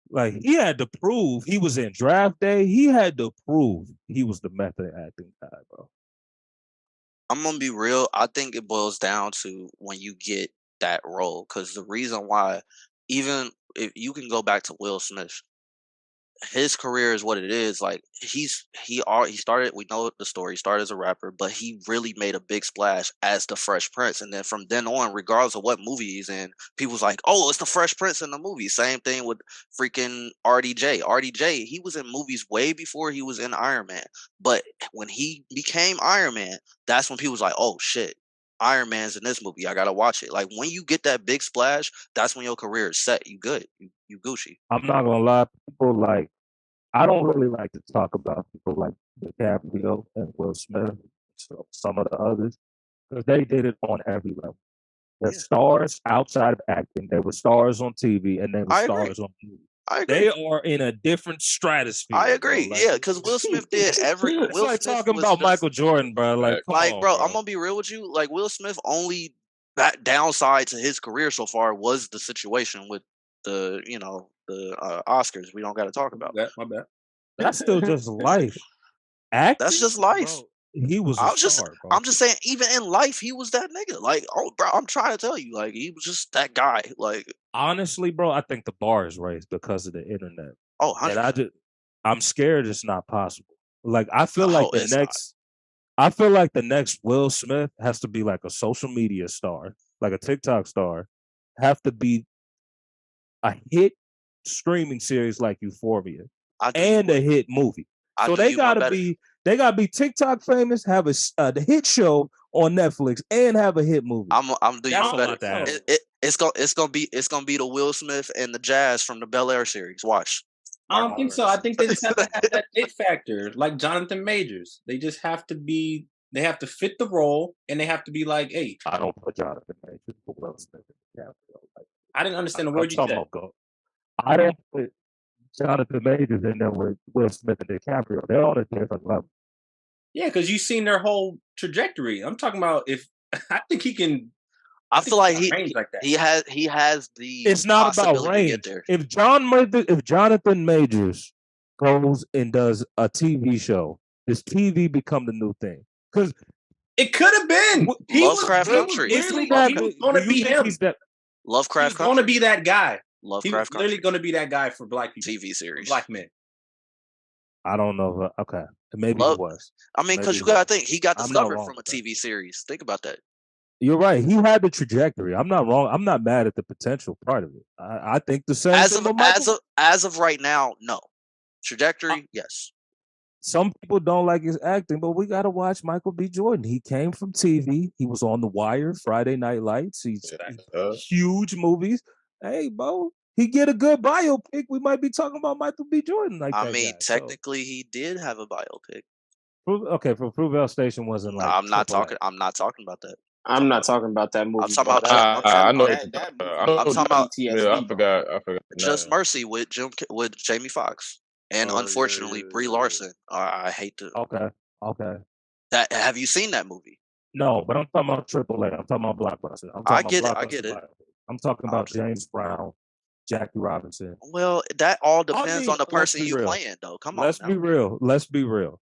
Like he had to prove he was in Draft Day. He had to prove he was the method acting guy, bro. I'm gonna be real. I think it boils down to when you get that role, because the reason why, even if you can go back to Will Smith, his career is what it is. Like he started. We know the story. He started as a rapper, but he really made a big splash as the Fresh Prince. And then from then on, regardless of what movie he's in, people's like, "Oh, it's the Fresh Prince in the movie." Same thing with freaking RDJ. RDJ, he was in movies way before he was in Iron Man. But when he became Iron Man, that's when people was like, "Oh shit, Iron Man's in this movie. I gotta watch it." Like when you get that big splash, that's when your career is set. You good. You Gucci. I'm not gonna lie, people like I don't really like to talk about people like DiCaprio and Will Smith, so some of the others, because they did it on every level. They're stars outside of acting. They were stars on TV, and they were stars on movies. I agree. They are in a different stratosphere. I agree. Like, because Will Smith did every. It's Will like Smith talking about Michael Jordan, bro. Like, bro, I'm gonna be real with you. Like, Will Smith only that downside to his career so far was the situation with the Oscars. We don't got to talk about that. My bad. That's still just life. Acting, that's just life. Bro, he was a star, bro. I'm just saying, even in life, he was that nigga. Like, oh, bro, I'm trying to tell you, like, he was just that guy. Like, honestly, bro, I think the bar is raised because of the internet. Oh, 100%. And I'm scared it's not possible. Like, I feel like the next Will Smith has to be like a social media star, like a TikTok star, have to be a hit streaming series like Euphoria and a hit movie. So they gotta be TikTok famous, have the hit show on Netflix, and have a hit movie. I'm doing better. It's gonna be the Will Smith and the Jazz from the Bel Air series. Watch. I don't think so. I think they just have to have that it factor, like Jonathan Majors. They just have to be. They have to fit the role, and they have to be like, "Hey, I don't put Jonathan Majors for Will Smith. I didn't understand the I'm word you talking said." about go. I don't put Jonathan Majors in there with Will Smith and DiCaprio. They're on a different level. Yeah, because you've seen their whole trajectory. I'm talking about if I think he can. I feel like range like that. he has the It's not about possibility to get range. there. If Jonathan Majors goes and does a TV show, does TV become the new thing? Because It could have been. Lovecraft Country. He was going to be him. Lovecraft He was going to be that guy. Lovecraft He was literally going to be that guy for black people. TV series. Black men. I don't know. Okay. Maybe he was. I mean, because you got to think, he got discovered from a TV series. Think about that. You're right. He had the trajectory. I'm not wrong. I'm not mad at the potential part of it. I think the same as of right now, no. Trajectory, yes. Some people don't like his acting, but we got to watch Michael B. Jordan. He came from TV. He was on The Wire, Friday Night Lights. He's huge movies. Hey, bro, he get a good biopic. We might be talking about Michael B. Jordan like that. I mean, technically, he did have a biopic. Okay, for Fruitvale Station wasn't like. I'm not talking about that. I'm not talking about that movie. I'm talking about. I know. I'm talking about. I forgot. Just Mercy with Jamie Foxx, and unfortunately Brie Larson. I hate to. Okay. That have you seen that movie? No, but I'm talking about AAA. I'm talking about Blockbuster. I get it. I'm talking about James Brown, Jackie Robinson. Well, that all depends on the person you playing, though. Come on. Let's be real. Let's be real.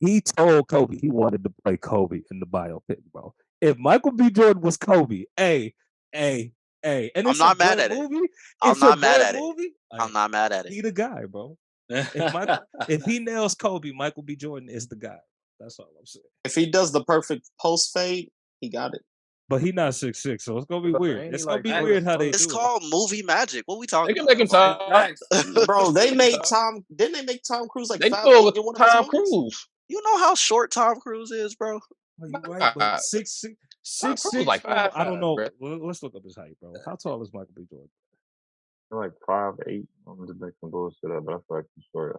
He told Kobe he wanted to play Kobe in the biopic, bro. If Michael B. Jordan was Kobe, and I'm not mad at it. I'm not mad at it. I'm not mad at it. He the guy, bro. If he nails Kobe, Michael B. Jordan is the guy. That's all I'm saying. If he does the perfect post fade, he got it. But he not 6'6", so it's gonna be weird. It's gonna be weird how they do it. It's called movie magic. What we talking about? They can make him time. Bro, they made Tom. Didn't they make Tom Cruise like they 5 do it in one with Tom of his movies? Cruise. You know how short Tom Cruise is, bro. Well, you're right, but 6'6", like 5'5", I don't know. bro. Let's look up his height, bro. How tall is Michael B. Jordan? Like 5'8". I'm just making some bullshit up, but I feel like he's short.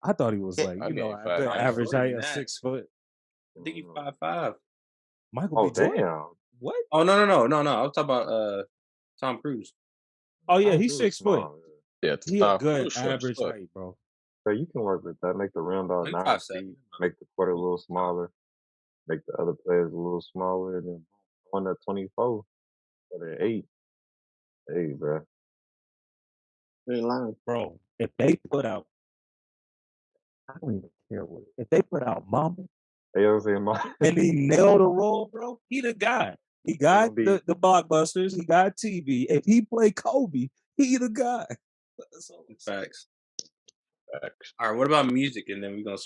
I thought he was like, the average height of 6 foot. I think he's 5'5". Michael B. Jordan. Damn. What? Oh no! I was talking about Tom Cruise. Oh yeah, he's 6 foot. Yeah, he a good average height, bro. So you can work with that. Make the rim about 9 feet. Make the court a little smaller. Make the other players a little smaller. And then on that 24 or the 8. Hey, bro. Bro, if they put out, I don't even care what. If they put out Mama, and he nailed the role, bro, he the guy. He got the blockbusters. He got TV. If he play Kobe, he the guy. Facts. All right, what about music? And then we're gonna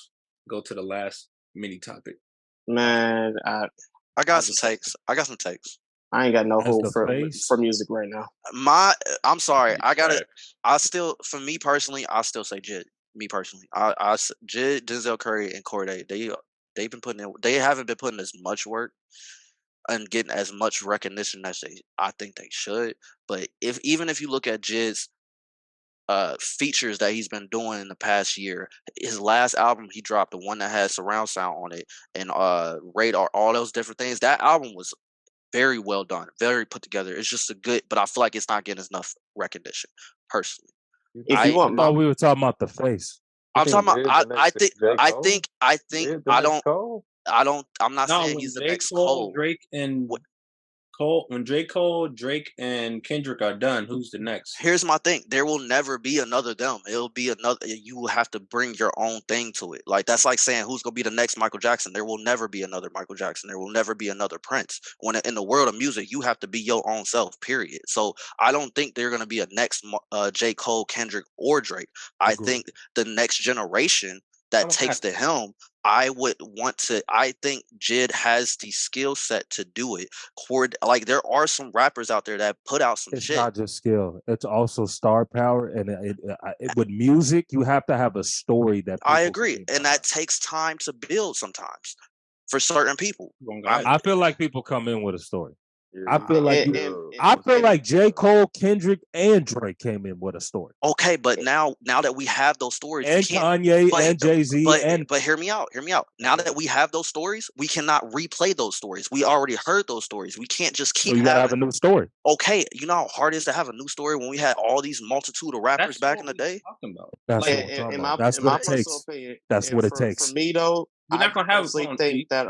go to the last mini topic. Man, I got some takes. I ain't got no hope for music right now. I'm sorry. For me personally, I still say Jid. Me personally, Jid, Denzel Curry, and Corday. They haven't been putting as much work and getting as much recognition as I think they should. But even if you look at Jid's features that he's been doing in the past year, his last album he dropped, the one that had surround sound on it and radar, all those different things. That album was very well done, very put together. It's just but I feel like it's not getting enough recognition, personally. If you want, we were talking about the face. I'm talking about. I'm not saying he's the next Cole. Drake and when Drake and Kendrick are done, who's the next? Here's my thing: there will never be another them. It'll be another. You will have to bring your own thing to it. Like that's like saying who's gonna be the next Michael Jackson. There will never be another Michael Jackson. There will never be another Prince. When in the world of music, you have to be your own self. Period. So I don't think they're gonna be a next J. Cole, Kendrick, or Drake. I think the next generation that takes to him. I think Jid has the skill set to do it. Like there are some rappers out there that put out some shit. It's not just skill; it's also star power. And with music, you have to have a story that. I agree, and that takes time to build sometimes for certain people. I feel like people come in with a story. Yeah, I he feel like And you. and, I and, feel and like J. Cole, Kendrick, and Drake came in with a story, Okay, but now that we have those stories, we and can't. Kanye, But and Jay Z, and but hear me out. Hear me out. Now that we have those stories, we cannot replay those stories. We already heard those stories. We can't just so keep you gotta have having. a new story. Okay, you know how hard it is to have a new story when we had all these multitude of rappers That's back what in the we day. talking about. That's Like, what we're talking in about. my That's in what my it personal takes. opinion, That's and what it for takes. me though, we're I not gonna have. personally Hold on, think G. that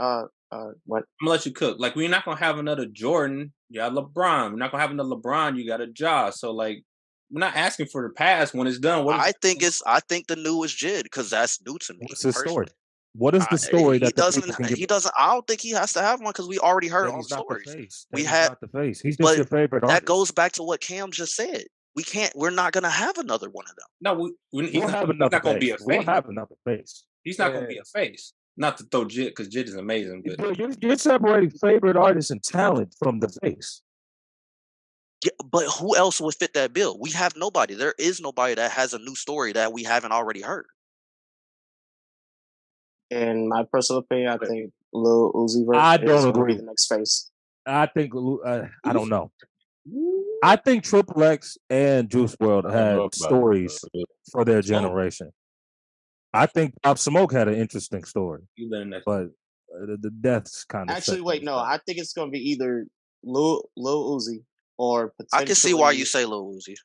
what I'm gonna let you cook. Like, we're not gonna have another Jordan. You got LeBron. We're not gonna have another LeBron. You got a Ja. So like, we're not asking for the past. When it's done, what is I it think gonna look it's. I think the new is Jid because that's new to me What's his story? personally. What is the story He that the people doesn't. can get? He doesn't. I don't think he has to have one because we already heard Then all he's the not the stories. face. We Then he's had, not the face. He's just but your favorite that artist. goes back to what Cam just said. We can't. We're not gonna have another one of them. No, he's We'll not. have He's another not gonna be face. a We'll face. have another face. He's not gonna be a face. Not to throw Jid, because Jid is amazing, but You're separating favorite artist and talent from the face. Yeah, but who else would fit that bill? We have nobody. There is nobody that has a new story that we haven't already heard. in my personal opinion, I think Lil Uzi Vert I is don't going to be agree. the next face. I think I don't know. I think Triple X and Juice World I don't know had about stories that. for their Smoke. generation. I think Pop Smoke had an interesting story, you learn that. but the deaths kind of Actually, wait, no, I think it's going to be either Lil Uzi or I can see why you potentially say Lil Uzi.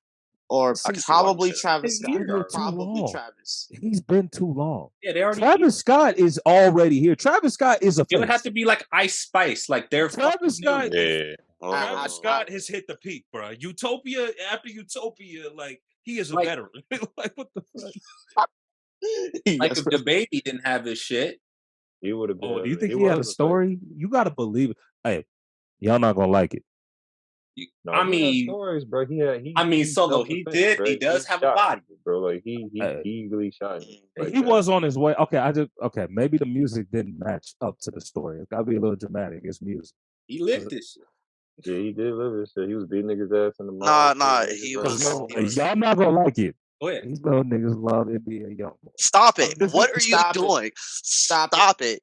or I can see why you probably say that. Travis Scott. He's been too Probably long. Travis. He's been too long. Yeah, they already. Travis Scott is already here. Travis Scott is a It would have face. to be like Ice Spice, like they're Travis Scott. Yeah. Travis Oh. Scott has hit the peak, bro. Utopia, after Utopia, like he is a Like- veteran. Like what the fuck? Like if the baby didn't have this shit. He would have been. Oh, do you think he had a was story? You got to believe it. Hey, y'all not gonna like it. No, I he mean, had stories, bro. He I mean, he Solo, he self-defense, did. bro. He does have a shot body. people, bro. Like he Hey. easily shot him. Like He that. was on his way. Okay. Maybe the music didn't match up to the story. It gotta be a little dramatic. It's music. He lived this shit. Yeah, he did live this shit. He was beating niggas ass in the Nah, mall. he was. Y'all not gonna like it. Go ahead. These little niggas love NBA young boy. Stop it! Just- What are you Stop it. doing? Stop it!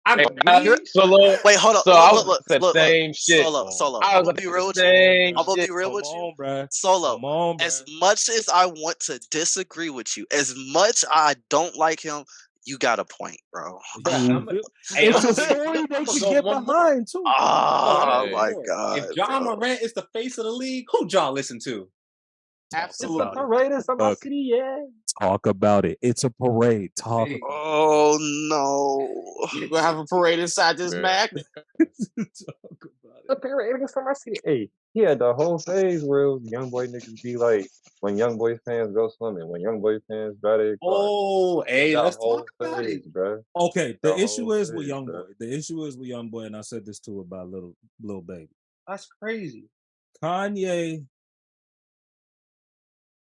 I mean, Solo. Wait, hold up. So I Look, was look, the same shit. Solo. I I'm was gonna be real with you. same I'm gonna shit. be real Come with you. on, bruh. Solo. Come on, As bruh. much as I want to disagree with you, as much I don't like him, you got a point, bro. It's a story they can get behind too. Oh Hey. my god! If John bro. Morant is the face of the league, who y'all listen to? Absolutely. Raiders from my Look. city, yeah. Talk about it. It's a parade. Talk Hey. about Oh no! You're gonna have a parade inside this Man. Mac. it. Talk about it. Raiders from my city. Hey, he had the whole phase where it was young boy niggas be like, when young boy fans go swimming, when young boy fans drive their car. Oh, hey, that let's whole talk about phase, it. bro. Okay, The the issue whole is with phase, Young bro. Boy. The issue is with Young Boy, and I said this too about little baby. That's crazy. Kanye.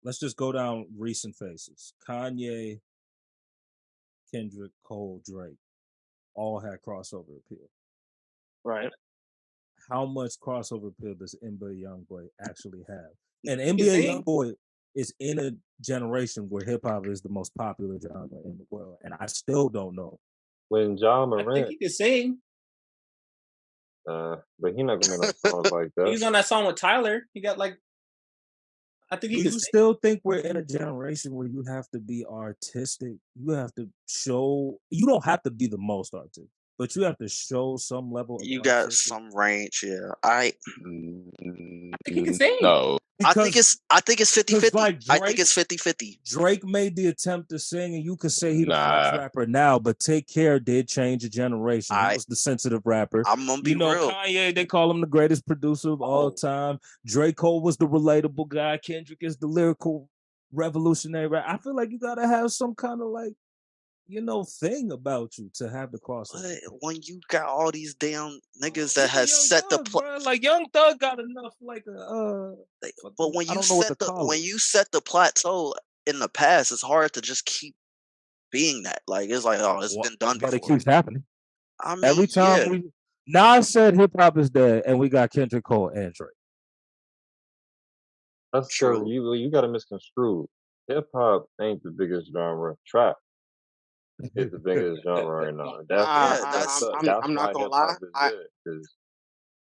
Let's just go down recent faces. Kanye, Kendrick, Cole, Drake, all had crossover appeal. Right. How much crossover appeal does NBA Youngboy actually have? And You NBA think? Youngboy is in a generation where hip hop is the most popular genre in the world, and I still don't know. When John I think Morant, he can sing. but he not gonna make no songs like that. He's on that song with Tyler. He got like, I think he Do can you sing. still think we're in a generation where you have to be artistic? You have to show. You don't have to be the most artistic, but you have to show some level of. You got artistic. some range, yeah. I think he can sing. No. I think it's 50-50. like I think it's 50-50. Drake made the attempt to sing, and you could say he the Nah. flex rapper now, but Take Care did change a generation. He was the sensitive rapper. I'm gonna be real. Kanye, they call him the greatest producer of all time. Drake Cole was the relatable guy. Kendrick is the lyrical revolutionary. I feel like you gotta have some kind of like, thing about you to have the crossover. But when you got all these damn niggas that has set the like Young Thug got enough like but when I you don't know what set to the call when it. you set the plateau in the past, it's hard to just keep being that. Like it's like, oh, it's been done But it before. keeps happening. I mean, Every time Nas said hip hop is dead, and we got Kendrick Cole and Drake. That's true. You got to misconstrue. Hip hop ain't the biggest genre. Trap is the biggest genre right now. That's I'm not gonna lie.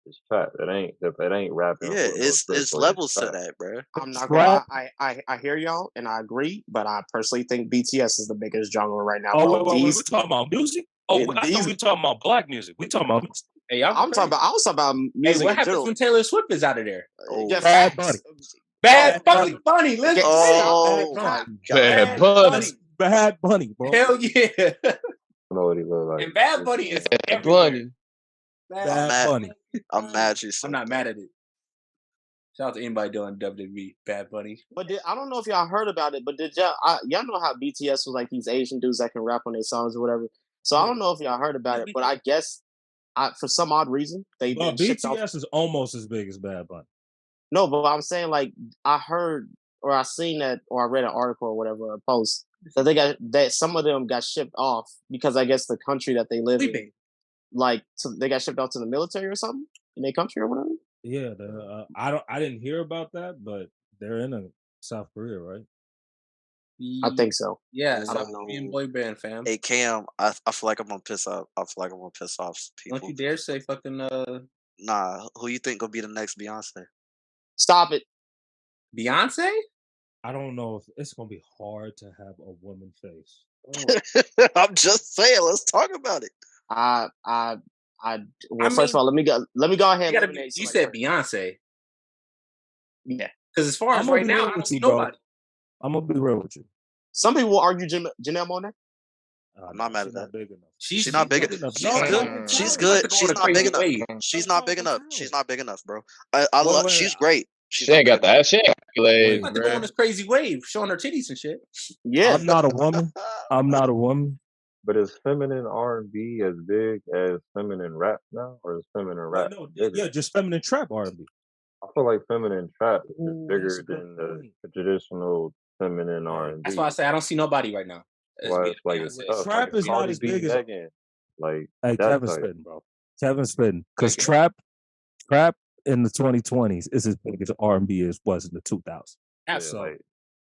It's trap. It ain't rapping Yeah, with a little it's switchblade. levels to Trap. that, bro. I'm not gonna Trap. lie. I hear y'all and I agree, but I personally think BTS is the biggest genre right now, Oh bro. wait, we These talking about music? Oh, I thought these we talking about black music. We talking about music. Hey, y'all I'm talking crazy. about. I was talking about Hey, music what in happens general. when Taylor Swift is out of there? Oh, Bad Facts. Bad Bro, fucking Bunny. Let's Get, get it. stop the oh my cap. Bad Bad Bunny. Bunny. Bad Bunny, bro. Hell yeah. I know what he look like. And Bad Bunny is Bad everywhere. Bunny. I'm Bad mad. Bunny. I'm mad you said I'm not that. mad at it. Shout out to anybody doing WWE. Bad Bunny. But I don't know if y'all heard about it, but did y'all know how BTS was like these Asian dudes that can rap on their songs or whatever? So I don't know if y'all heard about it, but I guess for some odd reason they've But been shipped BTS off. is almost as big as Bad Bunny. No, but I'm saying like I heard or I seen that or I read an article or whatever, a post that some of them got shipped off because I guess the country that they live in, like they got shipped off to the military or something in their country or whatever. Yeah, I didn't hear about that, but they're in South Korea, right? I think so. Yeah, I South don't know. Korean boy band, fam. Hey Cam, I feel like I'm gonna piss off. I feel like I'm gonna piss off people. Don't you dare say fucking Nah, who you think gonna be the next Beyonce? Stop it. Beyonce? I don't know if it's gonna be hard to have a woman face. I'm just saying. Let's talk about it. First of all, let me go ahead. You said Beyonce. Yeah. Because as far as I'm right gonna be now, real I don't with see you, bro. nobody. I'm gonna be real with you. Some people will argue Janelle Monáe. I'm not mad at that. Big enough. She's not big enough. She's good. She's good. She's not big enough. She's not big enough. She's not big enough, bro. I love. She's great. She ain't got that. She ain't got accolades, about to go on bro. this crazy wave, showing her titties and shit. Yeah. I'm not a woman. I'm not a woman. But is feminine R&B as big as feminine rap now, or is feminine rap bigger? Yeah, just feminine trap R&B. I feel like feminine trap is Ooh, bigger that's a than good point. the traditional feminine R&B. That's why I say I don't see nobody right now. Why it's like it's tough. Trap like is not Cardi as B, big as Megan. Like Hey, that Kevin's type. spitting, bro. Kevin's spitting. Because trap in the 2020s is as big as R&B was in the 2000s. Absolutely.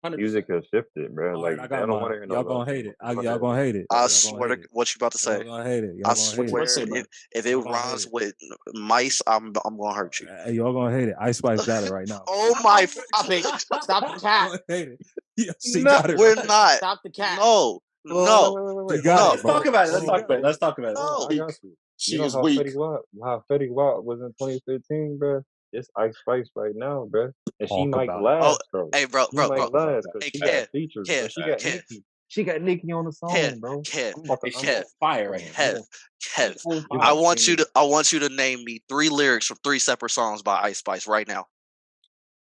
Like, music has shifted, bro. All like right, I I got don't mine. want to hear no Y'all gonna love hate it. songs. Y'all gonna hate it. I Y'all swear gonna to hate it. what you about to say. Y'all gonna hate it. Y'all I gonna swear hate it. Say, bro. if it Y'all gonna rhymes hate it. with mice, I'm gonna hurt you. Y'all gonna hate it. Ice Spice got it right now. Oh my! Stop it. Stop the cat. Y'all gonna hate it. Yeah, she No, got it we're right. not. Stop the cat. No, no, She Wait, got no. it, Let's bro. talk about it. She got it. Let's talk about it. No. I got you. She You know is how weak. Fetty Wap was in 2015, bro? It's Ice Spice right now, bro. And she Talk might about it. Oh, last, bro. hey, bro, She bro, might bro. last because Hey, she Kev, got features, Kev, bro. She got Kev, Nicki. She got Nicki on the Kev, song, bro. Kev, I'm about to Kev, Fire right now. Kev. You I know, want you to name me 3 lyrics from 3 separate songs by Ice Spice right now.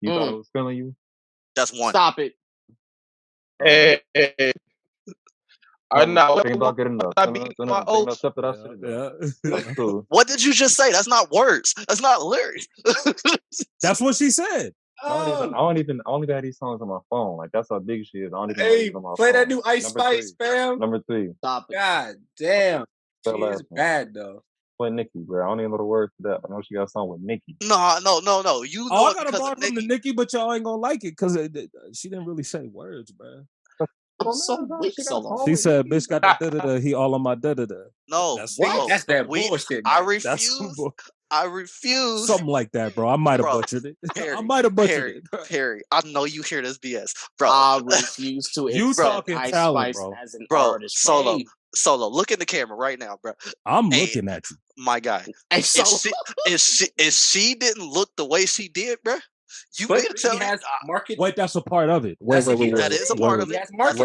you thought I was feeling you? That's one. Stop it. Hey, I'm not. Think about good enough. I be my oats. Stuff that I said. Yeah. That's cool. What did you just say? That's not words. That's not lyrics. That's what she said. I don't even got these songs on my phone. Like that's how big she is. I don't even know Hey, these on my play phone. that new Ice Spice, fam. Number 3. Stop it. God damn. She That is last one. bad though. With Nicki, bro. I don't even know the words to that. I know she got a song with Nicki. No. You Oh, know I it got a because bar of from the Nicki. Nicki, but y'all ain't gonna like it because she didn't really say words, bro. I'm so weak so long. She said, "Bitch got that da-da-da, he all on my da-da-da." No, That's no. That's that bullshit. I Man. refuse. I refuse. Something like that, bro. I might have butchered it. I might have butchered it. Perry, I know you hear this BS, bro. I refuse to You accept talking Ice talent, Spice bro. as an Bro, artist. Solo, look in the camera right now, bro. I'm Hey, looking at you. My guy. Hey, If she didn't look the way she did, bro, you But mean to tell he me? has market. Wait, that's a part of it. Wait. That is a part of He it. has market.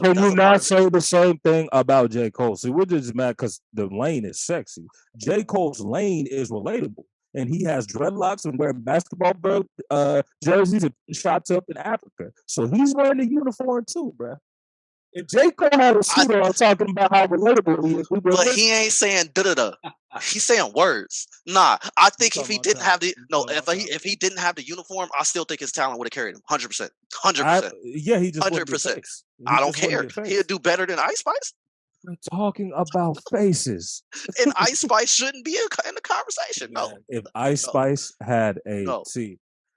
Can That's you a part not of it. say the same thing about J. Cole? See, we're just mad because the lane is sexy. J. Cole's lane is relatable. And he has dreadlocks and wearing basketball jerseys and shots up in Africa. So he's wearing the uniform too, bro. If J. Cole had a suit on talking about how relatable he is, we would But listen. he ain't saying da-da-da. He's saying words. Nah, I think if he didn't have the if he didn't have the uniform, I still think his talent would have carried him 100%. 100%. Yeah, he just 100%. I don't care. He'll do better than Ice Spice. We're talking about faces. And Ice Spice shouldn't be in the conversation. No. If Ice Spice had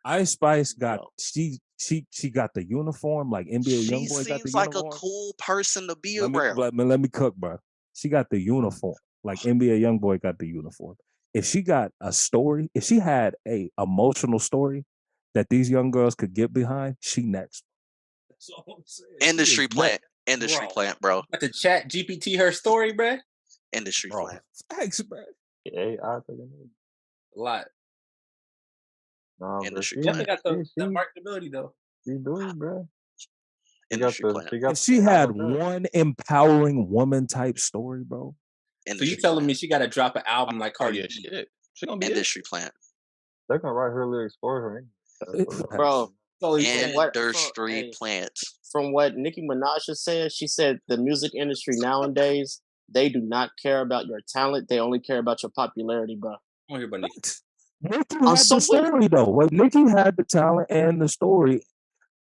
Ice Spice got she got the uniform like NBA YoungBoy got the uniform. She seems like a cool person to be around. Let me cook, bro. She got the uniform. Like NBA YoungBoy got the uniform. If she got a story, if she had a emotional story that these young girls could get behind, she next. That's all I'm saying. Industry plant. Industry plant, bro. Got to chat GPT her story, bruh. Industry plant. Thanks, bro. AI A lot. Industry Definitely plant. got the marketability though. She do it, bro. Industry plant. If she had one empowering woman type story, bro. So you telling me she got to drop an album like Cardi B? Shit. She gonna be Industry plant. They're gonna write her lyrics for her. Bro, industry plant. From what Nicki Minaj has said, she said the music industry nowadays, they do not care about your talent. They only care about your popularity, bro. I want to hear about Nicki. Nicki had the story, though. Well, Nicki had the talent and the story,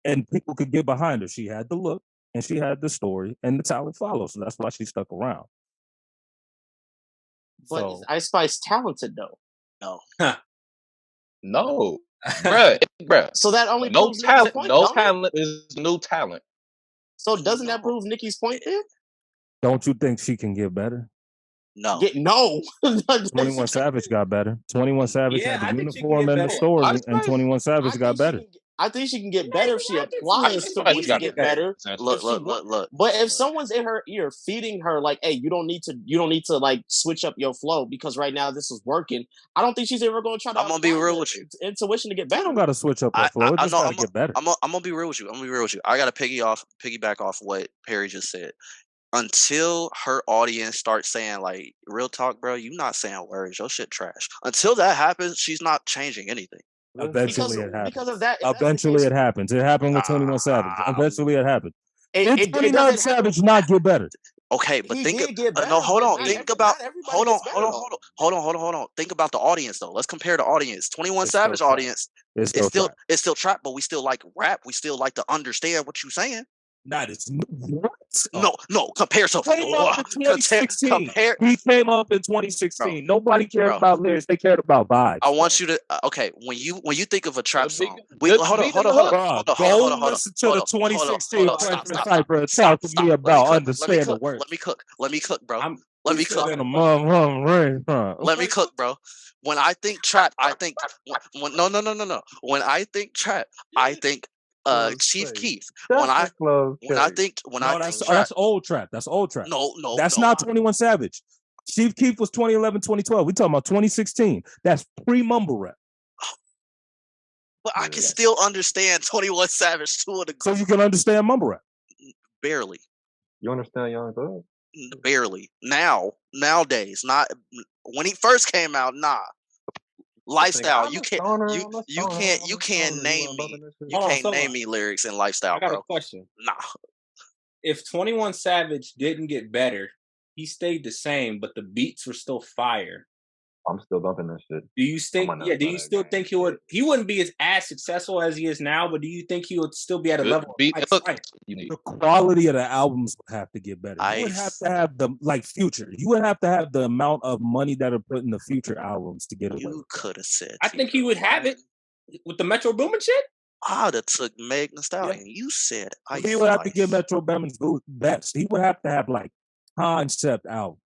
and people could get behind her. She had the look, and she had the story, and the talent follows. So that's why she stuck around. But is Ice Spice talented, though? No. No. Bruh. So that only no proves talent. Nicki's point, No talent is new talent. So doesn't that prove Nicki's point then? Don't you think she can get better? No. No. 21 Savage got better. 21 Savage had the uniform and the story, and 21 Savage got better. I think she can get better if she applies to what to get better. Look. But if someone's in her ear feeding her like, "Hey, you don't need to like switch up your flow because right now this is working," I don't think she's ever going to try to. I'm gonna be real with you. Intuition to get better. You don't got to switch up your flow. It just got to get better. I'm gonna be real with you. I got to piggyback off what Perry just said. Until her audience starts saying like, "Real talk, bro, you not saying words. Your shit trash." Until that happens, she's not changing anything. Eventually it happens. Because of that. Eventually it happens. It happened with 21 Savage. Eventually it happened. Did 21 Savage not get better? Okay, but no, hold on. Think about hold on. Think about the audience though. Let's compare the audience. 21 Savage audience. It's still trap, but we still like rap. We still like to understand what you're saying. What? No. Compare to compare. He came up in 2016. Bro, nobody cared about lyrics. They cared about vibes. I want you to when you think of a trap song, hold on. Go listen to the 2016 Freshman Cypher and talk to me about understanding the words. Let me cook, bro. Let me cook. Let me cook, bro. When I think trap, I think no. When I think trap, I think Chief Keef. That's old trap. That's old trap. No. That's not 21 Savage. Chief Keef was 2011, 2012. We talking about 2016. That's pre-mumble rap. But I can still understand 21 Savage to a degree. So you can understand mumble rap? Barely. You understand Young Thug? Barely. Nowadays, not when he first came out. Nah. Lifestyle, you can't name me. You can't name me lyrics in Lifestyle, bro. I got a question. Nah. If 21 Savage didn't get better, he stayed the same, but the beats were still fire. I'm still bumping that shit. Do you think? Yeah. Do you still think he would? He wouldn't be as successful as he is now, but do you think he would still be at a level? The quality of the albums would have to get better. You would have to have the Future. You would have to have the amount of money that are put in the Future albums to get away. You could have said. I think he would have it with the Metro Boomin shit. That took Meg Thee Stallion. Yeah. You said he would have to give Metro Boomin's best. He would have to have concept albums.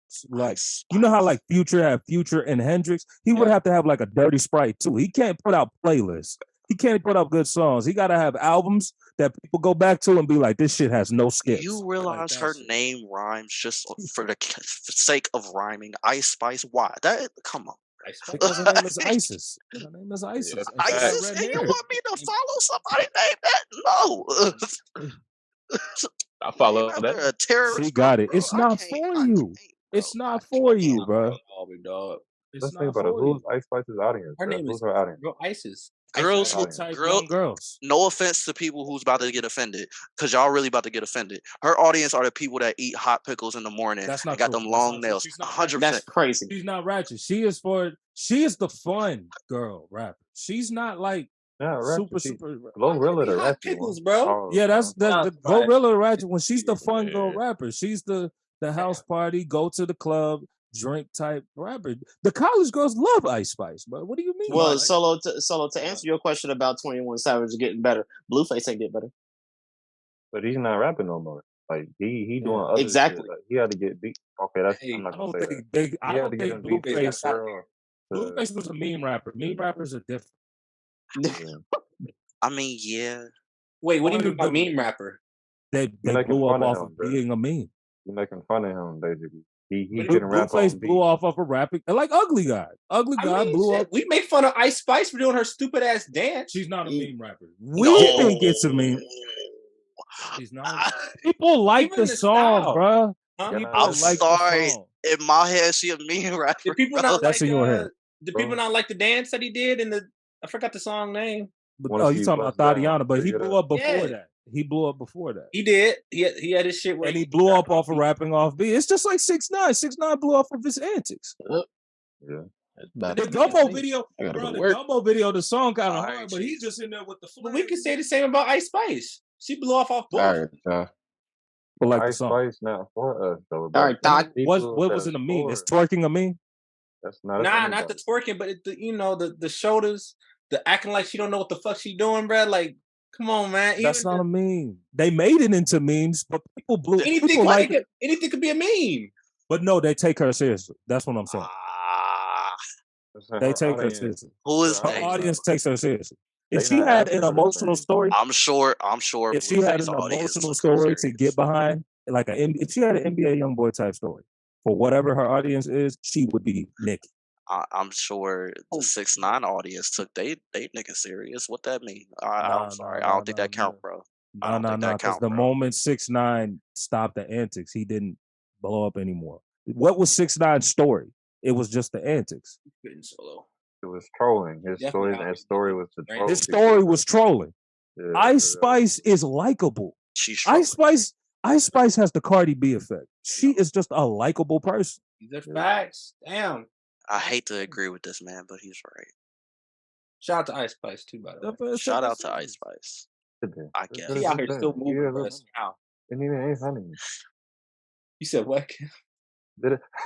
You know how Future had Future and Hendrix? He would have to have a Dirty Sprite too. He can't put out playlists. He can't put out good songs. He got to have albums that people go back to and be like, this shit has no skips. You realize her name rhymes just for the sake of rhyming. Ice Spice. Why? Come on. Because her name is Isis. Her name is Isis. Isis? And you want me to follow somebody named that? No. I follow that. A terrorist. She got it. It's not for you. It's not for you, bro. Let's think about it. Who's Ice Spice's audience? Her name is her audience? Bro, Isis. Girls. No offense to people who's about to get offended, because y'all really about to get offended. Her audience are the people that eat hot pickles in the morning. That's not got true. them long nails. 100%. That's crazy. She's not ratchet. She is the fun girl rapper. She's not super. Glorilla the ratchet pickles, bro. Yeah, that's the Glorilla ratchet. When she's the fun girl rapper, she's the house party, go to the club, drink type rapper. The college girls love Ice Spice, but what do you mean? Well, Solo, to answer your question about 21 Savage getting better, Blueface ain't get better. But he's not rapping no more. Like he doing other shit. Exactly. Like, he had to get beat. Okay, I'm Hey, not I gonna don't say that. think they. He I had don't to get think him beat Blueface for got his stopped. girl. Blueface was a meme rapper. Meme rappers are different. I mean, yeah. Wait, what do you Part mean of by the meme rapper? they making blew up fun of off him, of bro. being a meme. You're making fun of him, basically. He But couldn't rap Blueface on blew beat. off of a rapping like Ugly God. Ugly I God mean, blew shit, up. we make fun of Ice Spice for doing her stupid ass dance. She's not a meme rapper. We No. think it's a meme. She's not. People like Even the the song, style. bruh. Huh? Can People I'm like the sorry. song. In my head, she a mean rapper. Did people bro. not That's like in your head. did people not like the dance that he did in the I forgot the song name. But, Want oh, to you see talking bust about down? Tatiana? But he Big it blew up. up before Yeah. that. He blew up before that. He did. He had his shit where And he blew up off of rapping off beat. It's just like 6ix9ine. 6ix9ine blew off of his antics. Yeah. It's about The to be Gumbo late. video, I gotta go bro. to The work. Gumbo video, the song kind of All right, hard, but he's jeez. just in there with the But flow. we can say the same about Ice Spice. She blew off All both. right, y'all. But like the Ice song. Spice not for us though. All But right, Todd. What was it a meme? Is twerking a meme? That's not. Nah, not the twerking, but the shoulders, the acting like she don't know what the fuck she doing, bro. Like, come on, man. That's Even not a meme. They made it into memes, but people blew. anything People like it. anything could be a meme. But no, they take her seriously. That's what I'm saying. Ah, They take her seriously. who is Her they? audience takes her seriously. If They she not had an asking for the emotional same. story, I'm sure if she had Blueface an audience emotional took her story to serious. get behind, like if she had an NBA YoungBoy type story, for whatever her audience is, she would be Nicki. I'm sure the 6ix9ine audience took they nigga serious. What that mean? I'm sorry. I don't think that count, bro. I don't think that Because count, the bro. moment 6ix9ine stopped the antics, he didn't blow up anymore. What was 6ix9ine's story? It was just the antics. Spitting solo. It was trolling. His Definitely story was to troll. His people. story was trolling. Yeah, Ice Spice is likable. She's Ice Spice has the Cardi B effect. She is just a likable person. These are facts. Damn. I hate to agree with this man, but he's right. Shout out to Ice Spice too, by the way. Shout out to Ice Spice. I guess. She out here still moving for us now. And he ain't funny. You said what?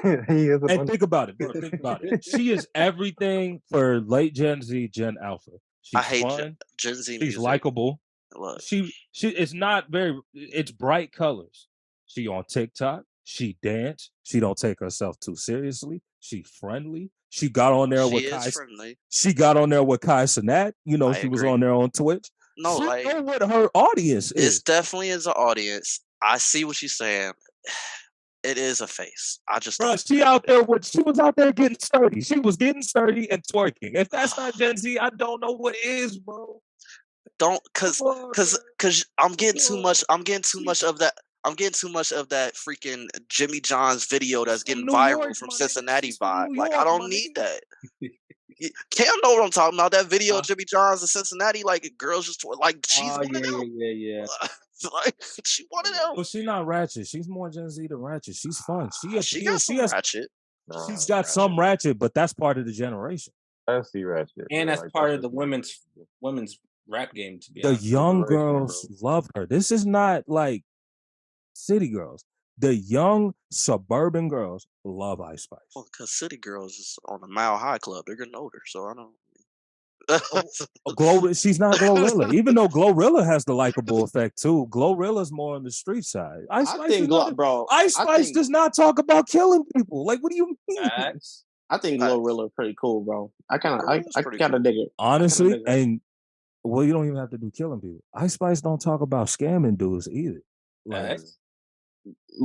He is And think about it, bro. Think about it. She is everything for late Gen Z, Gen Alpha. She's I hate fun. Gen Z She's music. likable. Look, She it's not very. It's bright colors. She on TikTok. She dance. She don't take herself too seriously. She friendly. She got on there she with is Kai. friendly. She got on there with Kai Cenat. You know, I she was agree. on there on Twitch. No, she like know what her audience it's is. definitely is an audience. I see what she's saying. It is a face. I just Bro, don't. she was out there getting sturdy. She was getting sturdy and twerking. If that's not Gen Z, I don't know what is, bro. Don't cause I'm getting too much. I'm getting too much of that. I'm getting too much of that freaking Jimmy John's video that's getting New viral York, from my nigga. Cincinnati She's from vibe. New Like I York, don't my need nigga. that. Cam know what I'm talking about. That video of Jimmy John's in Cincinnati, like girls just like she's one of them. Yeah. Like she one of them. But she's not ratchet. She's more Gen Z than ratchet. She's fun. She She got appeals. some ratchet. She's got some ratchet, but that's part of the generation. I see ratchet. And that's like, part of that's the women's rap game, to be The honest. young girls love her. This is not like city girls. The young suburban girls love Ice Spice. Well, because City Girls is on the Mile High Club. They're getting older, so I don't. She's not Glorilla, even though Glorilla has the likable effect too. Glorilla's more on the street side. Ice Spice does not talk about killing people. Like, what do you mean? I think Glorilla is pretty cool, bro. I kind of dig it. Honestly, and well, you don't even have to do killing people. Ice Spice don't talk about scamming dudes either. Like,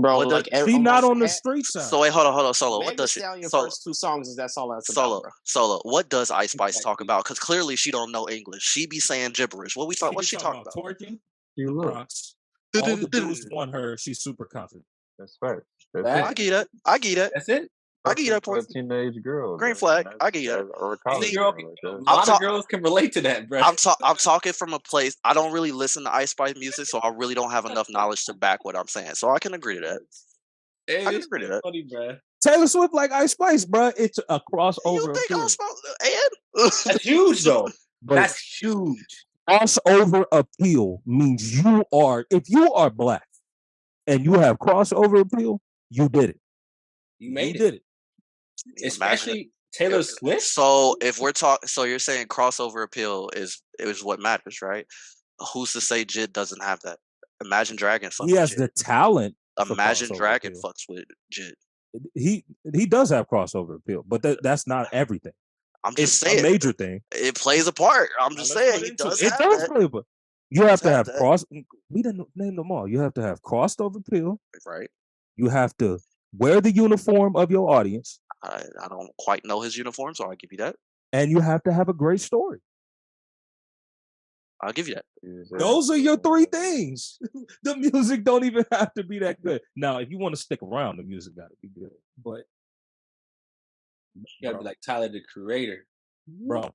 bro, What like she not on the street side. So wait, hold on, Solo. What Meg does Thee she? Stallion Solo, first two songs is that's all that's about, bro. Solo. What does Ice Spice talk about? Because clearly she don't know English. She be saying gibberish. What we thought? What's she talking about? Twerking. You look. Bronx. All the dudes want her. She's super confident. That's right. I get it. I get it. That's it. I get that point. Teenage girl. Green flag. I get that. Or a college See, girl. A lot of girls can relate to that, bro. I'm talking from a place. I don't really listen to Ice Spice music, so I really don't have enough knowledge to back what I'm saying. So I can agree to that. Hey, I can agree to that. funny, bro. Taylor Swift like Ice Spice, bro. It's a crossover. You think appeal. That's huge though. But that's huge. Crossover appeal means if you are black and you have crossover appeal, you did it. You made it. Especially Taylor Swift. So if we're talking, so you're saying crossover appeal is what matters, right? Who's to say Jid doesn't have that? Imagine Dragon fuck He with has Jit. the talent for Imagine crossover Dragon appeal. fucks with Jit. He does have crossover appeal, but that's not everything. I'm It's just a saying major thing. it plays a part. I'm Now, just let's saying get he into does it. It have does that. play, but you He have does to have that. We didn't name them all. You have to have crossover appeal. Right. You have to wear the uniform of your audience, I don't quite know his uniform, so I'll give you that. and you have to have a great story. I'll give you that. Those are your three things. The music don't even have to be that good. Now, if you want to stick around, the music got to be good. But You gotta be like Tyler the Creator. bro,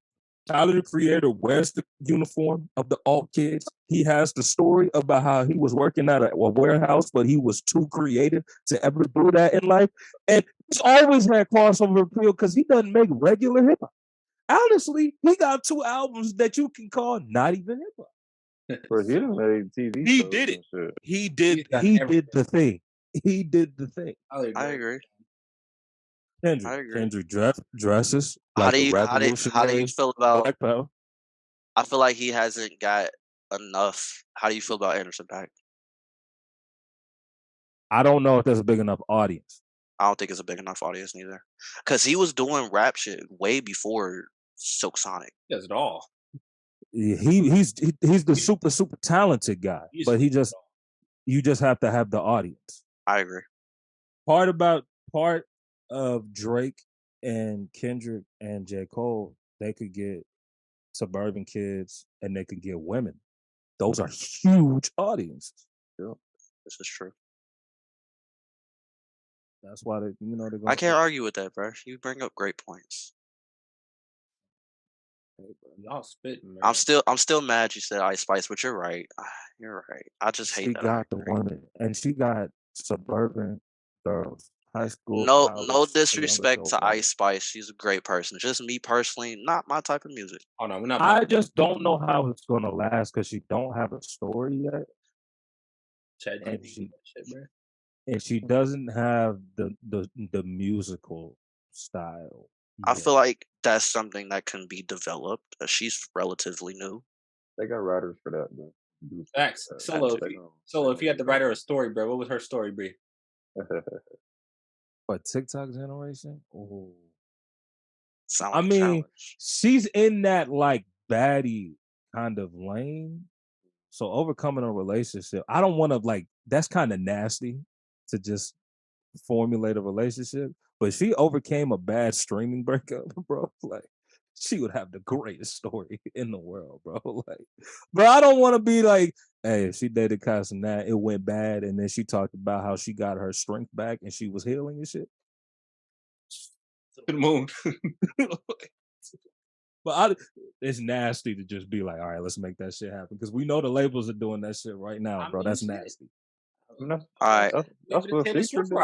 Tyler the Creator wears the uniform of the alt kids. He has the story about how he was working at a warehouse, but he was too creative to ever do that in life. And he's always had crossover appeal because he doesn't make regular hip hop. Honestly, he got 2 albums that you can call not even hip hop. Bro, he done made TV He shows did and it. shit. He did the thing. He did the thing. I agree. Kendrick dresses How like do a you revolutionary feel about? Black Power. I feel like he hasn't got enough. How do you feel about Anderson .Paak? I don't know if there's a big enough audience. I don't think it's a big enough audience neither, because he was doing rap shit way before Silk Sonic. He does it all. He's the super talented guy, but you just have to have the audience. I agree. Part of Drake and Kendrick and J. Cole, they could get suburban kids and they could get women. Those are huge audiences. Yeah, this is true. That's why they're I can't argue with that, bro. You bring up great points. Y'all spitting, man. I'm still mad you said Ice Spice, but you're right. You're right. I just hate she that. got the women, and she got suburban girls, high school. No college, disrespect to women. Ice Spice. She's a great person. Just me personally, not my type of music. Oh no, we're not. I just don't know how it's gonna last because she don't have a story yet, and she doesn't have the musical style. I feel like that's something that can be developed. She's relatively new. They got writers for that, bro. Facts. Solo, if you had to write her a story, bro, what would her story be? But TikTok generation? Oh. I mean, she's in that like baddie kind of lane. So overcoming a relationship, I don't want to like. That's kind of nasty to just formulate a relationship. But she overcame a bad streaming breakup, bro. Like she would have the greatest story in the world, bro. Like, bro, I don't want to be like, hey, if she dated Casanat, it went bad, and then she talked about how she got her strength back and she was healing and shit. To the moon. But it's nasty to just be like, all right, let's make that shit happen. Because we know the labels are doing that shit right now, bro. That's nasty. All right. That's what Future did.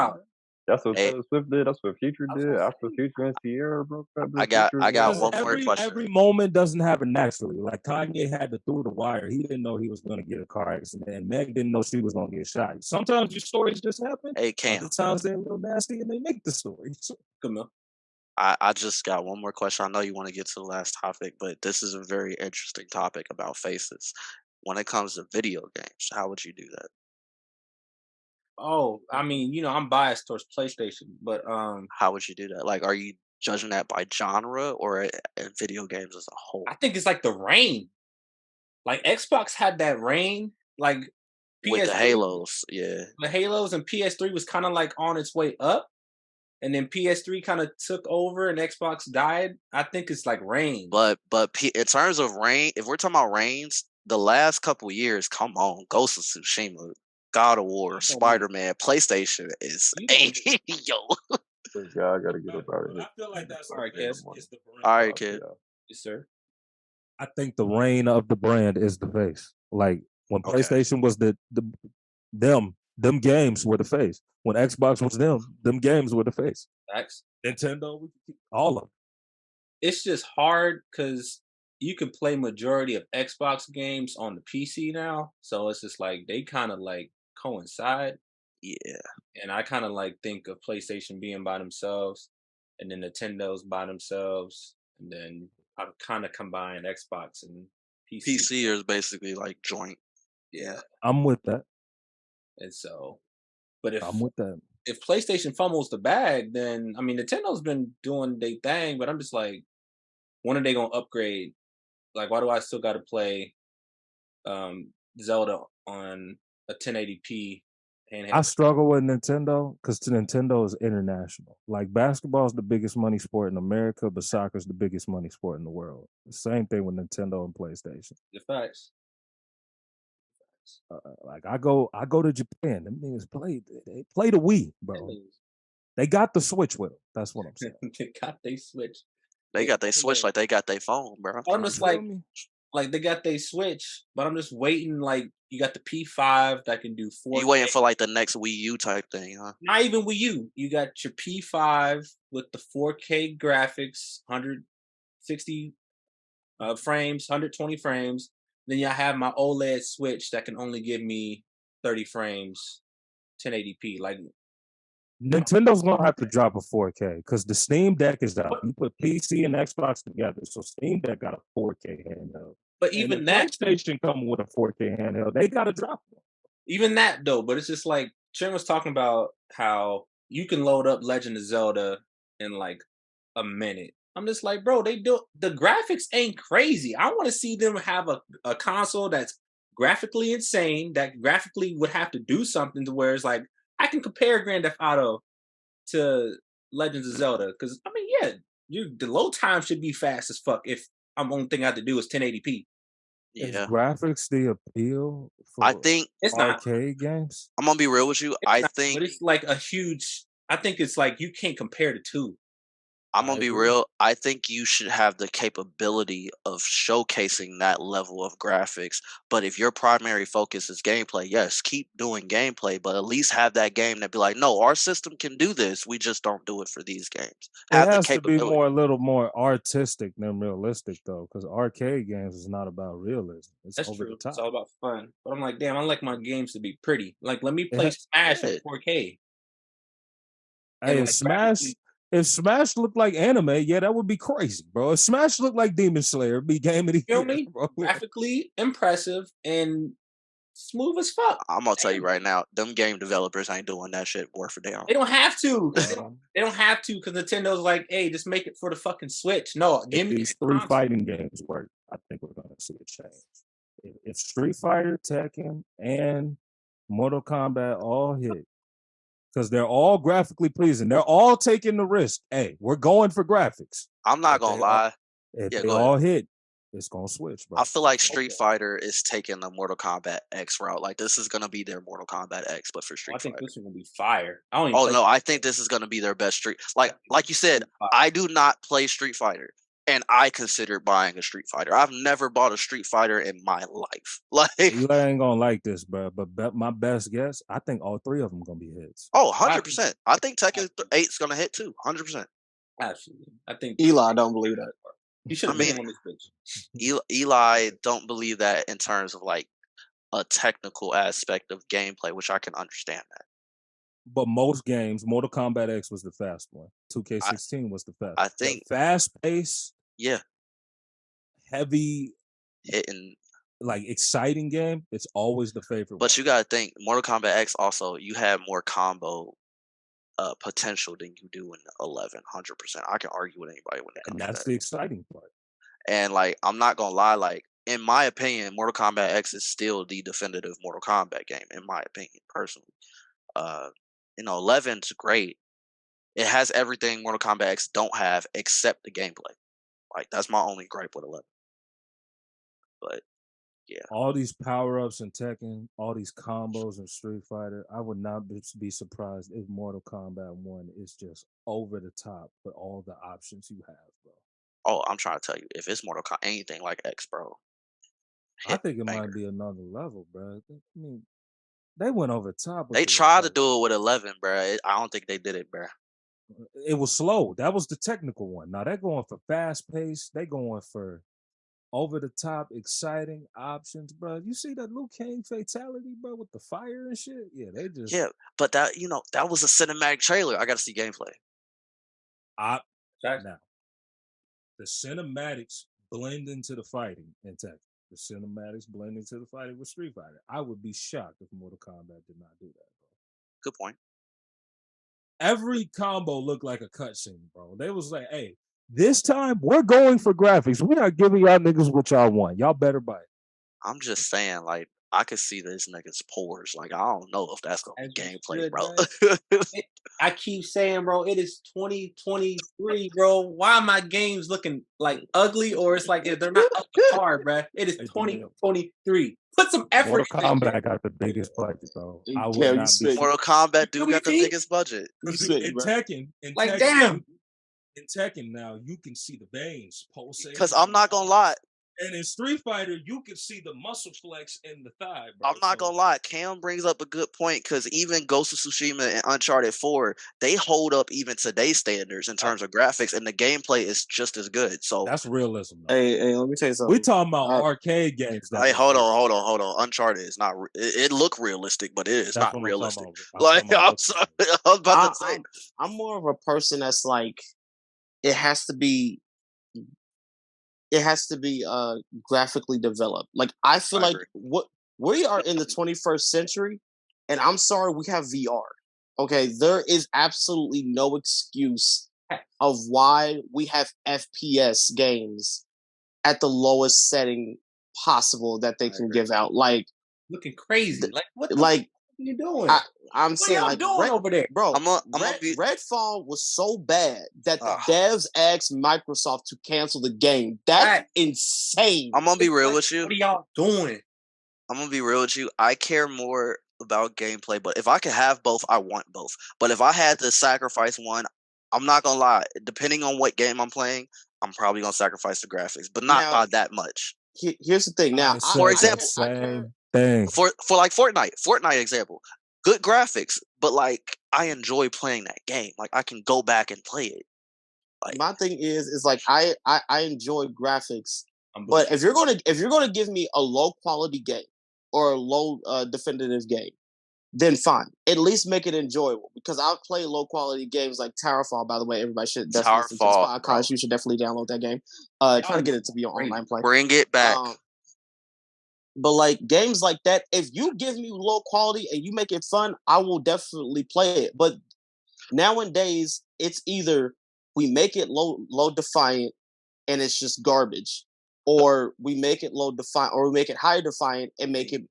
That's what Taylor Swift did. That's what Future did. After Future and Sierra broke up. I got one more question. Every moment doesn't happen naturally. Like Kanye had to through the wire. He didn't know he was going to get a car accident. And Meg didn't know she was going to get shot. Sometimes your stories just happen. Hey, Cam. Sometimes they're a little nasty and they make the story. Come on. I just got one more question. I know you want to get to the last topic, but this is a very interesting topic about faces. When it comes to video games, how would you do that? Oh, I mean, I'm biased towards PlayStation, but how would you do that? Like, are you judging that by genre or in video games as a whole? I think it's like the reign. Like Xbox had that reign, like PS3, with the Halos, yeah. The Halos and PS3 was kind of like on its way up, and then PS3 kind of took over and Xbox died. I think it's like reign. But in terms of reign, if we're talking about reigns, the last couple of years, come on, Ghost of Tsushima, God of War, Spider-Man, PlayStation is yo. Yeah, I gotta get up out of here. I feel like that's all right, kid. All right, kid. Yes, sir. I think the reign of the brand is the face. Like when PlayStation was them games were the face. When Xbox was them games were the face. Facts. Nintendo, all of them. It's just hard because you can play majority of Xbox games on the PC now, so it's just like they kind of like coincide. Yeah. And I kind of like think of PlayStation being by themselves, and then Nintendo's by themselves, and then I kind of combine Xbox and PC. PC is basically like joint. Yeah, I'm with that. and so, but I'm with that. if PlayStation fumbles the bag, then I mean Nintendo's been doing their thing, but I'm just like, when are they gonna upgrade? Like, why do I still got to play um Zelda on a 1080p I handheld? struggle with Nintendo because Nintendo is international. Like basketball is the biggest money sport in America, but soccer is the biggest money sport in the world. The same thing with Nintendo and PlayStation. The facts. Like I go to Japan. Them niggas they play the Wii, bro. They got the Switch with them. That's what I'm saying. They got they switch. They got they switch like they got their phone, bro. I'm You just feel me? like they got they switch, but I'm just waiting. Like you got the P5 that can do 4K. You waiting for like the next Wii U type thing, huh? Not even Wii U. You got your P5 with the 4K graphics, 160 frames, 120 frames. Then you have my OLED Switch that can only give me 30 frames, 1080p. Like Nintendo's gonna have to drop a 4K because the Steam Deck is out. You put PC and Xbox together, so Steam Deck got a 4K handheld. but And the even that, PlayStation coming with a 4K handheld. They gotta drop one. even that though, but it's just like Chen was talking about how you can load up Legend of Zelda in like a minute. I'm just like, bro, they do the graphics ain't crazy. I want to see them have a console that's graphically insane, that graphically would have to do something to where it's like I can compare Grand Theft Auto to Legends of Zelda. Because I mean, yeah, the load time should be fast as fuck if I'm only thing I have to do is 1080p. Is Yeah. graphics the appeal I for think It's not. arcade games? I'm gonna be real with you. It's not, but it's like a huge. I think it's like you can't compare the two. I'm I gonna be agree. real. I think you should have the capability of showcasing that level of graphics. But if your primary focus is gameplay, yes, keep doing gameplay, but at least have that game that be like, no, our system can do this. We just don't do it for these games. It Have the has to be capability. a little more artistic than realistic, though, because arcade games is not about realism. It's That's over the true. It's top. all about fun. But I'm like, damn, I like my games to be pretty. Like, let me It play ha- Smash in Yeah. 4K. Hey, And like graphically, If Smash looked like anime, yeah, that would be crazy, bro. If Smash looked like Demon Slayer, it'd be game of the feel year, me? bro. Graphically impressive and smooth as fuck. I'm gonna tell you Damn. right now, them game developers ain't doing that shit worth a damn. They don't have to. 'Cause Uh, they don't have to because Nintendo's like, hey, just make it for the fucking Switch. No, if give me these a three console. fighting games work, I think we're gonna see a change. If Street Fighter, Tekken, and Mortal Kombat all hit, because they're all graphically pleasing, they're all taking the risk. Hey, we're going for graphics. I'm not If gonna they all, lie. if Yeah, they go ahead. all hit, it's gonna switch, bro. I feel like It's Street over. Fighter is taking the Mortal Kombat X route. Like this is gonna be their Mortal Kombat X, but for Oh, I Street think Fighter. this one will be fire. I don't even Oh play. no, I think this is gonna be their best Street. Like you said, I do not play Street Fighter, and I consider buying a Street Fighter. I've never bought a Street Fighter in my life. Like, Eli ain't gonna like this, bro. But my best guess, I think all three of them gonna be hits. oh, 100%. I think Tekken 8 is gonna hit too. 100%. Absolutely. I think Eli don't believe that. he should I have been mean, on this bitch. Eli don't believe that in terms of like a technical aspect of gameplay, which I can understand that. But most games, Mortal Kombat X was the fast one. I 2K16 was the fast. I The think fast pace, yeah, heavy, hitting. like exciting game, it's always the favorite one. But you gotta think, Mortal Kombat X also you have more combo potential than you do in 11. 100%. I can argue with anybody when it And comes to that's that. the exciting part. And like, I'm not gonna lie, like in my opinion, Mortal Kombat X is still the definitive Mortal Kombat game, in my opinion, personally. Uh, 11's great. It has everything Mortal Kombat X don't have except the gameplay. Like that's my only gripe with 11. But yeah, All these power-ups in Tekken, all these combos in Street Fighter, I would not be surprised if Mortal Kombat 1 is just over the top with all the options you have, bro. oh, I'm trying to tell you, if it's anything like X, bro, I hit think it banger. might be another level, bro. I mean, they went over top with They the tried to approach. do it with 11, bro. I don't think they did it, bro. It was slow. That was the technical one. Now they're going for fast pace. They going for over the top, exciting options, bro. You see that Liu Kang fatality, bro, with the fire and shit? Yeah, they just Yeah, but that that was a cinematic trailer. I got to see gameplay. op now. The cinematics blend into the fighting in Tekken. The cinematics blend into the fighting with Street Fighter. I would be shocked if Mortal Kombat did not do that, bro. Good point. Every combo looked like a cutscene, bro. They was like, hey, this time we're going for graphics. We're not giving y'all niggas what y'all want. Y'all better buy it. I'm just saying, like, I could see this nigga's pores. Like, I don't know if that's gonna As be you gameplay, should, bro. man. I keep saying, bro, it is 2023, bro. Why are my games looking like ugly, or it's like they're not up to par, bro? It is Hey, 2023. Put some effort Mortal in this shit. Kombat got the biggest budget, bro. I would Cam, you not be spit. Mortal Kombat do You got the me? biggest budget. You in spit, bro. Tekken. Like, Tekken, damn. in Tekken now, you can see the veins pulsating. Because I'm not gonna lie, And in Street Fighter, you can see the muscle flex in the thigh, bro. I'm not gonna lie. Cam brings up a good point because even Ghost of Tsushima and Uncharted 4, they hold up even today's standards in terms of graphics, and the gameplay is just as good. So That's realism, though. Hey, let me tell you something. We talking about arcade games. Hey, hold on. Uncharted is not. It look realistic, but it is That's not what I'm realistic. talking about. Like I'm I'm sorry, I was about to say. I'm more of a person that's like, it has to be graphically developed. Like I feel like we are in the 21st century, and I'm sorry, we have VR. Okay, there is absolutely no excuse of why we have FPS games at the lowest setting possible that they can give out. Like looking crazy. Like what? Like are you doing? I'm what saying, are y'all like, doing over there, bro? Redfall was so bad that the devs asked Microsoft to cancel the game. That's insane. I'm gonna be real with you. What are y'all doing? I'm gonna be real with you. I care more about gameplay, but if I could have both, I want both. But if I had to sacrifice one, I'm not gonna lie. Depending on what game I'm playing, I'm probably gonna sacrifice the graphics, but not by that much. Here's the thing. Now, for example, for like Fortnite example, good graphics, but like I enjoy playing that game. Like I can go back and play it. Like, my thing is like I enjoy graphics, but if you're gonna give me a low quality game or a low definitive game, then fine. At least make it enjoyable, because I'll play low quality games like Towerfall. By the way, everybody should definitely listen to this podcast. You should definitely download that game. Try to get it to be an online play. Bring it back. But like games like that, if you give me low quality and you make it fun, I will definitely play it. But nowadays, it's either we make it low defiant and it's just garbage, or we make it low defiant, or we make it high defiant and make it,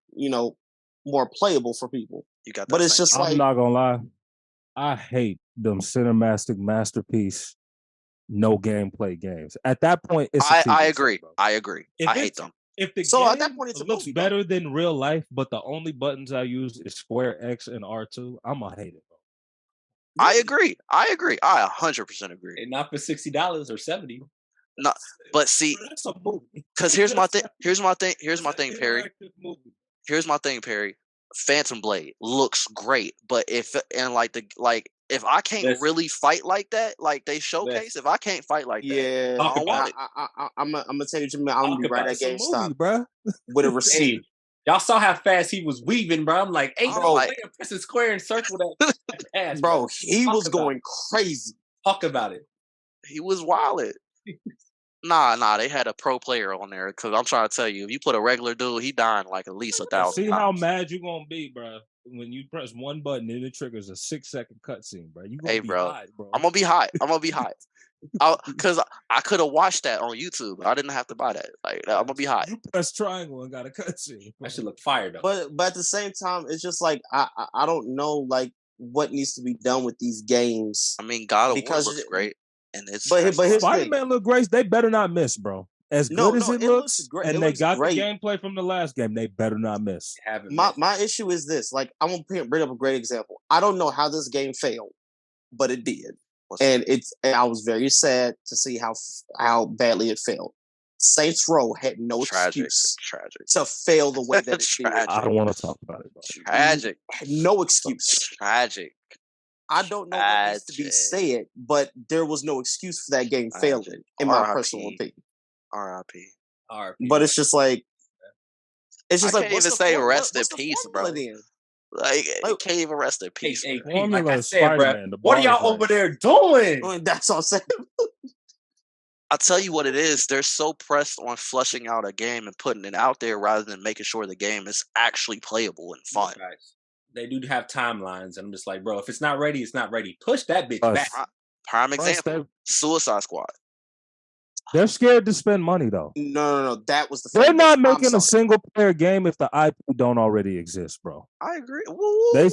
more playable for people. You got that. But it's just I'm not gonna lie, I hate them cinematic masterpiece, no gameplay games. At that point, it's I agree. I agree. I hate them. If the so game at that point it looks better than real life, but the only buttons I use is square X and R2, I'm gonna hate it, bro. I agree. I 100% agree. And not for $60 or $70. No, but see, because here's my thing. Here's my thing, Perry. Here's my thing, Perry. Phantom Blade looks great, but if I can't really fight like that, like they showcase, if I can't fight like that, I don't want it. I'm gonna tell you, I'm gonna be right at GameStop, bro, with a receipt. Y'all saw how fast he was weaving, bro. I'm like, bro, press square and circle that ass, bro. He was going crazy. Talk about it. He was wild. Nah, they had a pro player on there, because I'm trying to tell you, if you put a regular dude, he dying like at least 1,000 See times. how mad you gonna be, bro, when you press one button and it triggers a 6-second cutscene, bro. You gonna be hot, bro. I'm gonna be hot. Because I could have watched that on YouTube. I didn't have to buy that. Like, I'm gonna be hot. You press triangle and got a cutscene. That should look fire though. But at the same time, it's just like I don't know, like, what needs to be done with these games. I mean, God of War looks great. And it's but here's Spider-Man look great. They better not miss, bro. As good as it looks, great. And they got the gameplay from the last game, they better not miss. My issue is this. Like, I'm gonna bring up a great example. I don't know how this game failed, but it did, and I was very sad to see how badly it failed. Saints Row had no excuse to fail the way that it did. I don't want to talk about it, bro. Tragic. Had no excuse. Tragic. I don't know what needs to be said, but there was no excuse for that game failing, in my personal opinion. R.I.P. But it's just like, I can't even say rest in peace, bro. Like, can't even rest in peace. Hey, like I said, bro, what are y'all over there doing? That's all I'm saying. I'll tell you what it is. They're so pressed on flushing out a game and putting it out there rather than making sure the game is actually playable and fun. Guys, they do have timelines, and I'm just like, bro, if it's not ready, it's not ready. Push that bitch back. Prime example: Suicide Squad. They're scared to spend money though. No. That was the. They're not making a single player game if the IP don't already exist, bro. I agree. Wait.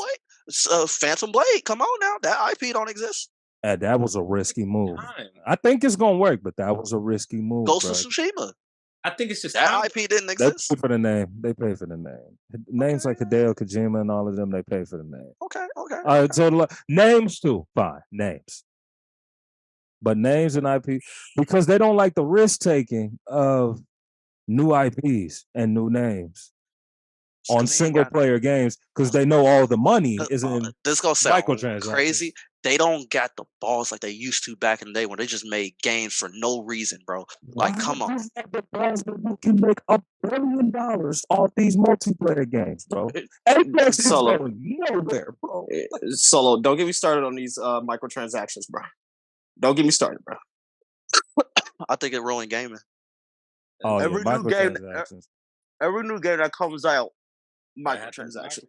Phantom Blade, come on now. That IP don't exist. That was a risky move. I think it's gonna work, but that was a risky move. Ghost of Tsushima. I think it's just that IP didn't exist. They pay for the name. They pay for the name. Names like Hideo Kojima and all of them, they pay for the name. Okay. All right, so names too, fine, names. But names and IP, because they don't like the risk taking of new IPs and new names on single player games because they know all the money is in this gonna sound microtransactions. Crazy. They don't got the balls like they used to back in the day when they just made games for no reason, bro. Like, come on. You can make $1 billion off these multiplayer games, bro. Apex is going nowhere, bro. Solo, don't get me started on these microtransactions, bro. Don't get me started, bro. I think it ruined gaming. Oh, every new game that comes out, microtransactions.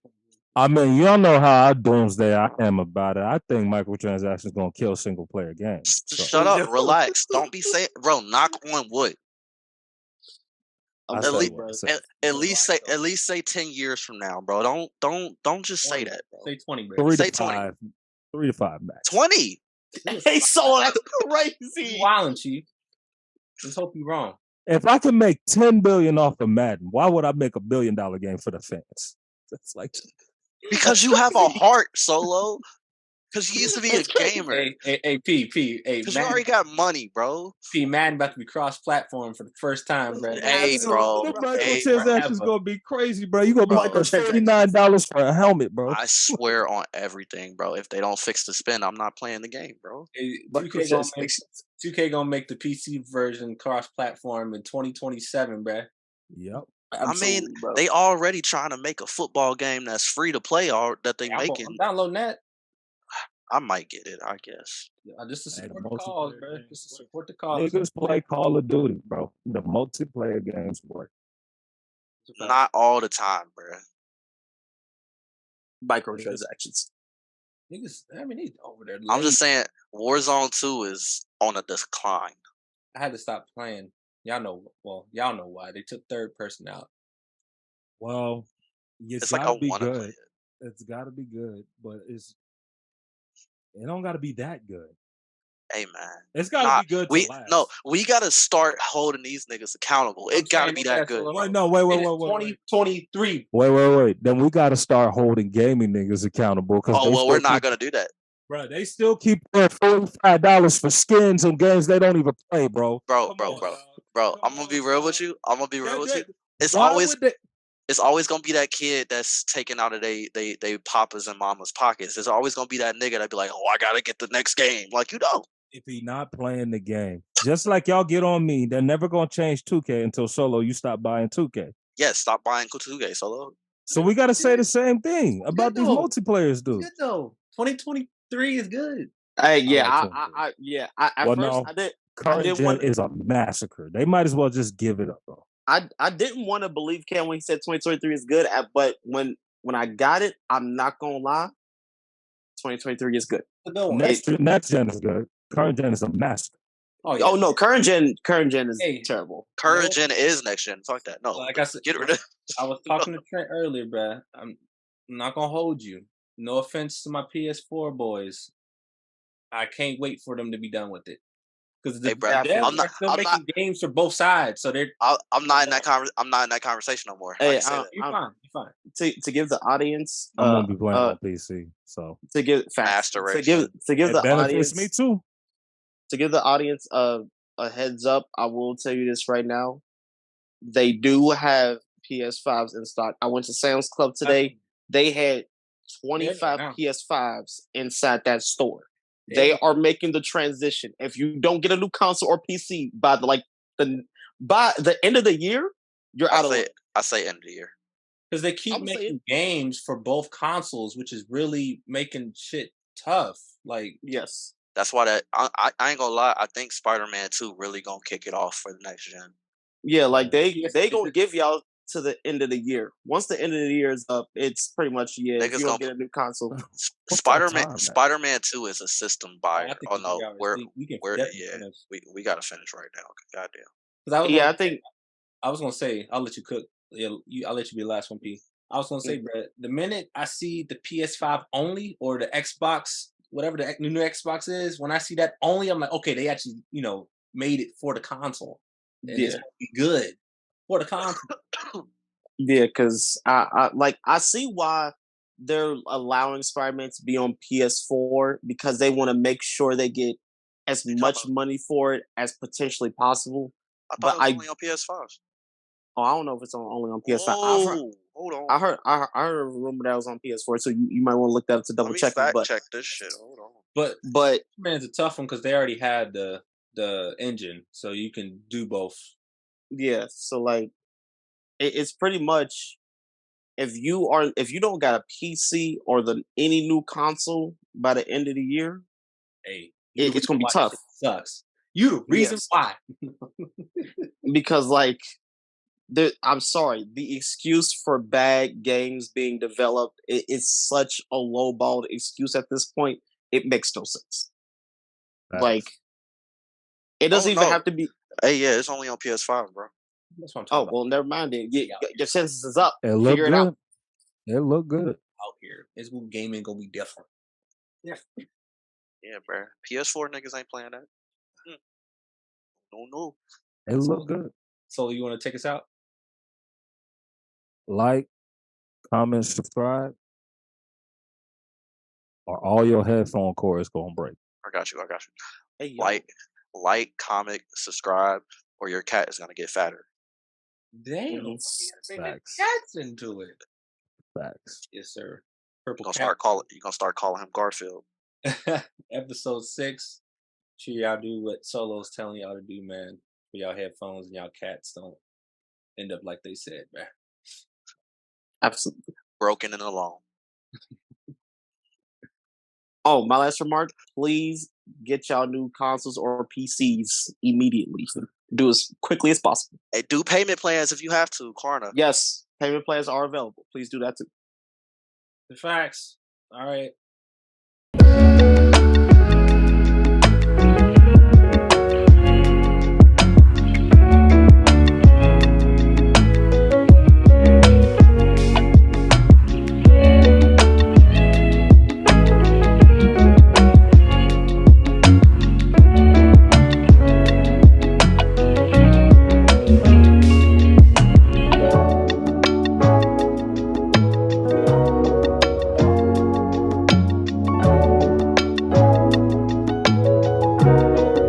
I mean, y'all know how doomsday I am about it. I think microtransactions gonna kill single player games. So. Shut up, relax. Don't be saying, bro. Knock on wood. At least say 10 years from now, bro. Don't just say that, bro. Say 20, bro. Say 20. 3 to 5 max. 20. Hey, so that's crazy. Wildin', Chief. Let's hope you're wrong. If I can make $10 billion off of Madden, why would I make $1 billion game for the fans? It's like because you have a heart, Solo. Because you used to be a gamer. Hey, P. Because you already got money, bro. P, Madden about to be cross-platform for the first time, bro. Hey, bro. The microtransactions gonna be crazy, bro. You gonna be $39 for a helmet, bro. I swear on everything, bro. If they don't fix the spin, I'm not playing the game, bro. Hey, 2K gonna make the PC version cross-platform in 2027, bro. Yep. Absolutely, I mean, bro. They already trying to make a football game that's free to play, or that they making. I'm downloading that. I might get it, I guess. Just to support the cause, bro. Just to support the cause. Niggas play Call of Duty, bro. The multiplayer games work. Not all the time, bro. Microtransactions. Niggas, I mean, he's over there. I'm just saying, Warzone 2 is on a decline. I had to stop playing. Y'all know why. They took third person out. Well, it's like I want to play it. It's got to be good, but it don't got to be that good. Hey, man. It's got to be good to last. We got to start holding these niggas accountable. It got to be that good. Wait. 2023. Wait. Then we got to start holding gaming niggas accountable. We're not going to do that. Bro, they still keep paying $45 for skins on games they don't even play, bro. Bro, I'm going to be real with you. It's always gonna be that kid that's taking out of they papas and mamas pockets. There's always gonna be that nigga that be like, oh, I gotta get the next game. Like, you know. If he not playing the game, just like y'all get on me, they're never gonna change 2K until Solo you stop buying 2K. Yes, stop buying 2K, Solo. So we gotta say the same thing about these multiplayers, dude. Good though. 2023 is good. Hey, yeah, Current gen is a massacre. They might as well just give it up, bro. I didn't want to believe Cam when he said 2023 is good, but when I got it, I'm not gonna lie, 2023 is good. Next gen is good. Current gen is a massacre. Oh no, current gen is terrible. Current gen is next gen. Fuck that. No, like I said, get rid of. I was talking to Trent earlier, bruh. I'm not gonna hold you. No offense to my PS4 boys. I can't wait for them to be done with it. Because I'm not games for both sides, so they're. I'm not in that conversation no more. Hey, you're fine. To give the audience, I'm gonna be playing on PC, so to give to give the audience me too. To give the audience a heads up, I will tell you this right now. They do have PS5s in stock. I went to Sam's Club today. They had 25 PS5s inside that store. They are making the transition. If you don't get a new console or PC by the end of the year, you're out of it. I say end of the year. Because they keep making games for both consoles, which is really making shit tough. Like, yes. That's why I ain't gonna lie. I think Spider-Man 2 really gonna kick it off for the next gen. Yeah, like they Yes, gonna give y'all to the end of the year. Once the end of the year is up, it's pretty much if Niggas you don't gonna get a new console. What's that Spider-Man time, man? Spider-Man 2 is a system buyer. I think Oh we no, got we can we're definitely yeah. finish. We gotta finish right now. Goddamn. Because Yeah, I think I was gonna say, I'll let you cook. Yeah, I'll let you be the last one, P. I was gonna say, mm, bro, the minute I see the PS5 only or the Xbox, whatever the new Xbox is, when I see that only, I'm like, okay, they actually, made it for the console, and it's yeah. gonna be good for the console. Yeah, because I see why they're allowing Spider-Man to be on PS4 because they want to make sure they get as You talking much about? money for it as potentially possible. I thought But it was only on PS5s. I don't know if it's only on PS5. Oh, hold on. I heard a rumor that was on PS4, so you might want to look that up to Let double me check it. fact But check this shit. Hold on. But Superman's a tough one because they already had the engine, so you can do both. yeah, so like it's pretty much if you don't got a PC or any new console by the end of the year, Hey, you the it's reason gonna be why this tough. shit sucks. You the reason Yes, why. because like I'm sorry, the excuse for bad games being developed is such a lowballed excuse at this point. It makes no sense. Like Facts. it Oh doesn't even no. have to be. Hey, yeah, it's only on PS5, bro. That's what I'm talking Oh about. well, never mind. Then They out your census is up. It look Figure it out. good. It look good. out here. This gaming gonna be different. Yeah. Yeah, bro. PS4 niggas ain't playing that. Hmm. No. It look good. So you want to take us out? Like, comment, subscribe, or all your headphone cords gonna break. I got you. Hey yo, Like, comment, subscribe, or your cat is gonna get fatter. Damn. Mhm. We gotta bring the Facts. cats into it. Facts. Yes, sir. You're Purple gonna start calling him Garfield. Episode 6. Sure y'all do what Solo's telling y'all to do, man. For y'all headphones and y'all cats don't end up like they said, man. absolutely. Broken and alone. Oh, my last remark: please get y'all new consoles or PCs immediately. Do as quickly as possible. Hey, do payment plans if you have to, Klarna. Yes, payment plans are available. Please do that too. The facts. All right.